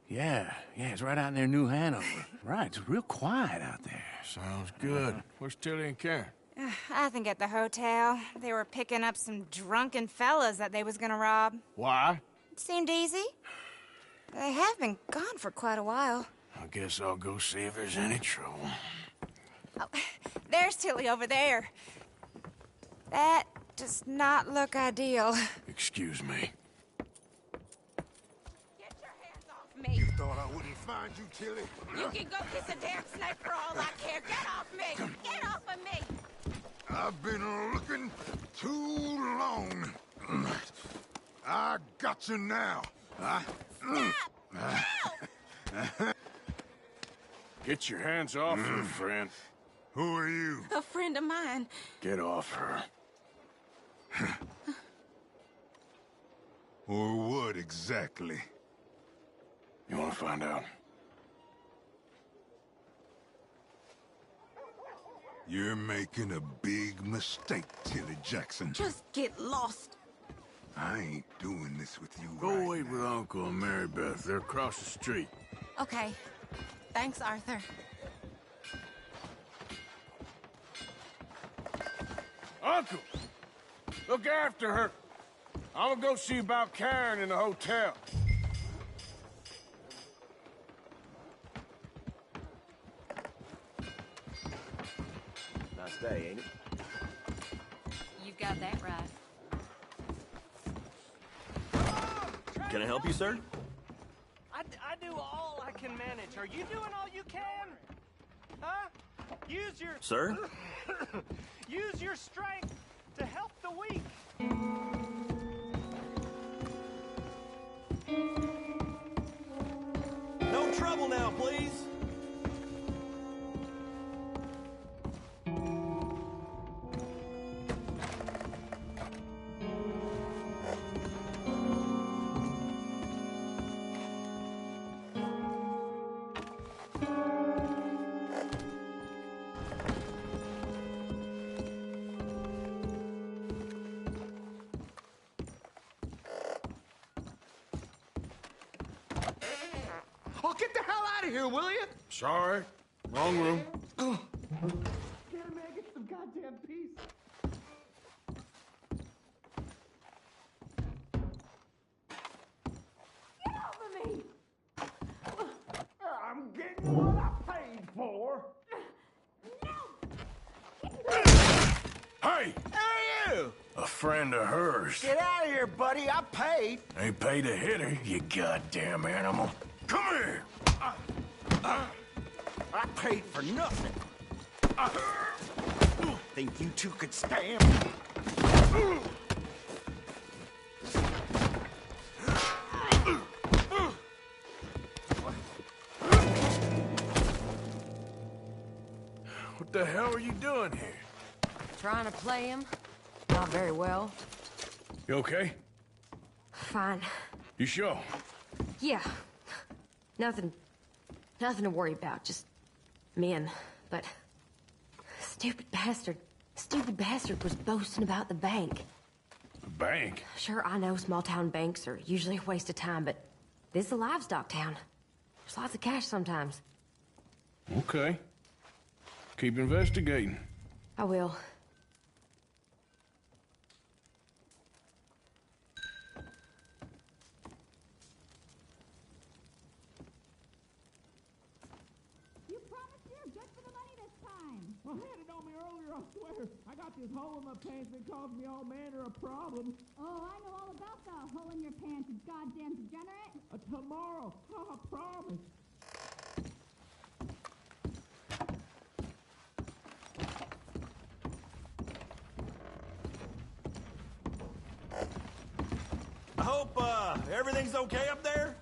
Yeah, it's right out near New Hanover. Right, it's real quiet out there. Sounds good. Where's Tilly and Karen? I think at the hotel. They were picking up some drunken fellas that they was gonna rob. Why? It seemed easy. They have been gone for quite a while. I guess I'll go see if there's any trouble. Oh, there's Tilly over there. That does not look ideal. Excuse me. Get your hands off me. You thought I wouldn't find you, Tilly? You can go kiss a damn snake for all I care. Get off me! Get off of me! I've been looking too long. I got you now. Stop! Get your hands off her, friend. Who are you? A friend of mine. Get off her. Or what exactly? You want to find out? You're making a big mistake, Tilly Jackson. Just get lost. I ain't doing this with you. Go wait with Uncle and Mary Beth. They're across the street. Okay. Thanks, Arthur. Uncle! Look after her. I'm gonna go see about Karen in the hotel. day, ain't it? You've got that right. Can I help you, sir? I do all I can manage. Are you doing all you can? Huh? Use your... Sir? Use your strength to help the weak. No trouble now, please. Oh, get the hell out of here, will you? Sorry. Wrong room. Get him, man. Get some goddamn peace. Get off of me! I'm getting what I paid for. Hey! Who are you? A friend of hers. Get out of here, buddy. I paid. They paid to hit her, you goddamn animal. Come here! I paid for nothing. Think you two could stand? What the hell are you doing here? Trying to play him. Not very well. You okay? Fine. You sure? Yeah. Nothing to worry about. Just men. But stupid bastard was boasting about the bank. The bank? Sure, I know small town banks are usually a waste of time, but this is a livestock town. There's lots of cash sometimes. Okay. Keep investigating. I will. Well, had it on me earlier, I swear. I got this hole in my pants that caused me all manner of problems. Oh, I know all about the hole in your pants, you goddamn degenerate. Tomorrow, I promise. I hope, everything's okay up there?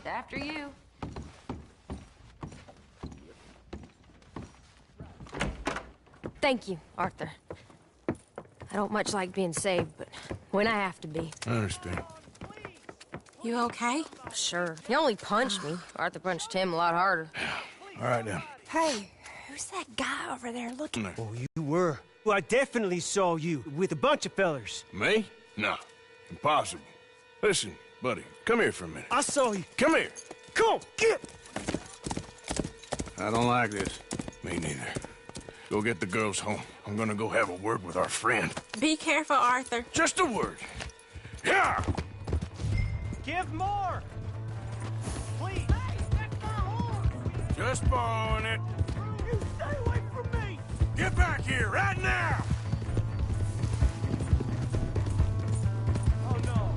After you. Thank you, Arthur. I don't much like being saved, but when I have to be. I understand. You okay? Sure. He only punched me. Arthur punched him a lot harder. All right, then. Hey, who's that guy over there looking? Oh, you were. Well, I definitely saw you with a bunch of fellers. Me? No. Impossible. Listen, buddy, come here for a minute. I saw you. Come here. Come on, get! I don't like this. Me neither. Go get the girls home. I'm gonna go have a word with our friend. Be careful, Arthur. Just a word. Yeah! Give more! Please! Hey, that's my horse! Just borrowing it. You stay away from me! Get back here right now! Oh, no.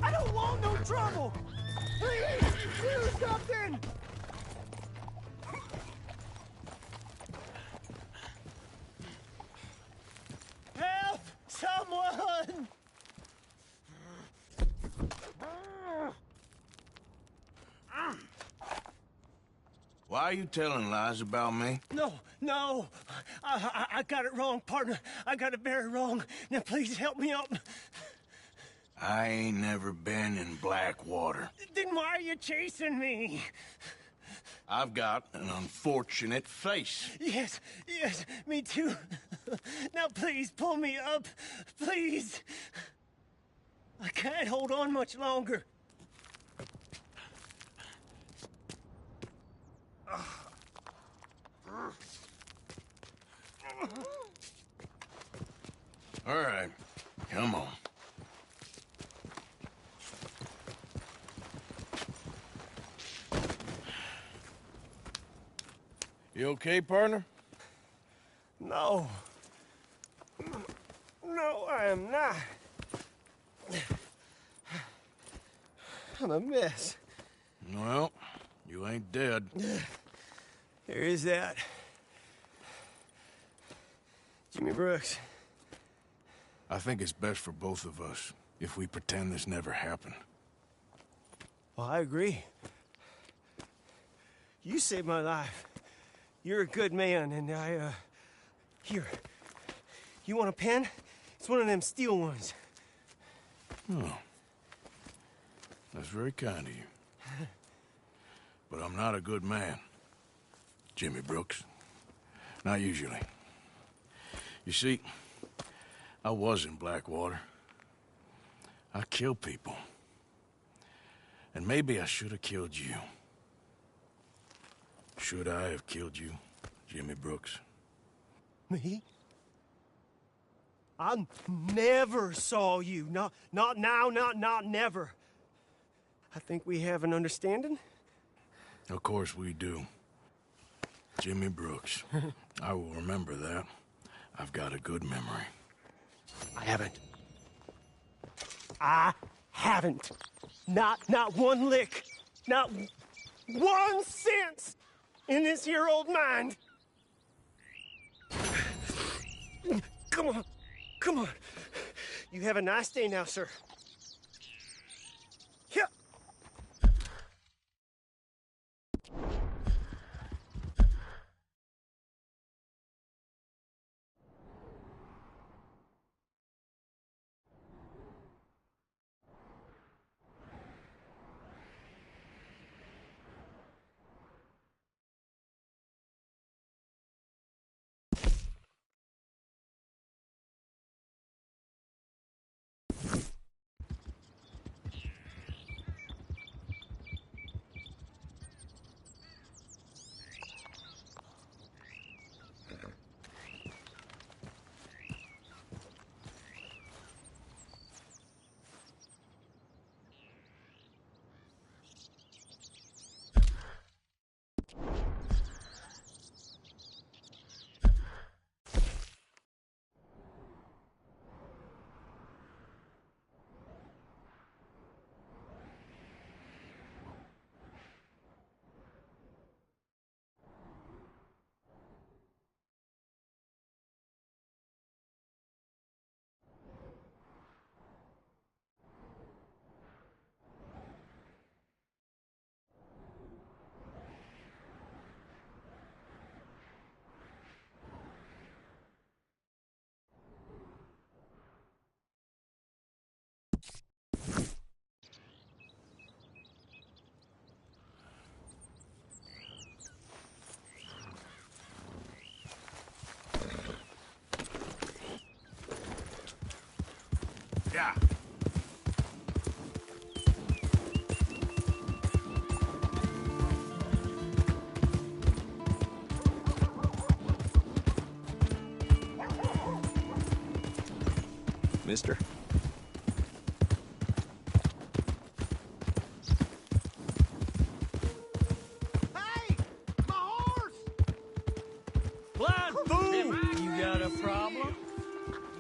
I don't want no trouble! Please, do something! Help! Someone! Why are you telling lies about me? No. I got it wrong, partner. I got it very wrong. Now, please help me up. I ain't never been in Blackwater. Then why are you chasing me? I've got an unfortunate face. Yes, me too. Now, please, pull me up. Please. I can't hold on much longer. All right, come on. You okay, partner? No. No, I am not. I'm a mess. Well, you ain't dead. There is that. Jimmy Brooks. I think it's best for both of us if we pretend this never happened. Well, I agree. You saved my life. You're a good man, and Here. You want a pen? It's one of them steel ones. Oh. That's very kind of you. But I'm not a good man, Jimmy Brooks. Not usually. You see, I was in Blackwater. I kill people. And maybe I should have killed you. Should I have killed you, Jimmy Brooks? Me? I never saw you. Not now, not never. I think we have an understanding. Of course we do. Jimmy Brooks. I will remember that. I've got a good memory. I haven't. Not one lick. Not 1 cent in this here old mind. Come on. Come on. You have a nice day now, sir. Here. Yeah. Mister? Hey! My horse! Blind fool! You got a problem?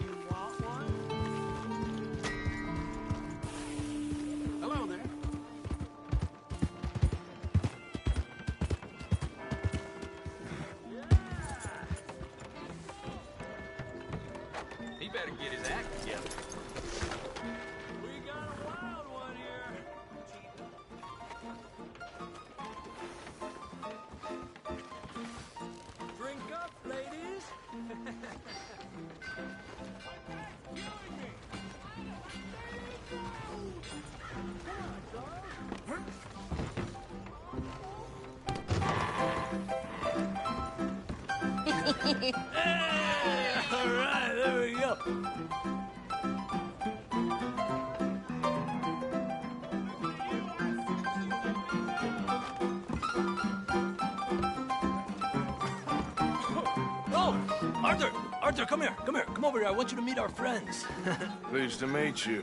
You want one? Hello there. He better get his act together. We got a wild one here. Drink up, ladies. Oh, Arthur! Arthur, come here, come here. Come over here. I want you to meet our friends. Pleased to meet you.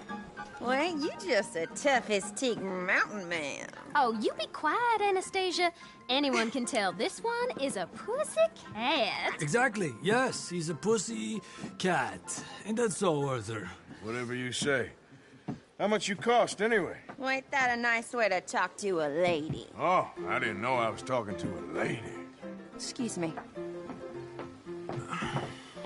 Well, ain't you just a tough-as-teak mountain man? Oh, you be quiet, Anastasia. Anyone can tell this one is a pussy cat. Exactly. Yes, he's a pussy cat. Ain't that so, Arthur? Whatever you say. How much you cost, anyway? Well, ain't that a nice way to talk to a lady? Oh, I didn't know I was talking to a lady. Excuse me.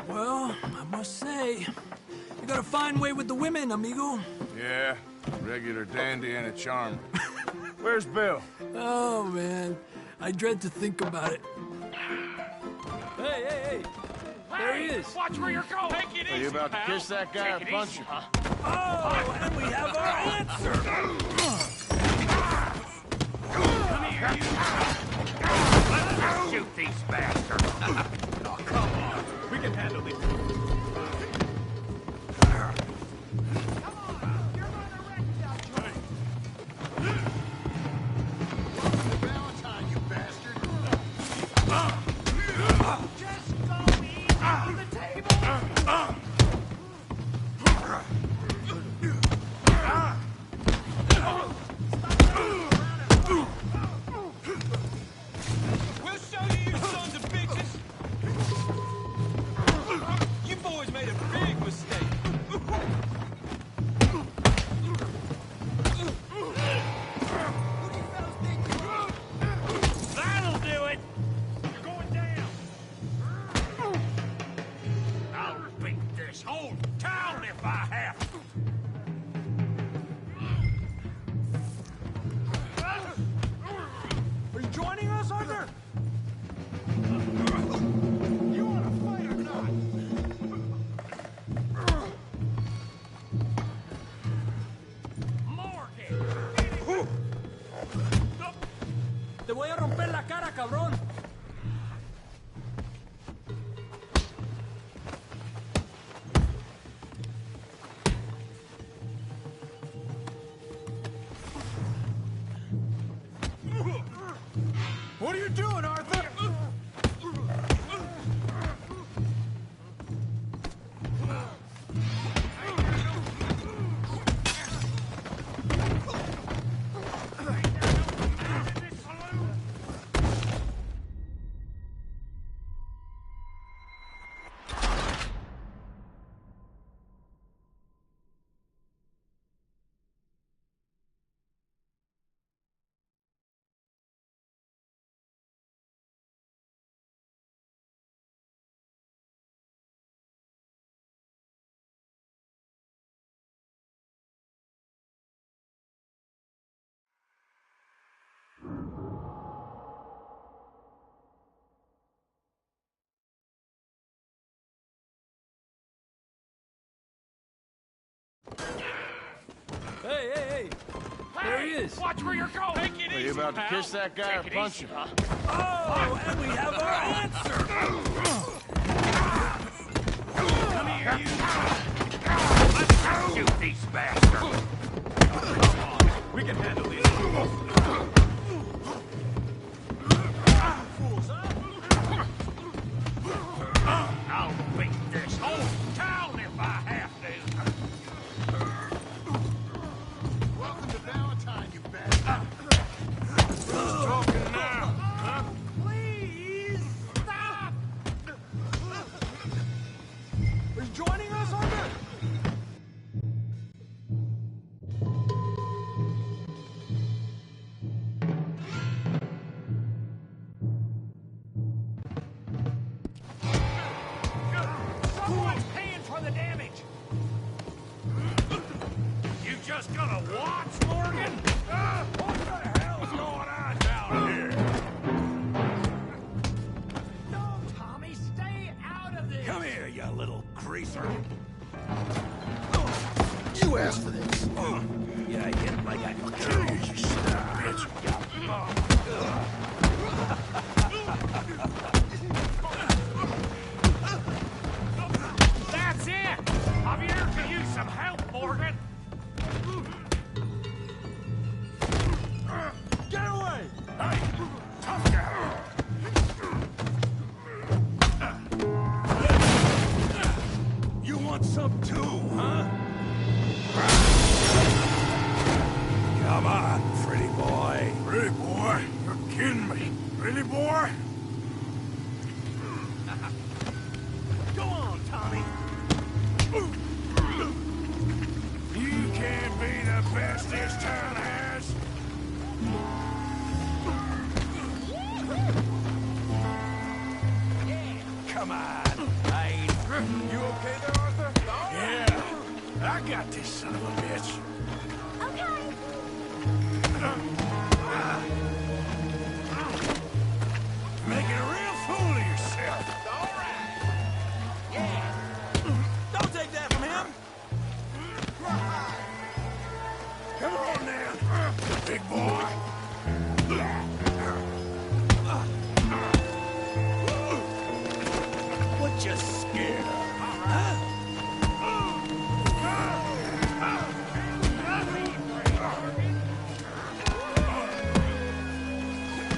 Well, I must say, you got a fine way with the women, amigo. Yeah, regular dandy and a charmer. Where's Bill? Oh, man. I dread to think about it. Hey, hey, hey! There he is. Watch where you're going. Take it easy, Are you about to pal. kiss that guy or Take it punch easy, him? Oh, and we have our answer. Come here, you. Let's shoot these bastards. Oh, come on. We can handle these. Te voy a romper la cara, cabrón. What are you doing, Arthur? Hey, hey, hey! There he is. Watch where you're going. Take it Are easy, you about to pal. kiss that guy or Take it punch easy, him? Oh, and we have our answer. Come here, you. Let's shoot these bastards. Come on. We can handle these. Fools, huh? I'll beat this whole town if I have to. Welcome to Valentine, you bastard. Who's talking now? Huh? Please, stop! Are you joining us, Arthur? boy. You're kidding me. Really, boy? Go on, Tommy. You can't be the best this town has. Come on. You okay there, Arthur? Yeah, I got this son of a bitch. Making a real fool of yourself. All right. Yeah. Don't take that from him. Come on now, big boy. What you scared of?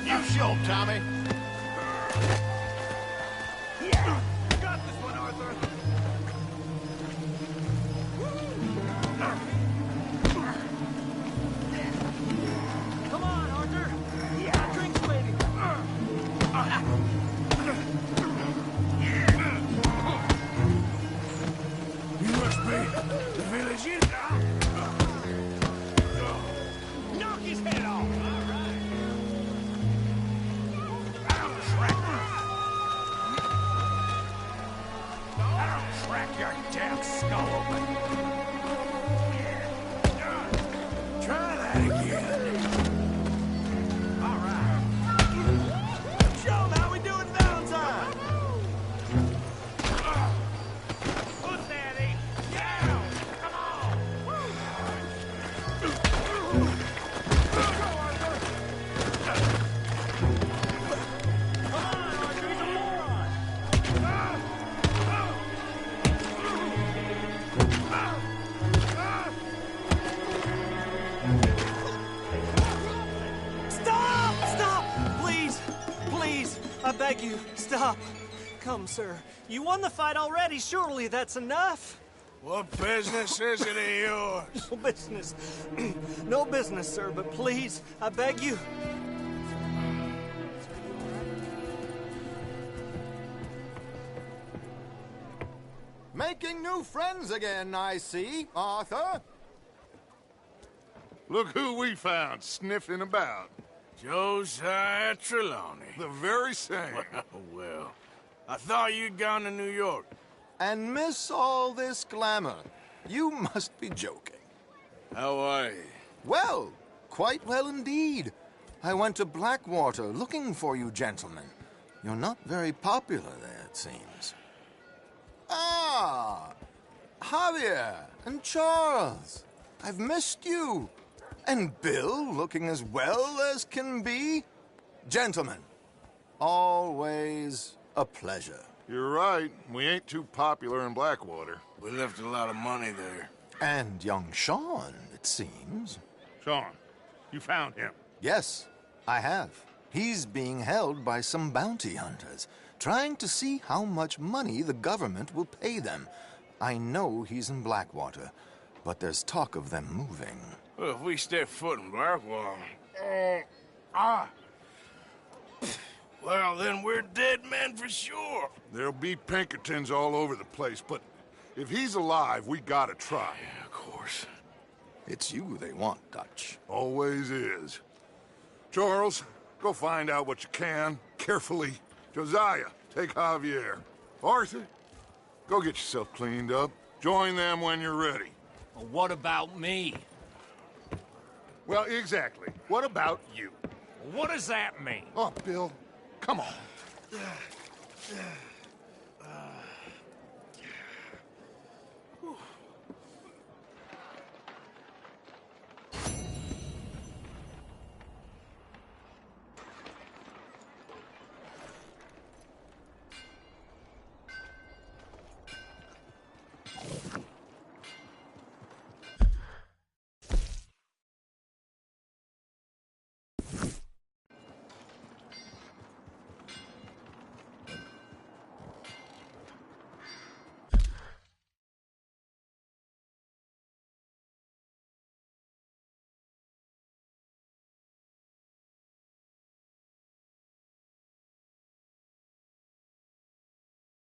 You show, Tommy. Yeah. Got this one, Arthur. Come on, Arthur. Yeah, drink's waiting. You must be the village in. Knock his head off. All right. I'll crack your damn skull open. Try that again. All right. Show him how we do it, Valentine. Who's daddy? Yeah. Come on. Stop! Please! Please! I beg you, stop. Come, sir. You won the fight already. Surely that's enough. What business is it of yours? No business. No business, sir, but please, I beg you. Making new friends again, I see, Arthur. Look who we found sniffing about. Josiah Trelawney. The very same. Well, I thought you'd gone to New York. And miss all this glamour. You must be joking. How are you? Well, quite well indeed. I went to Blackwater looking for you gentlemen. You're not very popular there, it seems. Ah! Javier and Charles. I've missed you. And Bill looking as well as can be. Gentlemen, always a pleasure. You're right. We ain't too popular in Blackwater. We left a lot of money there. And young Sean, it seems. Sean, you found him. Yes, I have. He's being held by some bounty hunters, trying to see how much money the government will pay them. I know he's in Blackwater, but there's talk of them moving. Well, if we step foot in Blackwater... well, then we're dead men for sure. There'll be Pinkertons all over the place, but if he's alive, we gotta try. Yeah, of course. It's you they want, Dutch. Always is. Charles, go find out what you can, carefully. Josiah, take Javier. Arthur, go get yourself cleaned up. Join them when you're ready. Well, what about me? Well, exactly. What about you? What does that mean? Oh, Bill, come on.